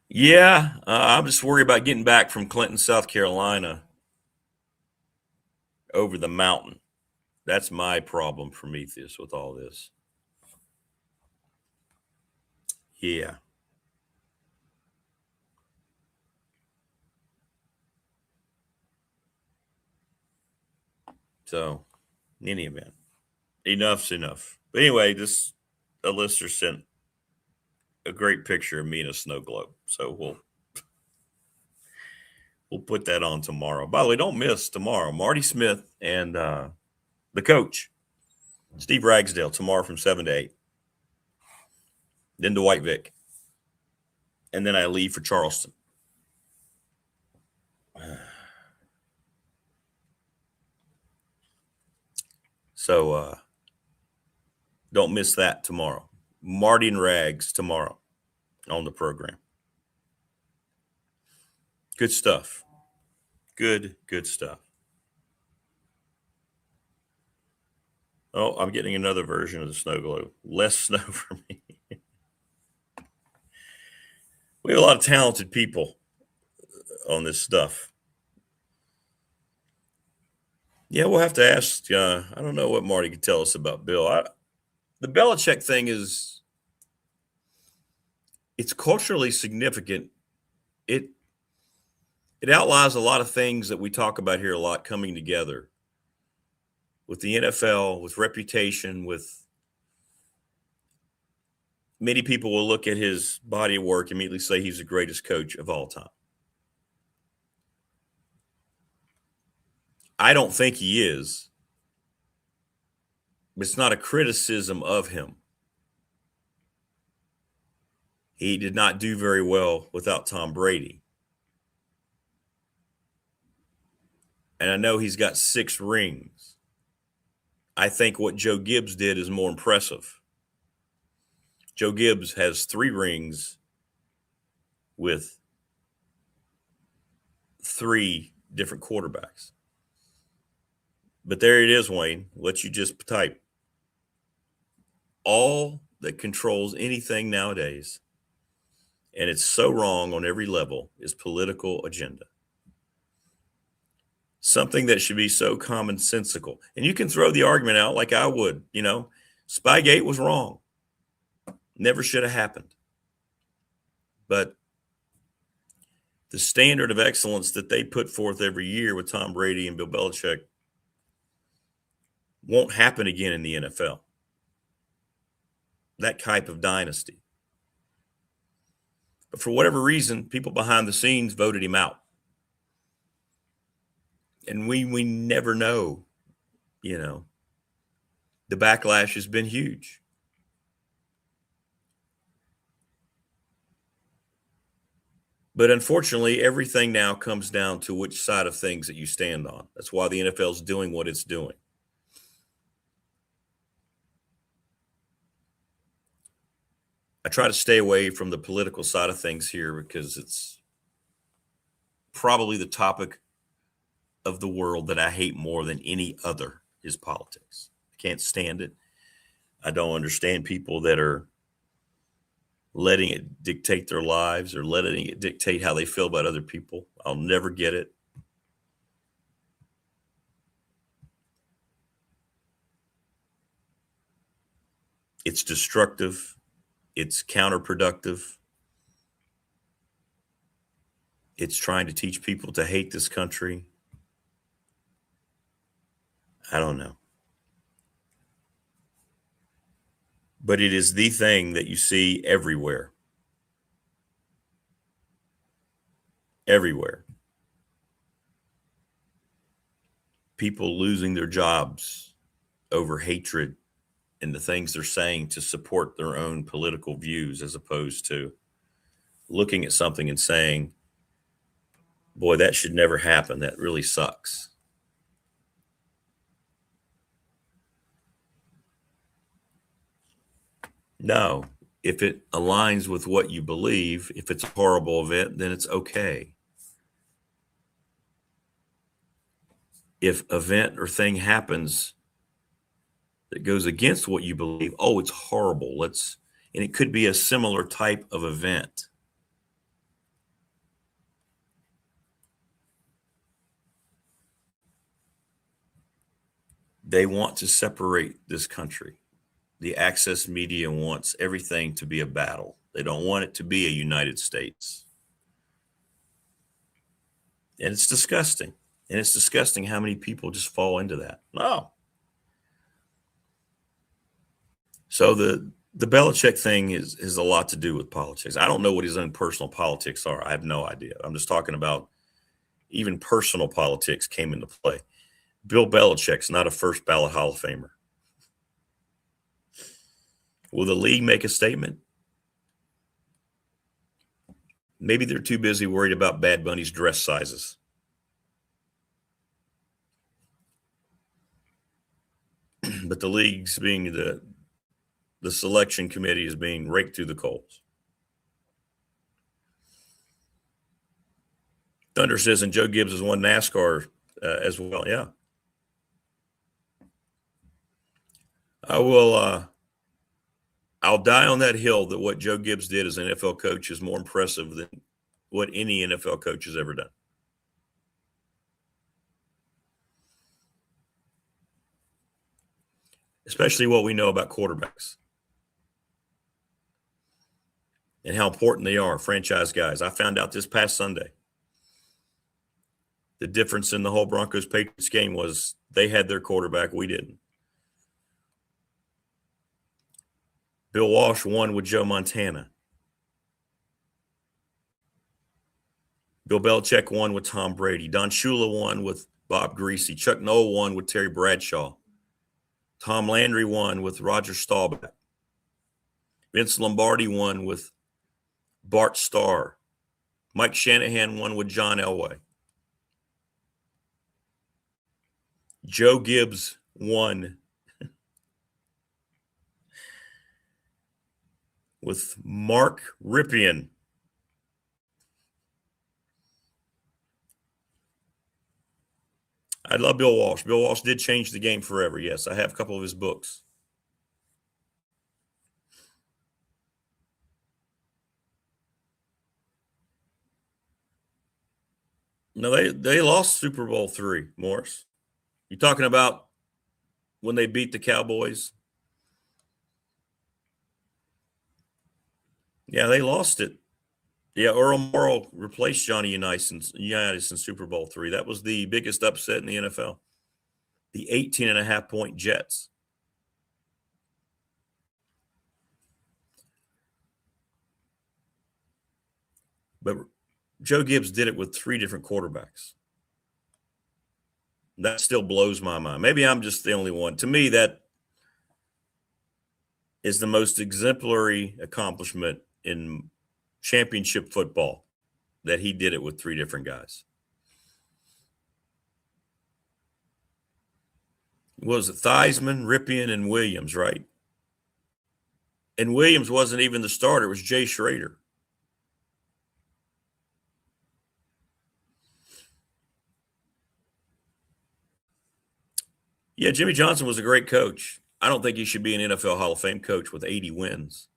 Speaker 5: Yeah, I'm just worried about getting back from Clinton, South Carolina over the mountain. That's my problem, Prometheus, with all this. Yeah. So, in any event, enough's enough. But anyway, a listener sent a great picture of me in a snow globe. So we'll put that on tomorrow. By the way, don't miss tomorrow. Marty Smith and the coach, Steve Ragsdale, tomorrow from 7 to 8. Then to White Vic. And then I leave for Charleston. So don't miss that tomorrow. Marty and Rags tomorrow on the program. Good stuff. Good stuff. Oh, I'm getting another version of the snow globe. Less snow for me. We have a lot of talented people on this stuff. Yeah, we'll have to ask. I don't know what Marty could tell us about Bill. The Belichick thing it's culturally significant. It outlies a lot of things that we talk about here a lot coming together with the NFL, with reputation, with many people will look at his body of work and immediately say he's the greatest coach of all time. I don't think he is, but it's not a criticism of him. He did not do very well without Tom Brady. And I know he's got 6 rings. I think what Joe Gibbs did is more impressive. Joe Gibbs has 3 rings with 3 different quarterbacks. But there it is, Wayne. Let you just type. All that controls anything nowadays, and it's so wrong on every level, is political agenda. Something that should be so commonsensical. And you can throw the argument out like I would. Spygate was wrong. Never should have happened. But the standard of excellence that they put forth every year with Tom Brady and Bill Belichick won't happen again in the NFL. That type of dynasty. But for whatever reason, people behind the scenes voted him out. And we never know, the backlash has been huge. But unfortunately, everything now comes down to which side of things that you stand on. That's why the NFL is doing what it's doing. I try to stay away from the political side of things here because it's probably the topic of the world that I hate more than any other is politics. I can't stand it. I don't understand people that are letting it dictate their lives or letting it dictate how they feel about other people. I'll never get it. It's destructive. It's counterproductive. It's trying to teach people to hate this country. I don't know. But it is the thing that you see everywhere. Everywhere. People losing their jobs over hatred and the things they're saying to support their own political views, as opposed to looking at something and saying, boy, that should never happen. That really sucks. No, if it aligns with what you believe, if it's a horrible event, then it's okay. if event or thing happens that goes against what you believe, oh, it's horrible. And it could be a similar type of event. They want to separate this country. The access media wants everything to be a battle. They don't want it to be a United States. And it's disgusting. And it's disgusting how many people just fall into that. No. So the Belichick thing is a lot to do with politics. I don't know what his own personal politics are. I have no idea. I'm just talking about even personal politics came into play. Bill Belichick's not a first ballot Hall of Famer. Will the league make a statement? Maybe they're too busy worried about Bad Bunny's dress sizes. But the league's being the selection committee is being raked through the coals. Thunder says, and Joe Gibbs has won NASCAR as well. Yeah. I'll die on that hill that what Joe Gibbs did as an NFL coach is more impressive than what any NFL coach has ever done. Especially what we know about quarterbacks and how important they are, franchise guys. I found out this past Sunday the difference in the whole Broncos-Patriots game was they had their quarterback, we didn't. Bill Walsh won with Joe Montana. Bill Belichick won with Tom Brady. Don Shula won with Bob Greasy. Chuck Noll won with Terry Bradshaw. Tom Landry won with Roger Staubach. Vince Lombardi won with Bart Starr. Mike Shanahan won with John Elway. Joe Gibbs won with Mark Ripien. I love Bill Walsh. Bill Walsh did change the game forever. Yes, I have a couple of his books. No, they lost Super Bowl III, Morris. You talking about when they beat the Cowboys? Yeah, they lost it. Yeah, Earl Morrall replaced Johnny Unitas in Super Bowl III. That was the biggest upset in the NFL. The 18.5-point Jets. But Joe Gibbs did it with 3 different quarterbacks. That still blows my mind. Maybe I'm just the only one. To me, that is the most exemplary accomplishment in championship football, that he did it with 3 different guys. What was it? Theismann, Ripien, and Williams, right? And Williams wasn't even the starter. It was Jay Schrader. Yeah, Jimmy Johnson was a great coach. I don't think he should be an NFL Hall of Fame coach with 80 wins.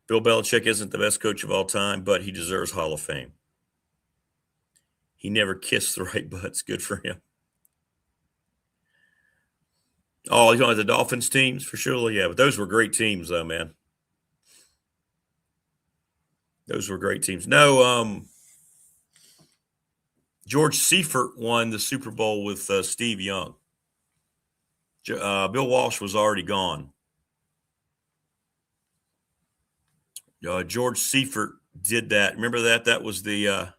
Speaker 5: Bill Belichick isn't the best coach of all time, but he deserves Hall of Fame. He never kissed the right butts. Good for him. Oh, you know, the Dolphins teams for sure. Yeah, but those were great teams, though, man. Those were great teams. No, George Seifert won the Super Bowl with Steve Young. Bill Walsh was already gone. George Seifert did that. Remember that? That was the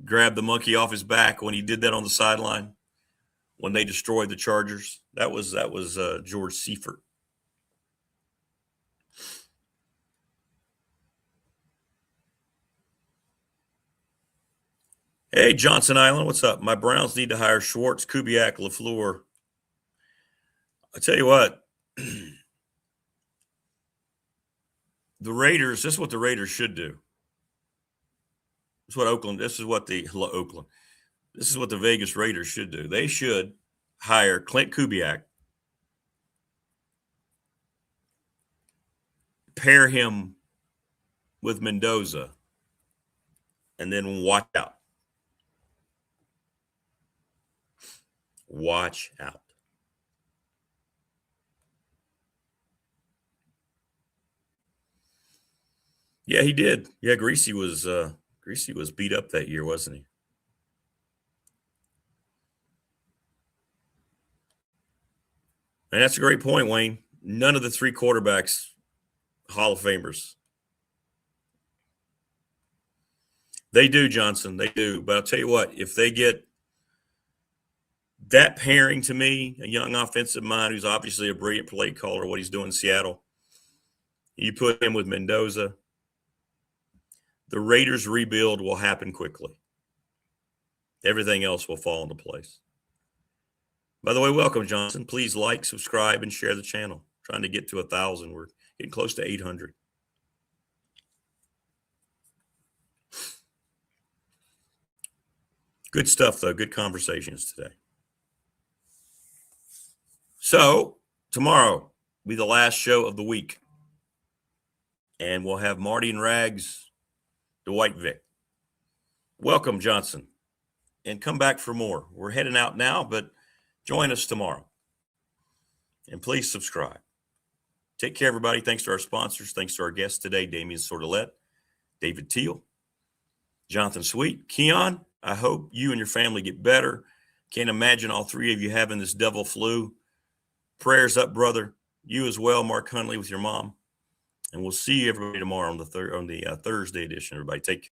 Speaker 5: grab the monkey off his back when he did that on the sideline when they destroyed the Chargers. That was George Seifert. Hey, Johnson Island, what's up? My Browns need to hire Schwartz, Kubiak, LaFleur. I tell you what, the Raiders, this is what the Raiders should do. This is what the Vegas Raiders should do. They should hire Clint Kubiak, pair him with Mendoza, and then watch out. Watch out. Yeah, he did. Yeah, Greasy was beat up that year, wasn't he? And that's a great point, Wayne. None of the three quarterbacks, Hall of Famers. They do, Johnson. They do. But I'll tell you what, if they get that pairing to me, a young offensive mind who's obviously a brilliant play caller, what he's doing in Seattle, you put him with Mendoza, the Raiders' rebuild will happen quickly. Everything else will fall into place. By the way, welcome, Johnson. Please like, subscribe, and share the channel. Trying to get to 1,000. We're getting close to 800. Good stuff, though. Good conversations today. So, tomorrow will be the last show of the week. And we'll have Marty and Rags, Dwight Vick. Welcome, Johnson. And come back for more. We're heading out now, but join us tomorrow. And please subscribe. Take care, everybody. Thanks to our sponsors. Thanks to our guests today, Damien Sordelett, David Teel, Jonathan Sweet. Keon, I hope you and your family get better. Can't imagine all three of you having this devil flu. Prayers up, brother. You as well, Mark Huntley, with your mom. And we'll see you, everybody, tomorrow on the Thursday edition. Everybody, take care.